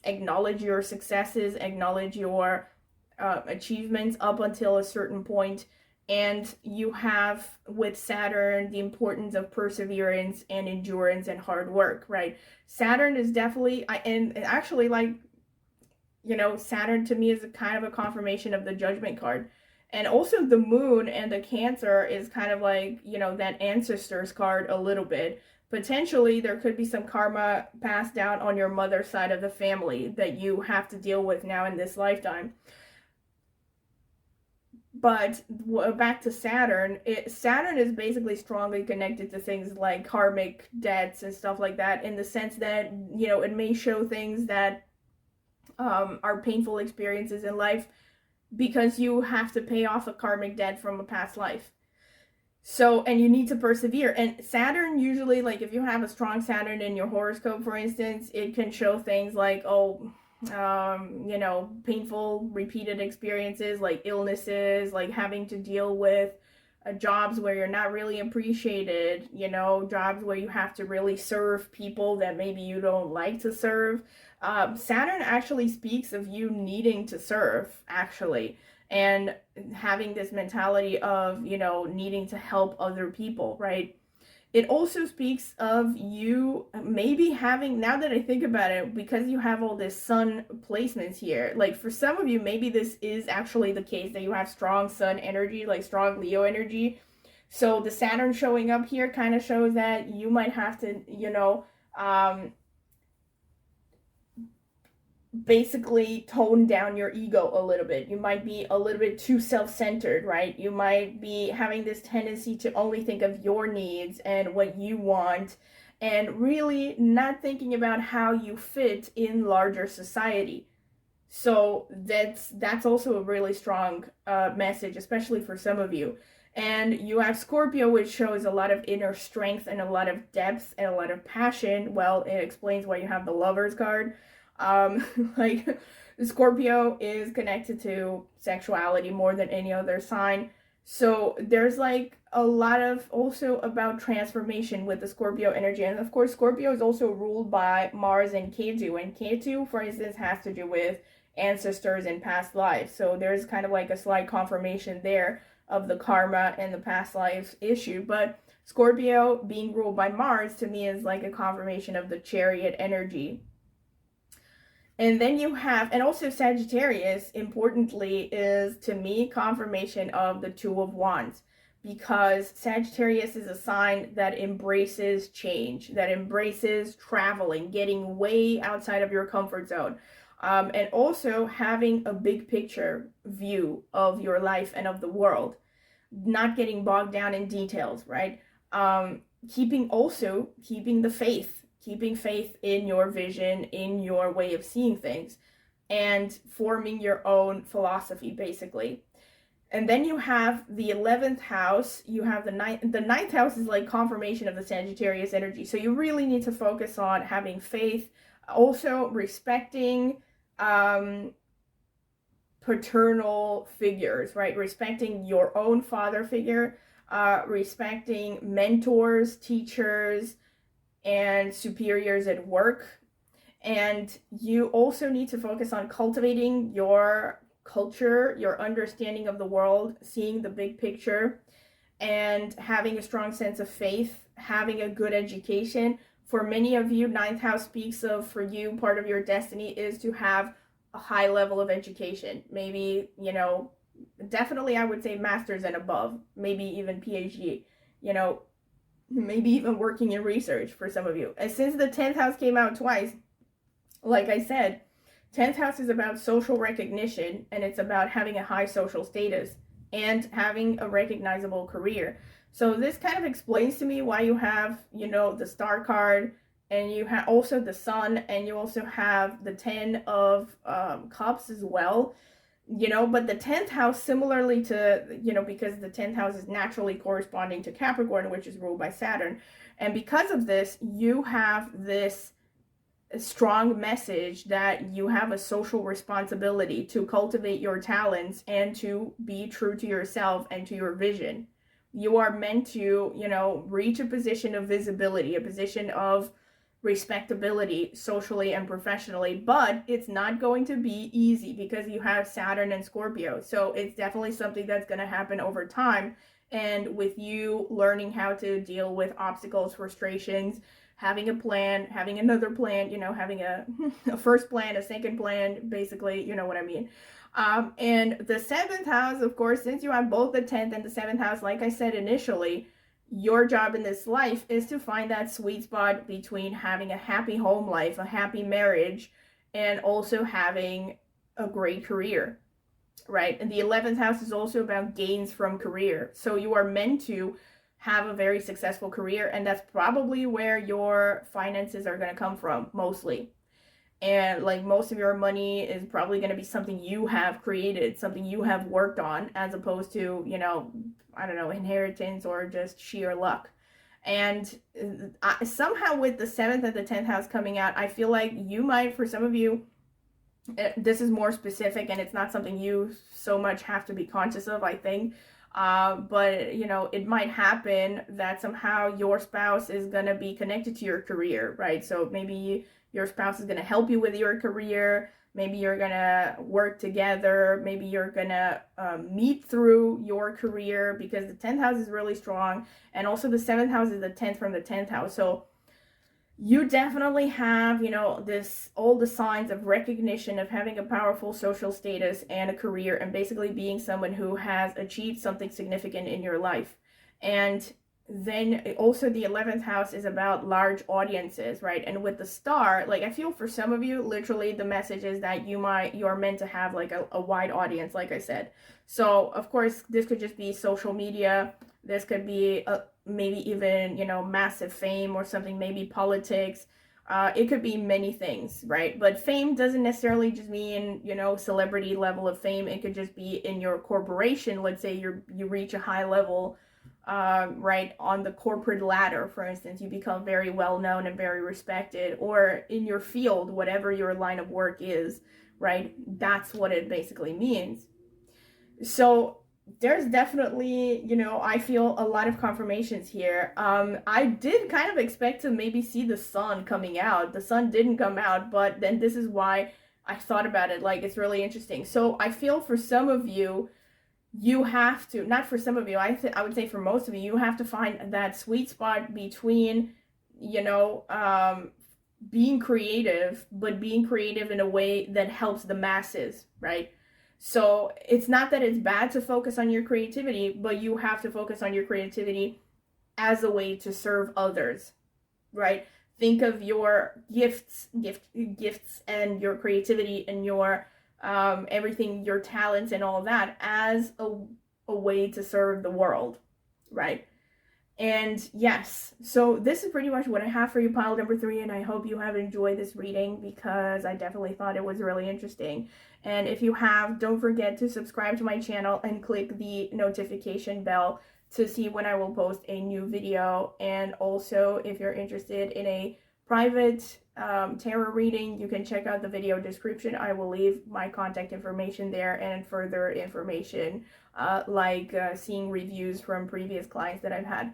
acknowledge your successes, acknowledge your achievements up until a certain point. And you have with Saturn the importance of perseverance and endurance and hard work, right? Saturn is definitely, and actually, like, you know, Saturn to me is a kind of a confirmation of the Judgment card. And also the moon and the Cancer is kind of like, you know, that ancestors card a little bit. Potentially there could be some karma passed down on your mother's side of the family that you have to deal with now in this lifetime. But back to Saturn, Saturn is basically strongly connected to things like karmic debts and stuff like that, in the sense that, you know, it may show things that are painful experiences in life because you have to pay off a karmic debt from a past life. So, and you need to persevere. And Saturn usually, like if you have a strong Saturn in your horoscope, for instance, it can show things like, oh, you know, painful repeated experiences like illnesses, like having to deal with jobs where you're not really appreciated, you know, jobs where you have to really serve people that maybe you don't like to serve. Saturn actually speaks of you needing to serve, actually, and having this mentality of, you know, needing to help other people, right? It also speaks of you maybe having, now that I think about it, because you have all this sun placements here, like for some of you, maybe this is actually the case that you have strong sun energy, like strong Leo energy. So the Saturn showing up here kind of shows that you might have to, you know, basically tone down your ego a little bit. You might be a little bit too self-centered, right? You might be having this tendency to only think of your needs and what you want, and really not thinking about how you fit in larger society. So that's also a really strong message, especially for some of you. And you have Scorpio, which shows a lot of inner strength and a lot of depth and a lot of passion. Well, it explains why you have the Lovers card. Like Scorpio is connected to sexuality more than any other sign. So there's like a lot of also about transformation with the Scorpio energy. And of course, Scorpio is also ruled by Mars and Ketu. And Ketu, for instance, has to do with ancestors and past lives. So there's kind of like a slight confirmation there of the karma and the past lives issue. But Scorpio being ruled by Mars to me is like a confirmation of the Chariot energy. And then you have, and also Sagittarius, importantly, is to me confirmation of the Two of Wands, because Sagittarius is a sign that embraces change, that embraces traveling, getting way outside of your comfort zone, and also having a big picture view of your life and of the world, not getting bogged down in details, right? Keeping the faith, keeping faith in your vision, in your way of seeing things, and forming your own philosophy, basically. And then you have the 11th house, you have the ninth house is like confirmation of the Sagittarius energy. So you really need to focus on having faith, also respecting paternal figures, right? Respecting your own father figure, respecting mentors, teachers, and superiors at work. And you also need to focus on cultivating your culture, your understanding of the world, seeing the big picture, and having a strong sense of faith, having a good education. For many of you, ninth house speaks of, for you, part of your destiny is to have a high level of education. Maybe, you know, definitely I would say master's and above, maybe even PhD, you know, maybe even working in research for some of you. And since the 10th house came out twice, like I said, 10th house is about social recognition, and it's about having a high social status and having a recognizable career. So this kind of explains to me why you have, you know, the star card, and you have also the sun, and you also have the 10 of cups as well. You know, but the 10th house, similarly to, you know, because the 10th house is naturally corresponding to Capricorn, which is ruled by Saturn. And because of this, you have this strong message that you have a social responsibility to cultivate your talents and to be true to yourself and to your vision. You are meant to, you know, reach a position of visibility, a position of respectability socially and professionally, but it's not going to be easy because you have Saturn and Scorpio. So it's definitely something that's going to happen over time, and with you learning how to deal with obstacles, frustrations, having a plan, having another plan, you know, having a first plan, a second plan, basically, you know what I mean. And the 7th house, of course, since you have both the 10th and the 7th house, like I said initially, your job in this life is to find that sweet spot between having a happy home life, a happy marriage, and also having a great career, right? And the 11th house is also about gains from career. So you are meant to have a very successful career, and that's probably where your finances are going to come from mostly. And like most of your money is probably going to be something you have created, something you have worked on, as opposed to, you know, I don't know, inheritance or just sheer luck. And somehow with the 7th and the 10th house coming out, I feel like you might, for some of you, this is more specific and it's not something you so much have to be conscious of, I think. But you know, it might happen that somehow your spouse is going to be connected to your career, right? So maybe your spouse is going to help you with your career. Maybe you're going to work together. Maybe you're going to meet through your career, because the 10th house is really strong. And also the 7th house is the 10th from the 10th house. So you definitely have, you know, this, all the signs of recognition of having a powerful social status and a career, and basically being someone who has achieved something significant in your life. And then also the 11th house is about large audiences, right? And with the star, like, I feel for some of you, literally the message is that you're meant to have like a wide audience, like I said. So of course this could just be social media, this could be maybe even, you know, massive fame or something, maybe politics. It could be many things, right? But fame doesn't necessarily just mean, you know, celebrity level of fame. It could just be in your corporation. Let's say you reach a high level, right, on the corporate ladder, for instance. You become very well known and very respected, or in your field, whatever your line of work is, right? That's what it basically means. So there's definitely, you know, I feel a lot of confirmations here. I did kind of expect to maybe see the sun coming out. The sun didn't come out, but then this is why I thought about it. Like, it's really interesting. So I feel for some of you, you have to, not for some of you, I would say for most of you, you have to find that sweet spot between, you know, being creative, but being creative in a way that helps the masses, right? So it's not that it's bad to focus on your creativity, but you have to focus on your creativity as a way to serve others, right? Think of your gifts and your creativity and your everything, your talents and all of that, as a way to serve the world, right? And yes, so this is pretty much what I have for you, pile number 3, and I hope you have enjoyed this reading, because I definitely thought it was really interesting. And if you have, don't forget to subscribe to my channel and click the notification bell to see when I will post a new video. And also, if you're interested in a private tarot reading, you can check out the video description. I will leave my contact information there, and further information like seeing reviews from previous clients that I've had.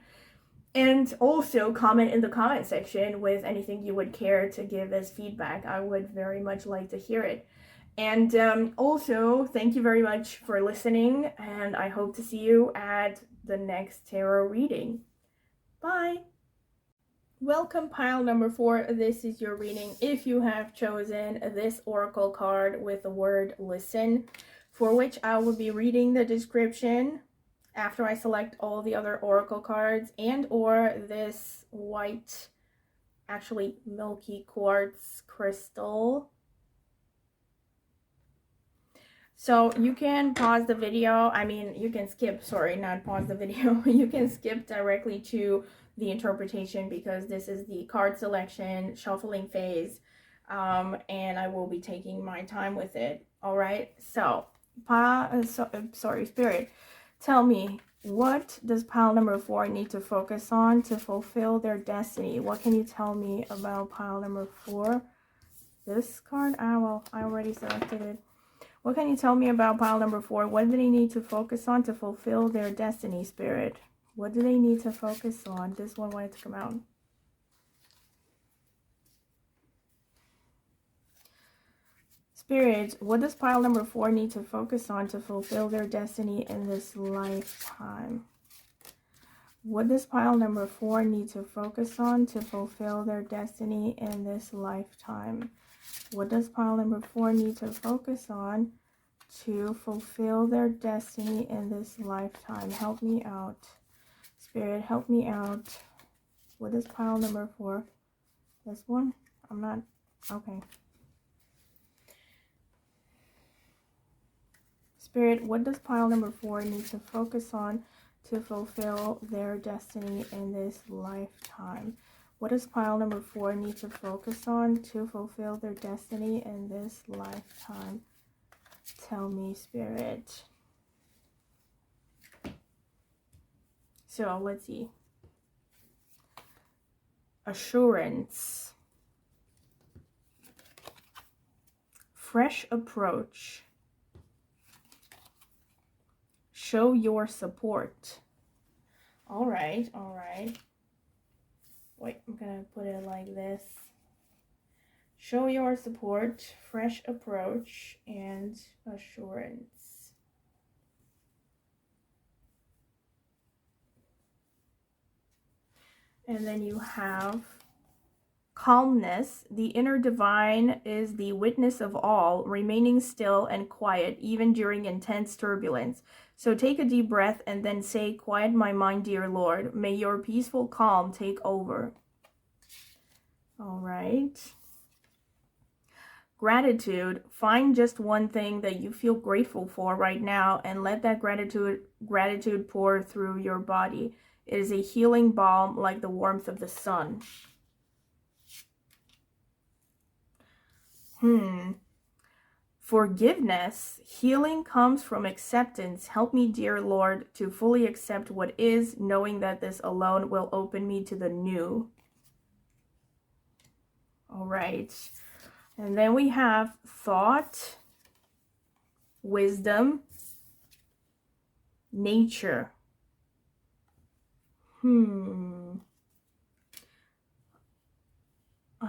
And also comment in the comment section with anything you would care to give as feedback. I would very much like to hear it. And also, thank you very much for listening, and I hope to see you at the next tarot reading. Bye! Welcome, pile number 4. This is your reading if you have chosen this oracle card with the word listen, for which I will be reading the description after I select all the other oracle cards, and or this white, actually milky quartz crystal. So you can pause the video. I mean, you can skip, sorry, not pause the video. You can skip directly to the interpretation, because this is the card selection shuffling phase, and I will be taking my time with it. All right, so sorry, Spirit, tell me, what does pile number 4 need to focus on to fulfill their destiny? What can you tell me about pile number 4? This card? Ah, well, I already selected it. What can you tell me about pile number 4? What do they need to focus on to fulfill their destiny, Spirit? What do they need to focus on? This one wanted to come out. Spirit, what does pile number 4 need to focus on to fulfill their destiny in this lifetime? What does pile number 4 need to focus on to fulfill their destiny in this lifetime? What does pile number 4 need to focus on to fulfill their destiny in this lifetime? Help me out. Spirit, help me out. What is pile number 4? This one? I'm not... Okay. Spirit, what does pile number 4 need to focus on to fulfill their destiny in this lifetime? What does pile number 4 need to focus on to fulfill their destiny in this lifetime? Tell me, Spirit. So let's see. Assurance. Fresh approach. Show your support. All right, all right. Wait, I'm gonna put it like this. Show your support, fresh approach, and assurance. And then you have calmness. The inner divine is the witness of all, remaining still and quiet, even during intense turbulence. So take a deep breath and then say, quiet my mind, dear Lord. May your peaceful calm take over. All right. Gratitude. Find just one thing that you feel grateful for right now and let that gratitude pour through your body. It is a healing balm like the warmth of the sun. Forgiveness. Healing comes from acceptance. Help me, dear Lord, to fully accept what is, knowing that this alone will open me to the new. All right. And then we have thought, wisdom, nature. I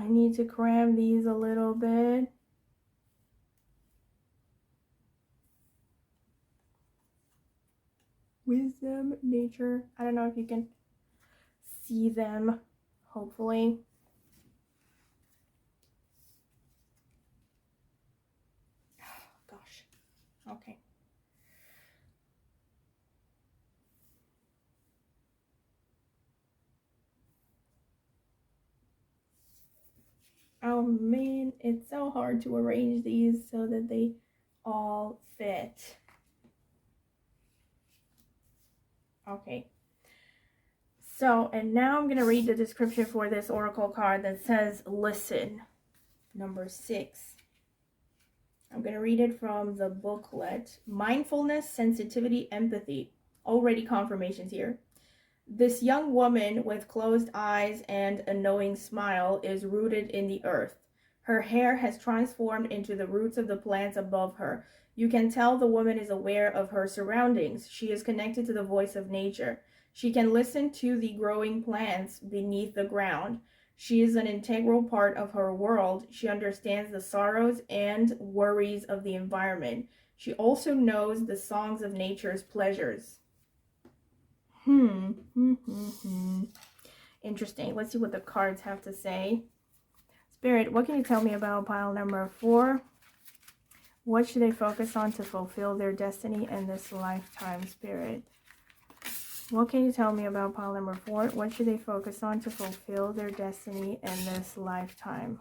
need to cram these a little bit. Wisdom, nature. I don't know if you can see them, hopefully. Gosh. Okay. Oh man, it's so hard to arrange these so that they all fit. Okay. So, and now I'm going to read the description for this oracle card that says, listen, number 6. I'm going to read it from the booklet. Mindfulness, sensitivity, empathy. Already confirmations here. This young woman with closed eyes and a knowing smile is rooted in the earth. Her hair has transformed into the roots of the plants above her. You can tell the woman is aware of her surroundings. She is connected to the voice of nature. She can listen to the growing plants beneath the ground. She is an integral part of her world. She understands the sorrows and worries of the environment. She also knows the songs of nature's pleasures. Interesting. Let's see what the cards have to say. Spirit, what can you tell me about pile number 4? What should they focus on to fulfill their destiny in this lifetime, Spirit? What can you tell me about pile number 4? What should they focus on to fulfill their destiny in this lifetime?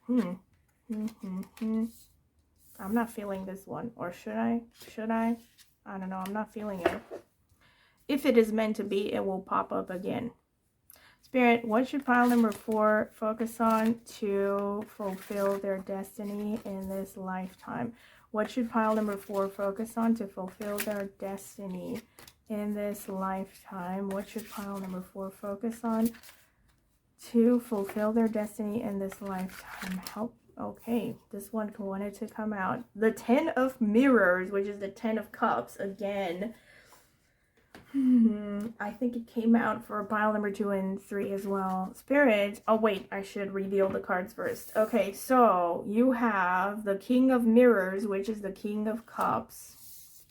I'm not feeling this one. Or should I? Should I? I don't know. I'm not feeling it. If it is meant to be, it will pop up again. Spirit, what should pile number 4 focus on to fulfill their destiny in this lifetime? What should pile number 4 focus on to fulfill their destiny in this lifetime? What should pile number 4 focus on to fulfill their destiny in this lifetime? Help. Okay, this one wanted to come out. The 10 of Mirrors, which is the 10 of Cups again. I think it came out for pile number 2 and 3 as well. Spirit. Oh, wait. I should reveal the cards first. Okay, so you have the King of Mirrors, which is the King of Cups.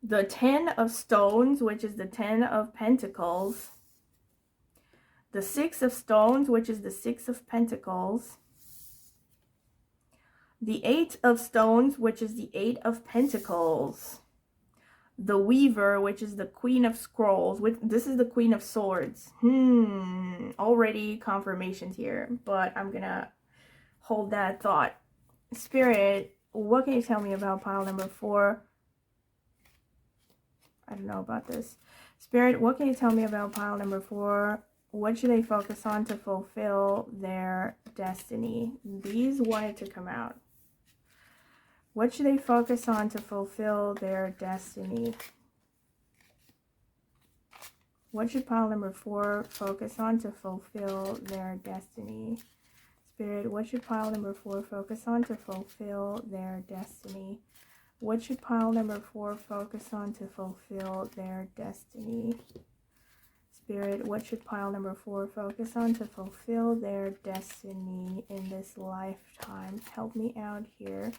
The 10 of Stones, which is the 10 of Pentacles. The 6 of Stones, which is the 6 of Pentacles. The 8 of Stones, which is the 8 of Pentacles. The Weaver, which is the Queen of Scrolls. This is the Queen of Swords. Already confirmations here, but I'm gonna hold that thought. Spirit, what can you tell me about pile number 4? I don't know about this. Spirit, what can you tell me about pile number 4? What should they focus on to fulfill their destiny? These wanted to come out. What should they focus on to fulfill their destiny? What should pile number 4 focus on to fulfill their destiny? Spirit, what should pile number 4 focus on to fulfill their destiny? What should pile number 4 focus on to fulfill their destiny? Spirit, what should pile number 4 focus on to fulfill their destiny in this lifetime? Help me out here.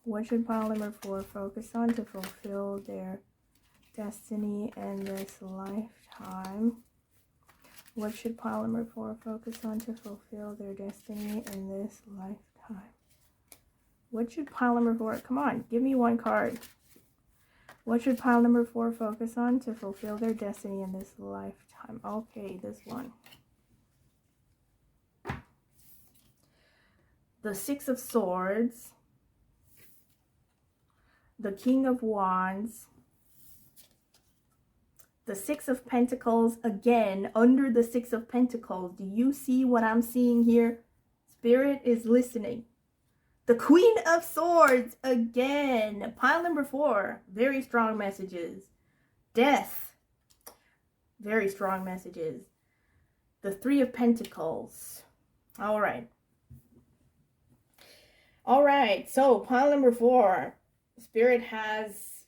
What should pile number 4 focus on to fulfill their destiny in this lifetime? What should pile number 4 focus on to fulfill their destiny in this lifetime? What should pile number 4, come on, give me one card. What should pile number 4 focus on to fulfill their destiny in this lifetime? Okay, this one. The 6 of Swords, the King of Wands, the 6 of Pentacles, again, under the 6 of Pentacles. Do you see what I'm seeing here? Spirit is listening. The Queen of Swords, again. Pile number 4, very strong messages. Death, very strong messages. The 3 of Pentacles. All right. All right, so pile number 4. Spirit has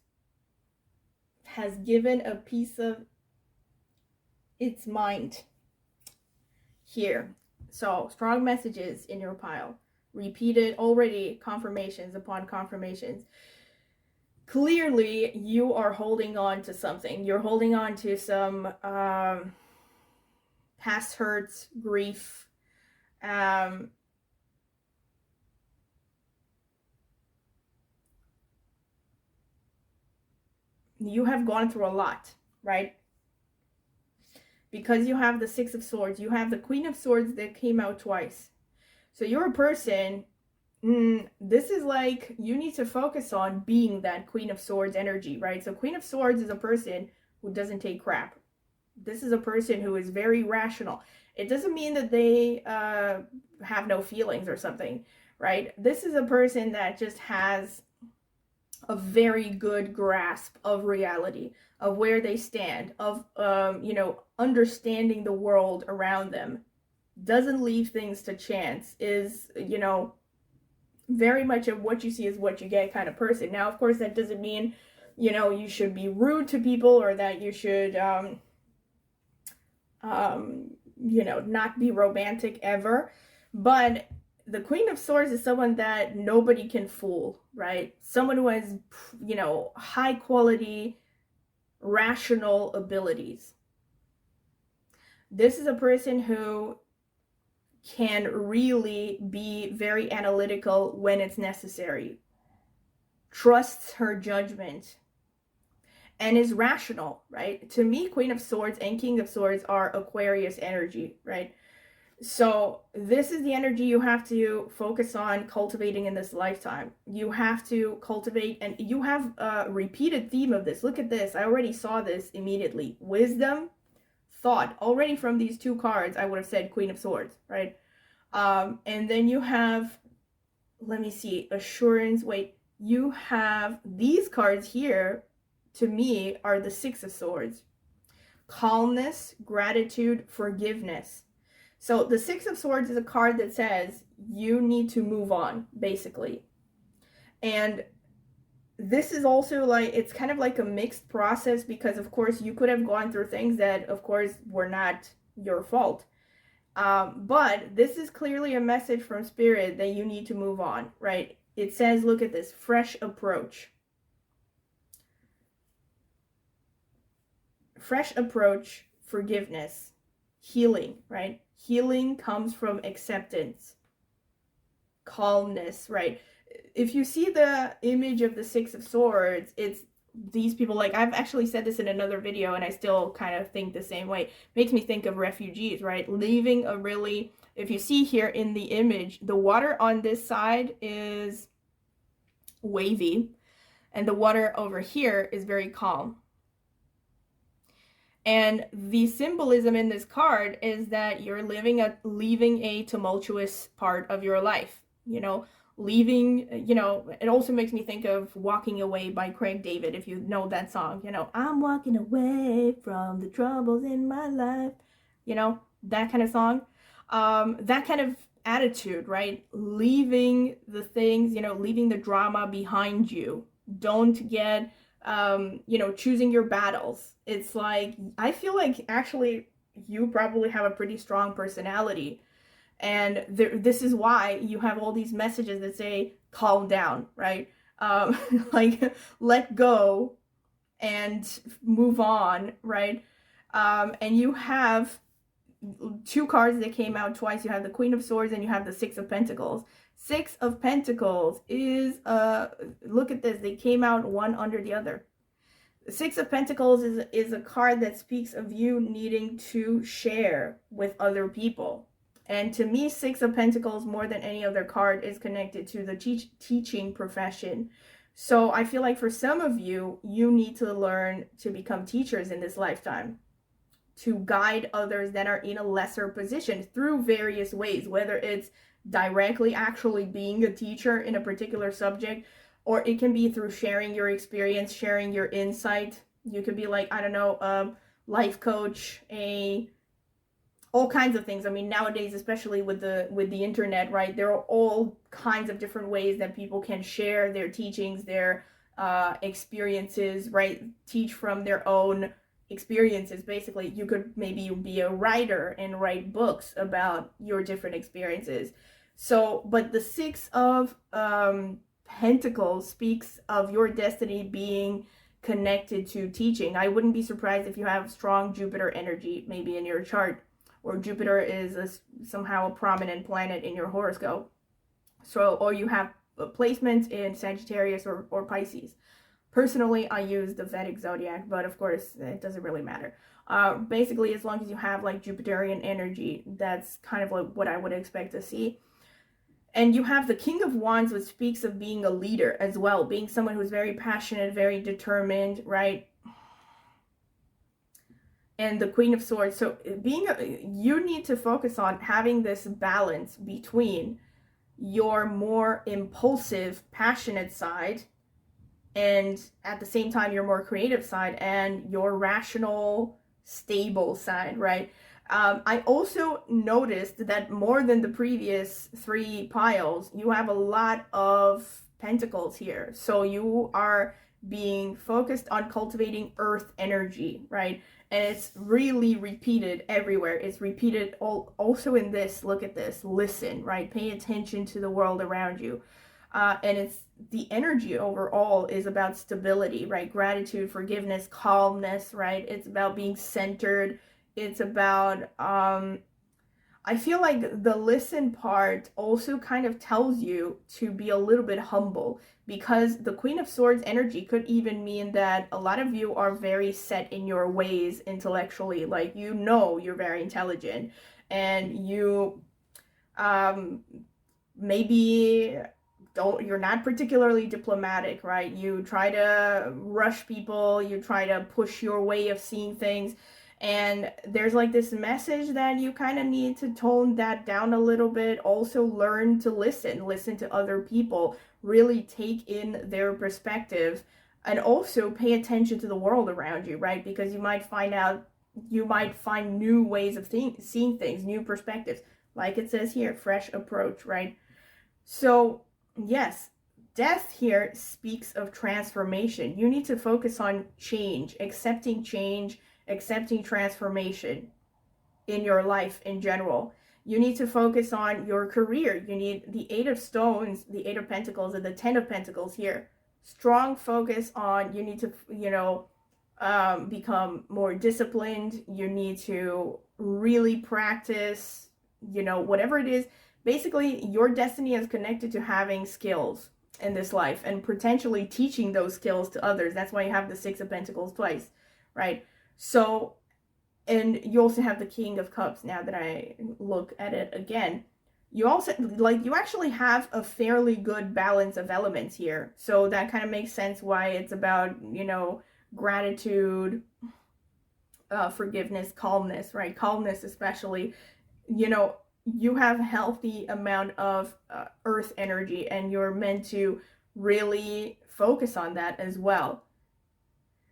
given a piece of its mind here. So strong messages in your pile. Repeated already, confirmations upon confirmations. Clearly, you are holding on to something. You're holding on to some past hurts, grief. You have gone through a lot, right? Because you have the 6 of Swords, you have the Queen of Swords that came out twice. So you're a person, this is like, you need to focus on being that Queen of Swords energy, right? So Queen of Swords is a person who doesn't take crap. This is a person who is very rational. It doesn't mean that they have no feelings or something, right? This is a person that just has a very good grasp of reality, of where they stand, of, you know, understanding the world around them. Doesn't leave things to chance, is, you know, very much of what you see is what you get kind of person. Now, of course, that doesn't mean, you know, you should be rude to people, or that you should, you know, not be romantic ever. But the Queen of Swords is someone that nobody can fool, right? Someone who has, you know, high quality, rational abilities. This is a person who can really be very analytical when it's necessary, trusts her judgment, and is rational, right? To me, Queen of Swords and King of Swords are Aquarius energy, right? So this is the energy you have to focus on cultivating in this lifetime. You have to cultivate, and you have a repeated theme of this. Look at this. I already saw this immediately. Wisdom, thought. Already from these 2 cards, I would have said Queen of Swords, right? And then you have, let me see, assurance. Wait, you have these cards here, to me, are the 6 of Swords. Calmness, gratitude, forgiveness. So the 6 of Swords is a card that says you need to move on, basically. And this is also like, it's kind of like a mixed process, because of course you could have gone through things that of course were not your fault. But this is clearly a message from Spirit that you need to move on, right? It says, look at this, fresh approach. Fresh approach, forgiveness, healing, right? Healing comes from acceptance, calmness, right? If you see the image of the 6 of Swords, it's these people, like I've actually said this in another video and I still kind of think the same way. It makes me think of refugees, right? Leaving a really, if you see here in the image, the water on this side is wavy and the water over here is very calm. And the symbolism in this card is that you're leaving a tumultuous part of your life, you know, leaving, you know. It also makes me think of Walking Away by Craig David, if you know that song, you know, I'm walking away from the troubles in my life, you know, that kind of song. That kind of attitude, right? Leaving the things, you know, leaving the drama behind you. Don't get you know, choosing your battles. It's like, I feel like actually you probably have a pretty strong personality. And this is why you have all these messages that say, calm down, right? Like, let go and move on, right? And you have two cards that came out twice. You have the Queen of Swords and you have the Six of Pentacles. Six of Pentacles is, look at this, they came out one under the other. The Six of Pentacles is a card that speaks of you needing to share with other people. And to me, Six of Pentacles, more than any other card, is connected to the teaching profession. So I feel like for some of you, you need to learn to become teachers in this lifetime, to guide others that are in a lesser position through various ways, whether it's directly actually being a teacher in a particular subject, or it can be through sharing your experience, sharing your insight. You could be like, I don't know, a life coach, all kinds of things. I mean, nowadays, especially with the internet, right, there are all kinds of different ways that people can share their teachings, their experiences, right? Teach from their own experiences. Basically, you could maybe be a writer and write books about your different experiences. So, but the Six of Pentacles speaks of your destiny being connected to teaching. I wouldn't be surprised if you have strong Jupiter energy maybe in your chart, or Jupiter is somehow a prominent planet in your horoscope. So, or you have placements in Sagittarius or Pisces. Personally, I use the Vedic zodiac, but of course, it doesn't really matter. Basically, as long as you have like Jupiterian energy, that's kind of like what I would expect to see. And you have the King of Wands, which speaks of being a leader as well, being someone who's very passionate, very determined, right? And the Queen of Swords. So you need to focus on having this balance between your more impulsive, passionate side, and at the same time your more creative side, and your rational, stable side, right? I also noticed that more than the previous three piles, you have a lot of pentacles here. So you are being focused on cultivating earth energy, right? And it's really repeated everywhere. It's repeated also in this. Look at this. Listen, right? Pay attention to the world around you. And it's the energy overall is about stability, right? Gratitude, forgiveness, calmness, right? It's about being centered. It's about, I feel like the listen part also kind of tells you to be a little bit humble, because the Queen of Swords energy could even mean that a lot of you are very set in your ways intellectually. Like, you know, you're very intelligent, and you maybe you're not particularly diplomatic, right? You try to rush people, you try to push your way of seeing things. And there's like this message that you kind of need to tone that down a little bit. Also learn to listen to other people, really take in their perspective, and also pay attention to the world around you, right? Because you might find new ways of seeing things, new perspectives. Like it says here, fresh approach, right? So yes, Death here speaks of transformation. You need to focus on change, accepting transformation in your life in general. You need to focus on your career. You need the Eight of Stones, the Eight of Pentacles, and the Ten of Pentacles here. Strong focus on, you need to, become more disciplined. You need to really practice, whatever it is. Basically, your destiny is connected to having skills in this life and potentially teaching those skills to others. That's why you have the Six of Pentacles twice, right? So, and you also have the King of Cups. Now that I look at it again, you actually have a fairly good balance of elements here. So that kind of makes sense why it's about, gratitude, forgiveness, calmness, right? Calmness especially, you know, you have a healthy amount of earth energy, and you're meant to really focus on that as well.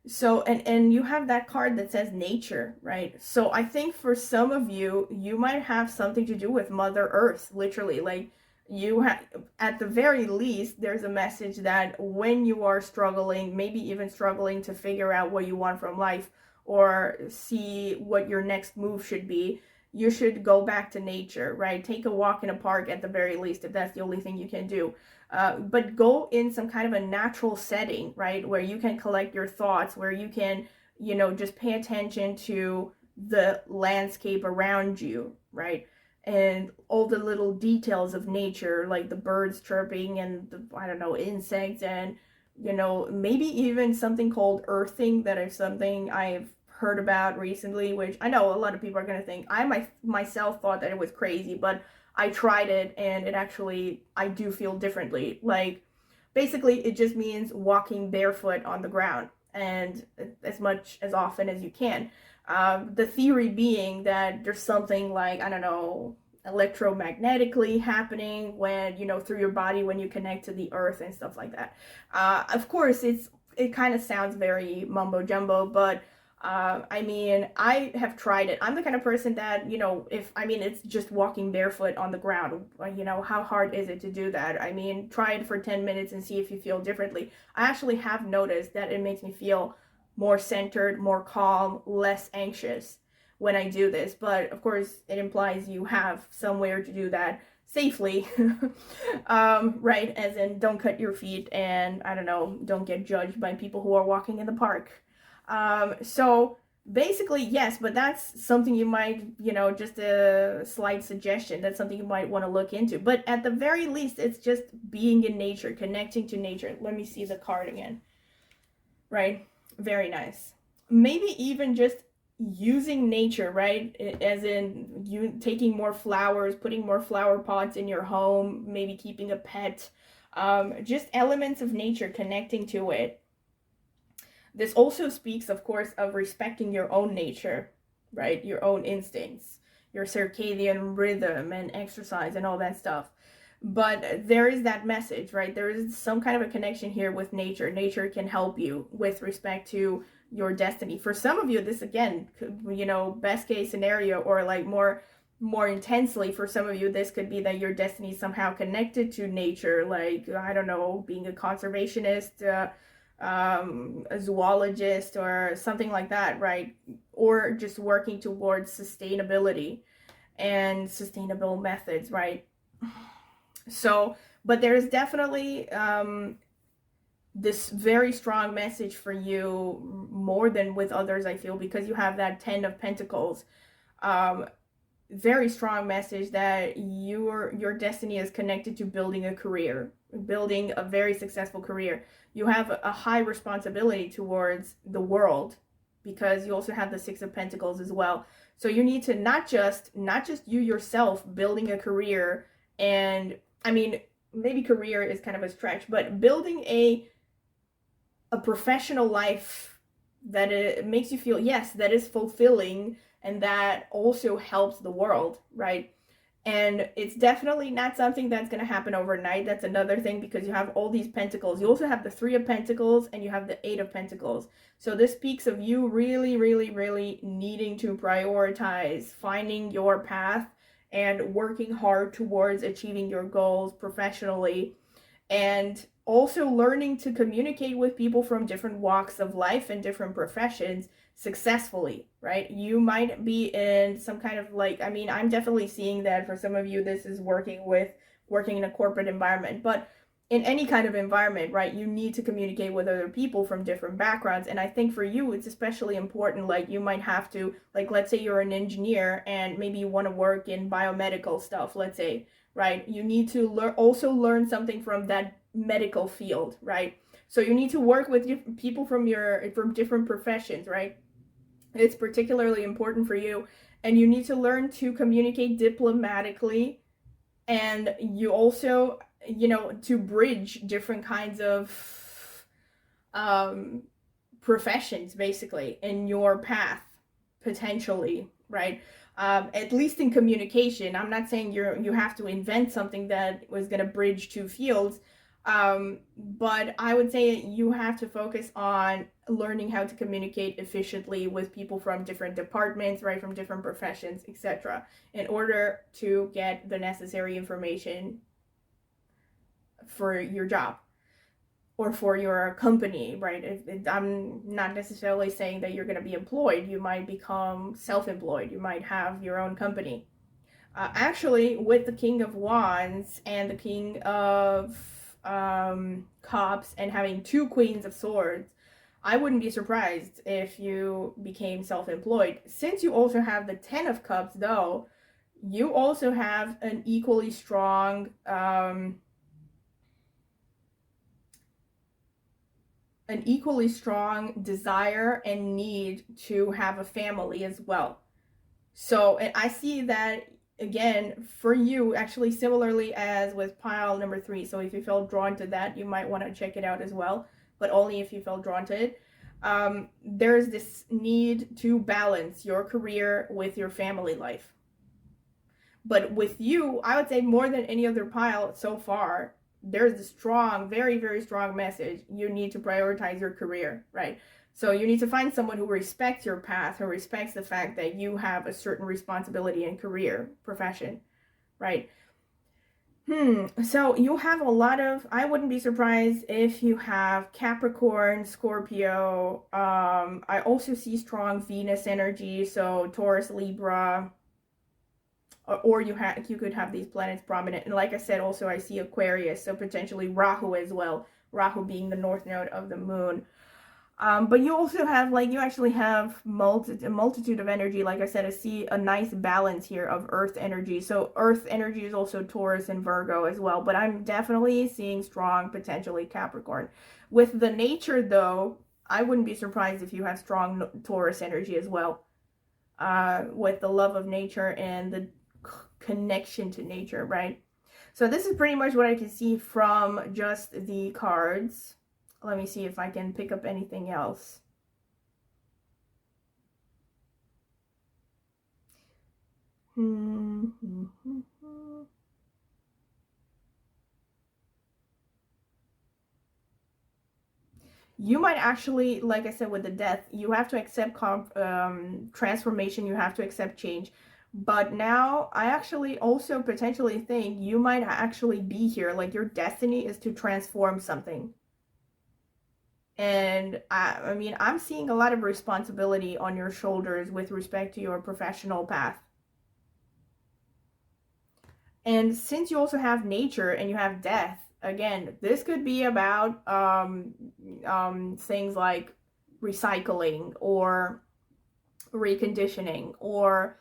So, and you have that card that says nature, right? So I think for some of you, you might have something to do with Mother Earth, literally. Like, you have, at the very least, there's a message that when you are struggling, maybe even struggling to figure out what you want from life or see what your next move should be, you should go back to nature, right? Take a walk in a park at the very least, if that's the only thing you can do. But go in some kind of a natural setting, right, where you can collect your thoughts, where you can, you know, just pay attention to the landscape around you, right, and all the little details of nature, like the birds chirping and the, I don't know, insects, and, you know, maybe even something called earthing, that is something I've heard about recently, which I know a lot of people are going to think, myself thought that it was crazy, but I tried it and it actually, I do feel differently. Like, basically it just means walking barefoot on the ground, and as much as often as you can. The theory being that there's something like, I don't know, electromagnetically happening when, you know, through your body when you connect to the earth and stuff like that. Of course, it kind of sounds very mumbo jumbo, but I mean, I have tried it. I'm the kind of person that, you know, it's just walking barefoot on the ground. You know, how hard is it to do that? I mean, try it for 10 minutes and see if you feel differently. I actually have noticed that it makes me feel more centered, more calm, less anxious when I do this. But of course, it implies you have somewhere to do that safely, right? As in, don't cut your feet and, I don't know, don't get judged by people who are walking in the park. So basically, yes, but that's something you might, you know, just a slight suggestion. That's something you might want to look into. But at the very least, it's just being in nature, connecting to nature. Let me see the card again. Right? Very nice. Maybe even just using nature, right? As in you taking more flowers, putting more flower pots in your home, maybe keeping a pet. Just elements of nature, connecting to it. This also speaks, of course, of respecting your own nature, right? Your own instincts, your circadian rhythm and exercise and all that stuff. But there is that message, right? There is some kind of a connection here with nature. Nature can help you with respect to your destiny. For some of you, this, again, you know, best case scenario, or like more intensely for some of you, this could be that your destiny is somehow connected to nature, like, I don't know, being a conservationist, a zoologist or something like that, right? Or just working towards sustainability and sustainable methods, right? So, but there's definitely this very strong message for you, more than with others, I feel, because you have that 10 of Pentacles. Very strong message that your destiny is connected to building a career, building a very successful career. You have a high responsibility towards the world, because you also have the 6 of Pentacles as well. So you need to not just you yourself building a career, and I mean, maybe career is kind of a stretch, but building a professional life that it makes you feel, yes, that is fulfilling, and that also helps the world, right? And it's definitely not something that's going to happen overnight. That's another thing, because you have all these pentacles. You also have the 3 of Pentacles and you have the 8 of Pentacles. So this speaks of you really, really, really needing to prioritize finding your path and working hard towards achieving your goals professionally, and also learning to communicate with people from different walks of life and different professions successfully, right? You might be in some kind of, like, I mean, I'm definitely seeing that for some of you, this is working in a corporate environment, but in any kind of environment, right, you need to communicate with other people from different backgrounds. And I think for you, it's especially important. Like, you might have to, like, let's say you're an engineer and maybe you want to work in biomedical stuff, let's say, right? You need to also learn something from that medical field, right? So you need to work with people from different professions, right? It's particularly important for you, and you need to learn to communicate diplomatically, and you also, you know, to bridge different kinds of professions, basically, in your path, potentially, right? At least in communication. I'm not saying you have to invent something that was going to bridge two fields, but I would say you have to focus on learning how to communicate efficiently with people from different departments, right, from different professions, etc., in order to get the necessary information for your job or for your company, right? I'm not necessarily saying that you're going to be employed. You might become self-employed. You might have your own company. Actually, with the King of Wands and the King of Cups and having two Queens of Swords, I wouldn't be surprised if you became self-employed. Since you also have the Ten of Cups, though, you also have an equally strong desire and need to have a family as well. So, and I see that again for you, actually similarly as with pile number 3. So if you felt drawn to that, you might want to check it out as well, but only if you felt drawn to it. There's this need to balance your career with your family life. But with you, I would say more than any other pile so far, there's a strong, very, very strong message. You need to prioritize your career, right? So you need to find someone who respects your path, who respects the fact that you have a certain responsibility in career, profession, right? So you have a lot of, I wouldn't be surprised if you have Capricorn, Scorpio. I also see strong Venus energy, so Taurus, Libra, or you could have these planets prominent. And like I said, also I see Aquarius, so potentially Rahu as well, Rahu being the north node of the moon. But you also have, like, you actually have a multitude of energy. Like I said, I see a nice balance here of earth energy. So earth energy is also Taurus and Virgo as well, but I'm definitely seeing strong, potentially Capricorn. With the nature, though, I wouldn't be surprised if you have strong Taurus energy as well, with the love of nature and the connection to nature, right? So this is pretty much what I can see from just the cards. Let me see if I can pick up anything else. You might actually, like I said, with the death, you have to accept transformation, you have to accept change. But now I actually also potentially think you might actually be here, like your destiny is to transform something. And I mean, I'm seeing a lot of responsibility on your shoulders with respect to your professional path. And since you also have nature and you have death, again, this could be about things like recycling or reconditioning or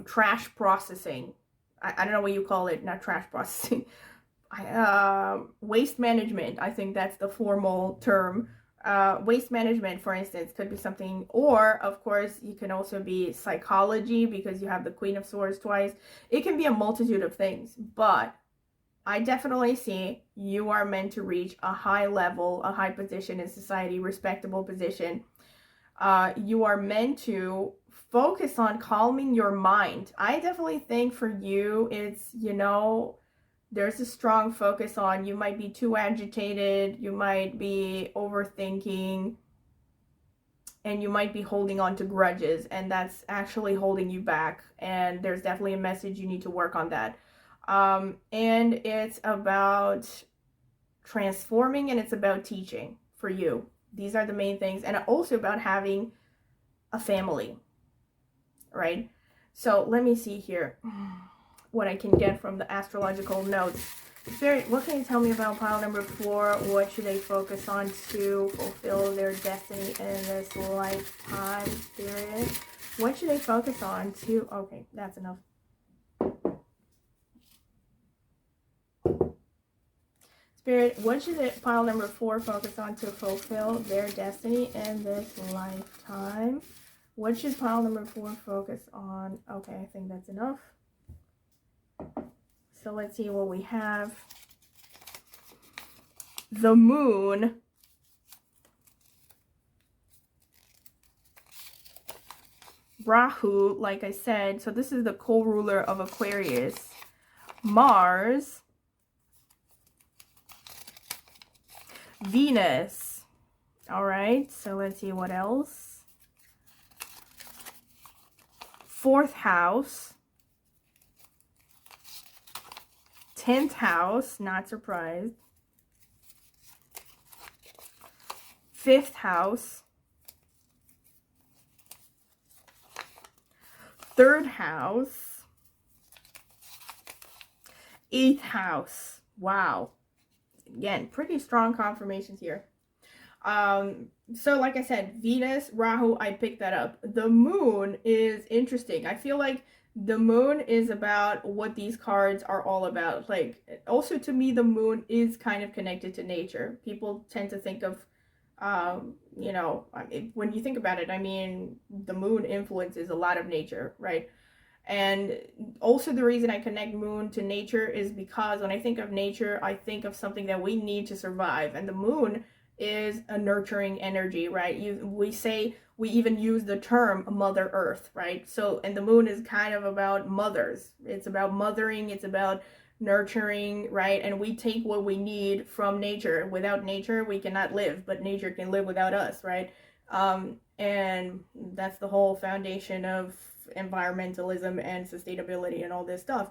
trash processing. I don't know what you call it, not trash processing. Waste management, I think that's the formal term. Waste management, for instance, could be something, or of course you can also be psychology because you have the Queen of Swords twice. It can be a multitude of things, but I definitely see you are meant to reach a high level, a high position in society, respectable position. You are meant to focus on calming your mind. I definitely think for you, it's, you know, there's a strong focus on, you might be too agitated, you might be overthinking, and you might be holding on to grudges, and that's actually holding you back. And there's definitely a message you need to work on that. And it's about transforming and it's about teaching for you. These are the main things. And also about having a family, right? So let me see here what I can get from the astrological notes. Spirit, what can you tell me about pile number 4? What should they focus on to fulfill their destiny in this lifetime? Spirit, what should they focus on to... Okay, that's enough. Spirit, what should pile number 4 focus on to fulfill their destiny in this lifetime? What should pile number 4 focus on? Okay, I think that's enough. So let's see what we have. The Moon. Rahu, like I said, so this is the co-ruler of Aquarius. Mars, Venus. All right, so let's see what else. 4th house, 10th house, not surprised. 5th house, 3rd house, 8th house. Wow. Again, pretty strong confirmations here. So like I said, Venus, Rahu, I picked that up. The moon is interesting. I feel like the moon is about what these cards are all about. Like, also to me, the moon is kind of connected to nature. People tend to think of, you know, when you think about it, I mean, the moon influences a lot of nature, right? And also the reason I connect moon to nature is because when I think of nature, I think of something that we need to survive. And the moon is a nurturing energy, right? We even use the term Mother Earth, right? So, and the moon is kind of about mothers. It's about mothering, it's about nurturing, right? And we take what we need from nature. Without nature, we cannot live, but nature can live without us, right? And that's the whole foundation of environmentalism and sustainability and all this stuff,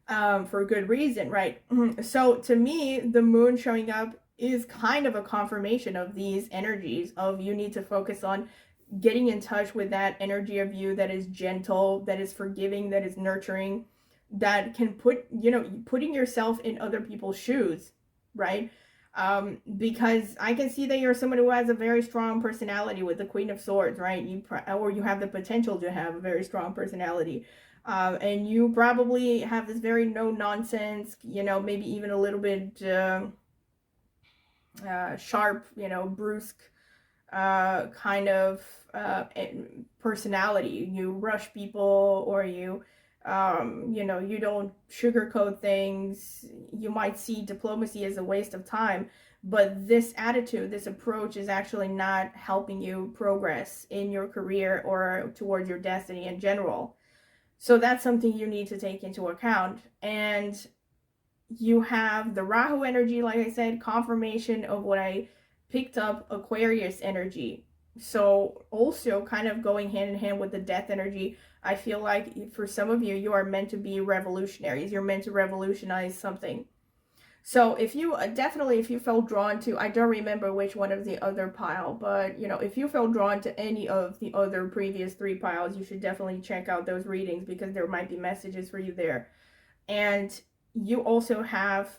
for good reason, right? So to me, the moon showing up is kind of a confirmation of these energies of you need to focus on getting in touch with that energy of you that is gentle, that is forgiving, that is nurturing, that can put, you know, putting yourself in other people's shoes, right? Because I can see that you're someone who has a very strong personality with the Queen of Swords, right? Or you have the potential to have a very strong personality. And you probably have this very no-nonsense, you know, maybe even a little bit sharp, you know, brusque kind of personality. You rush people, or you know, you don't sugarcoat things. You might see diplomacy as a waste of time, but this attitude, this approach is actually not helping you progress in your career or towards your destiny in general. So that's something you need to take into account. And you have the Rahu energy, like I said, confirmation of what I picked up, Aquarius energy. So also kind of going hand in hand with the death energy. I feel like for some of you, you are meant to be revolutionaries. You're meant to revolutionize something. So if you definitely, if you felt drawn to, I don't remember which one of the other pile, but you know, if you felt drawn to any of the other previous 3 piles, you should definitely check out those readings, because there might be messages for you there. And you also have,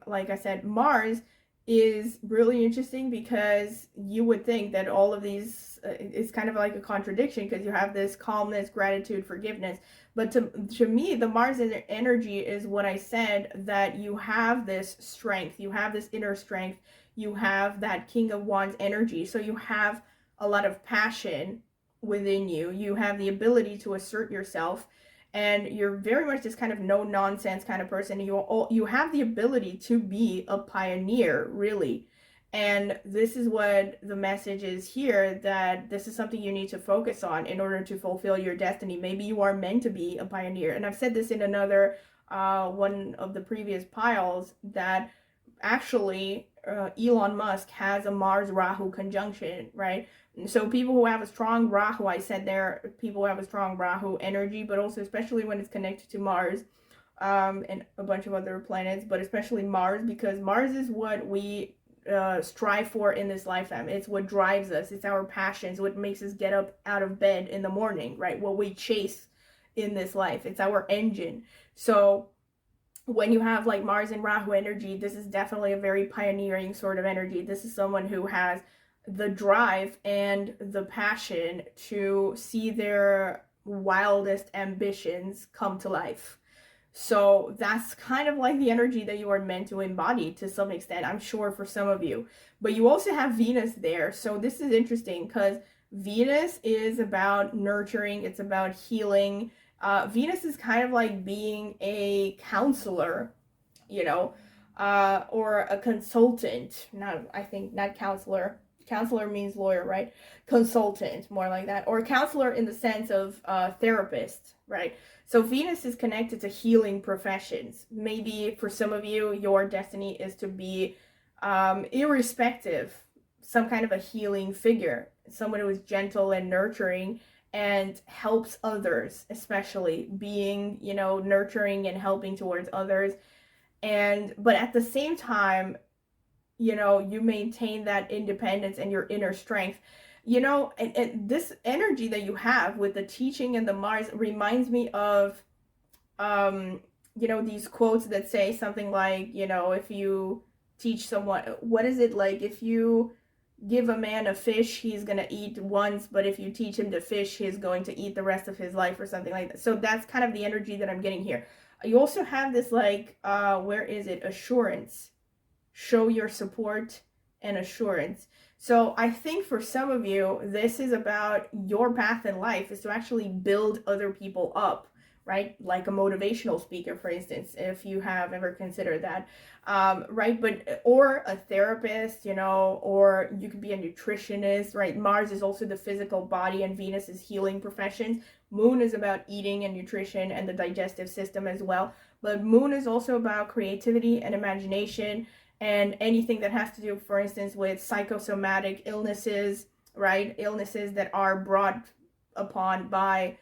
like I said, Mars is really interesting, because you would think that all of these is kind of like a contradiction, because you have this calmness, gratitude, forgiveness. But to me, the Mars energy is what I said, that you have this strength, you have this inner strength, you have that King of Wands energy. So you have a lot of passion within you. You have the ability to assert yourself. And you're very much this kind of no-nonsense kind of person. You have the ability to be a pioneer, really. And this is what the message is here, that this is something you need to focus on in order to fulfill your destiny. Maybe you are meant to be a pioneer. And I've said this in another one of the previous piles, that actually Elon Musk has a Mars-Rahu conjunction, right? So people who have a strong Rahu, I said there, people who have a strong Rahu energy, but also especially when it's connected to Mars, and a bunch of other planets, but especially Mars, because Mars is what we strive for in this lifetime. It's what drives us. It's our passions, what makes us get up out of bed in the morning, right? What we chase in this life. It's our engine. So when you have like Mars and Rahu energy, this is definitely a very pioneering sort of energy. This is someone who has the drive and the passion to see their wildest ambitions come to life. So that's kind of like the energy that you are meant to embody to some extent, I'm sure, for some of you. But you also have Venus there. So this is interesting, because Venus is about nurturing, it's about healing. Venus is kind of like being a counselor, you know, or a consultant. Not, I think, not counselor. Counselor means lawyer, right? Consultant, more like that. Or counselor in the sense of therapist, right? So Venus is connected to healing professions. Maybe for some of you, your destiny is to be irrespective, some kind of a healing figure, someone who is gentle and nurturing and helps others, especially being, you know, nurturing and helping towards others. And but at the same time, you know, you maintain that independence and your inner strength, you know. And this energy that you have with the teaching and the Mars reminds me of you know, these quotes that say something like, you know, if you teach someone, what is it, like, if you give a man a fish, he's gonna eat once, but if you teach him to fish, he's going to eat the rest of his life, or something like that. So that's kind of the energy that I'm getting here. You also have this, like, where is it, assurance, show your support and assurance. So I think for some of you, this is about your path in life is to actually build other people up, right? Like a motivational speaker, for instance, if you have ever considered that, right? But, or a therapist, you know, or you could be a nutritionist, right? Mars is also the physical body and Venus is healing professions. Moon is about eating and nutrition and the digestive system as well. But Moon is also about creativity and imagination and anything that has to do, for instance, with psychosomatic illnesses, right? Illnesses that are brought upon by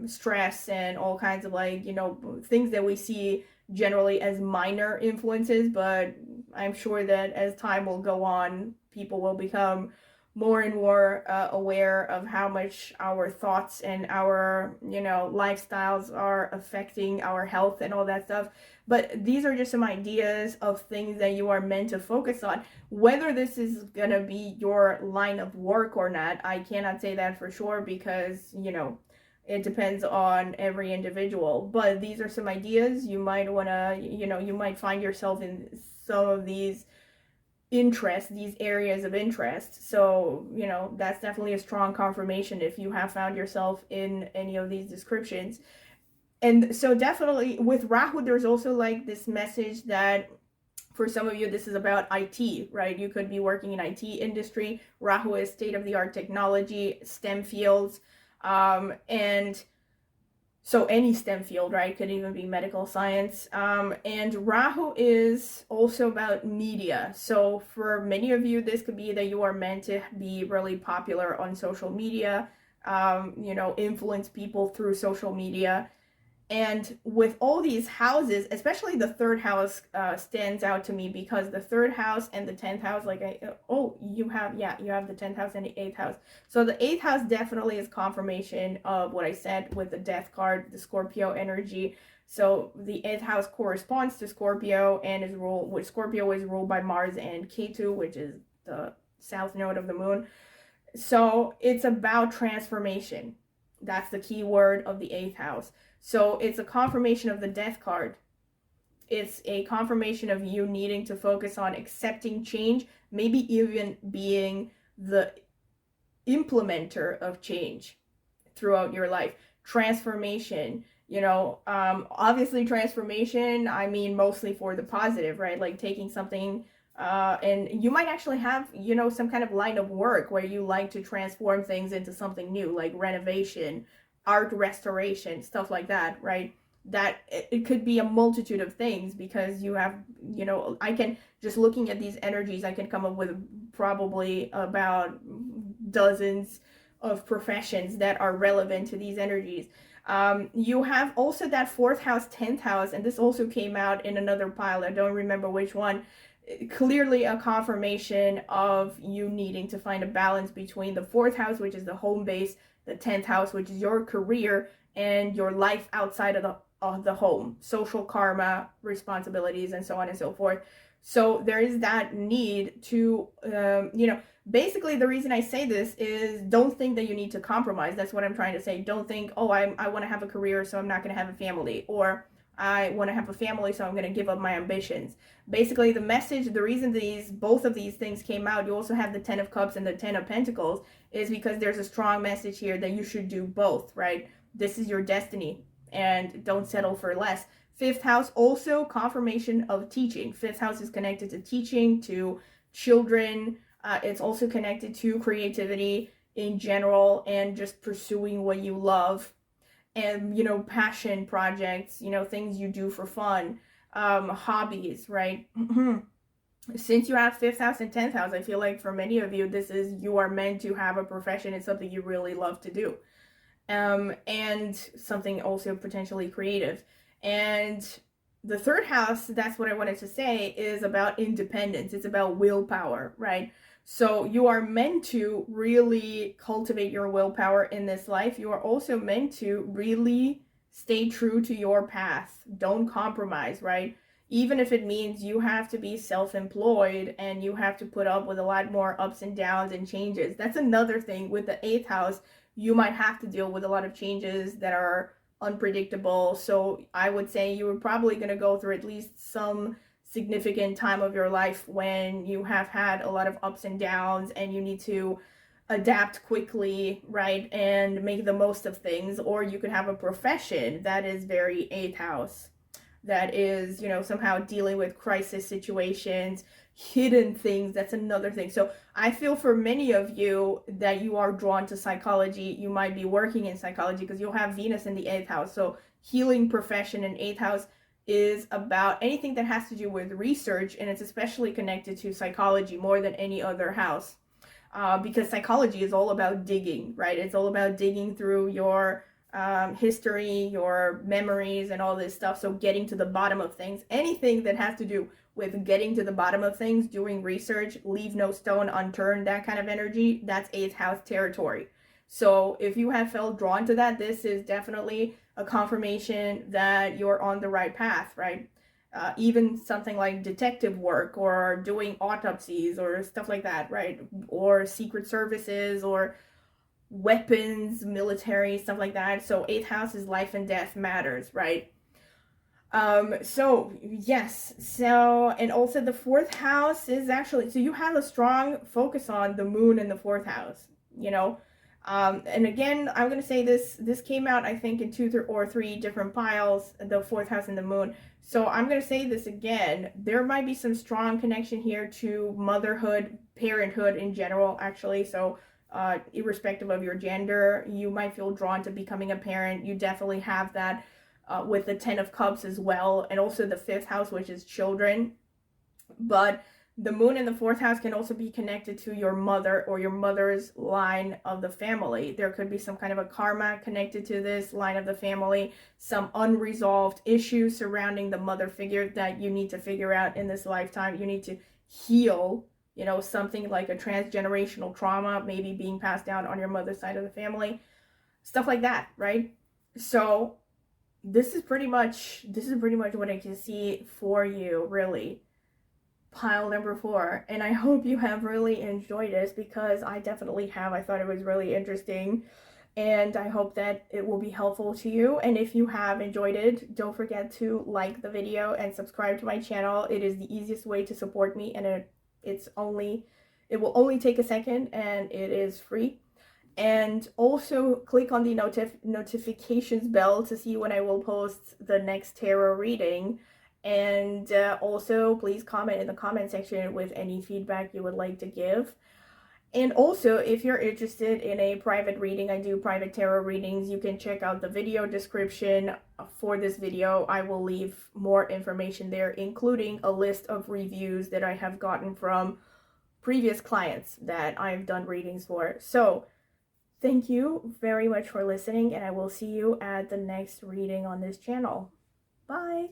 stress and all kinds of, like, you know, things that we see generally as minor influences, but I'm sure that as time will go on, people will become more and more aware of how much our thoughts and our, you know, lifestyles are affecting our health and all that stuff. But these are just some ideas of things that you are meant to focus on. Whether this is gonna be your line of work or not, I cannot say that for sure, because, you know, it depends on every individual. But these are some ideas. You might want to, you know, you might find yourself in some of these interests, these areas of interest. So, you know, that's definitely a strong confirmation if you have found yourself in any of these descriptions. And so definitely with Rahu, there's also like this message that for some of you, this is about IT, right? You could be working in IT industry. Rahu is state-of-the-art technology, STEM fields, and so any STEM field, right? Could even be medical science. And Rahu is also about media. So for many of you, this could be that you are meant to be really popular on social media, you know, influence people through social media. And with all these houses, especially the third house stands out to me, because the third house and the 10th house, like, you have the 10th house and the 8th house. So the 8th house definitely is confirmation of what I said with the death card, the Scorpio energy. So the 8th house corresponds to Scorpio and is ruled, which Scorpio is ruled by Mars and Ketu, which is the south node of the moon. So it's about transformation. That's the key word of the 8th house. So it's a confirmation of the death card. It's a confirmation of you needing to focus on accepting change, maybe even being the implementer of change throughout your life. Transformation, you know, obviously transformation, I mean mostly for the positive, right? Like taking something, and you might actually have, you know, some kind of line of work where you like to transform things into something new, like renovation, art restoration, stuff like that, right? That it could be a multitude of things, because you have, you know, I can, just looking at these energies, I can come up with probably about dozens of professions that are relevant to these energies. You have also that 4th house, 10th house, and this also came out in another pile, I don't remember which one. Clearly a confirmation of you needing to find a balance between the 4th house, which is the home base, the 10th house, which is your career and your life outside of the home, social karma, responsibilities, and so on and so forth. So there is that need to, you know, basically the reason I say this is, don't think that you need to compromise. That's what I'm trying to say. Don't think, oh, I want to have a career, so I'm not going to have a family, or I want to have a family, so I'm going to give up my ambitions. Basically, the message, the reason both of these things came out, you also have the 10 of Cups and the 10 of Pentacles, is because there's a strong message here that you should do both, right? This is your destiny, and don't settle for less. 5th house, also confirmation of teaching. 5th house is connected to teaching, to children, It's also connected to creativity in general and just pursuing what you love, and, you know, passion projects, you know, things you do for fun, hobbies, right? Since you have 5th house and 10th house, I feel like for many of you, this is, you are meant to have a profession. It's something you really love to do. And something also potentially creative. And the 3rd house, that's what I wanted to say, is about independence. It's about willpower, right? So you are meant to really cultivate your willpower in this life. You are also meant to really stay true to your path. Don't compromise, right? Even if it means you have to be self-employed and you have to put up with a lot more ups and downs and changes. That's another thing with the 8th house. You might have to deal with a lot of changes that are unpredictable. So I would say you were probably going to go through at least some significant time of your life when you have had a lot of ups and downs and you need to adapt quickly, right, and make the most of things. Or you could have a profession that is very 8th house, that is, you know, somehow dealing with crisis situations, hidden things. That's another thing. So I feel for many of you that you are drawn to psychology. You might be working in psychology because you'll have Venus in the 8th house. So healing profession in 8th house is about anything that has to do with research, and it's especially connected to psychology more than any other house, because psychology is all about digging, right? It's all about digging through your history, your memories, and all this stuff. So getting to the bottom of things, anything that has to do with getting to the bottom of things, doing research, leave no stone unturned, that kind of energy, that's 8th house territory. So if you have felt drawn to that, this is definitely a confirmation that you're on the right path, right? Even something like detective work or doing autopsies or stuff like that, right? Or secret services or weapons, military, stuff like that. So 8th house is life and death matters, right? So yes, so, and also the 4th house is actually, so you have a strong focus on the moon in the 4th house, you know. And again, I'm going to say this came out, I think, in 2 or 3 different piles, the 4th house and the moon. So I'm going to say this again. There might be some strong connection here to motherhood, parenthood in general, actually. So irrespective of your gender, you might feel drawn to becoming a parent. You definitely have that with the 10 of Cups as well, and also the 5th house, which is children. But the moon in the 4th house can also be connected to your mother or your mother's line of the family. There could be some kind of a karma connected to this line of the family, some unresolved issues surrounding the mother figure that you need to figure out in this lifetime. You need to heal, you know, something like a transgenerational trauma, maybe being passed down on your mother's side of the family, stuff like that, right? So this is pretty much what I can see for you, really. Pile number 4, and I hope you have really enjoyed this, because I definitely have. I thought it was really interesting, and I hope that it will be helpful to you. And if you have enjoyed it, don't forget to like the video and subscribe to my channel. It is the easiest way to support me, and it will only take a second, and it is free. And also click on the notifications bell to see when I will post the next tarot reading. And also please comment in the comment section with any feedback you would like to give. And also, if you're interested in a private reading, I do private tarot readings. You can check out the video description for this video. I will leave more information there, including a list of reviews that I have gotten from previous clients that I've done readings for. So thank you very much for listening, and I will see you at the next reading on this channel. Bye!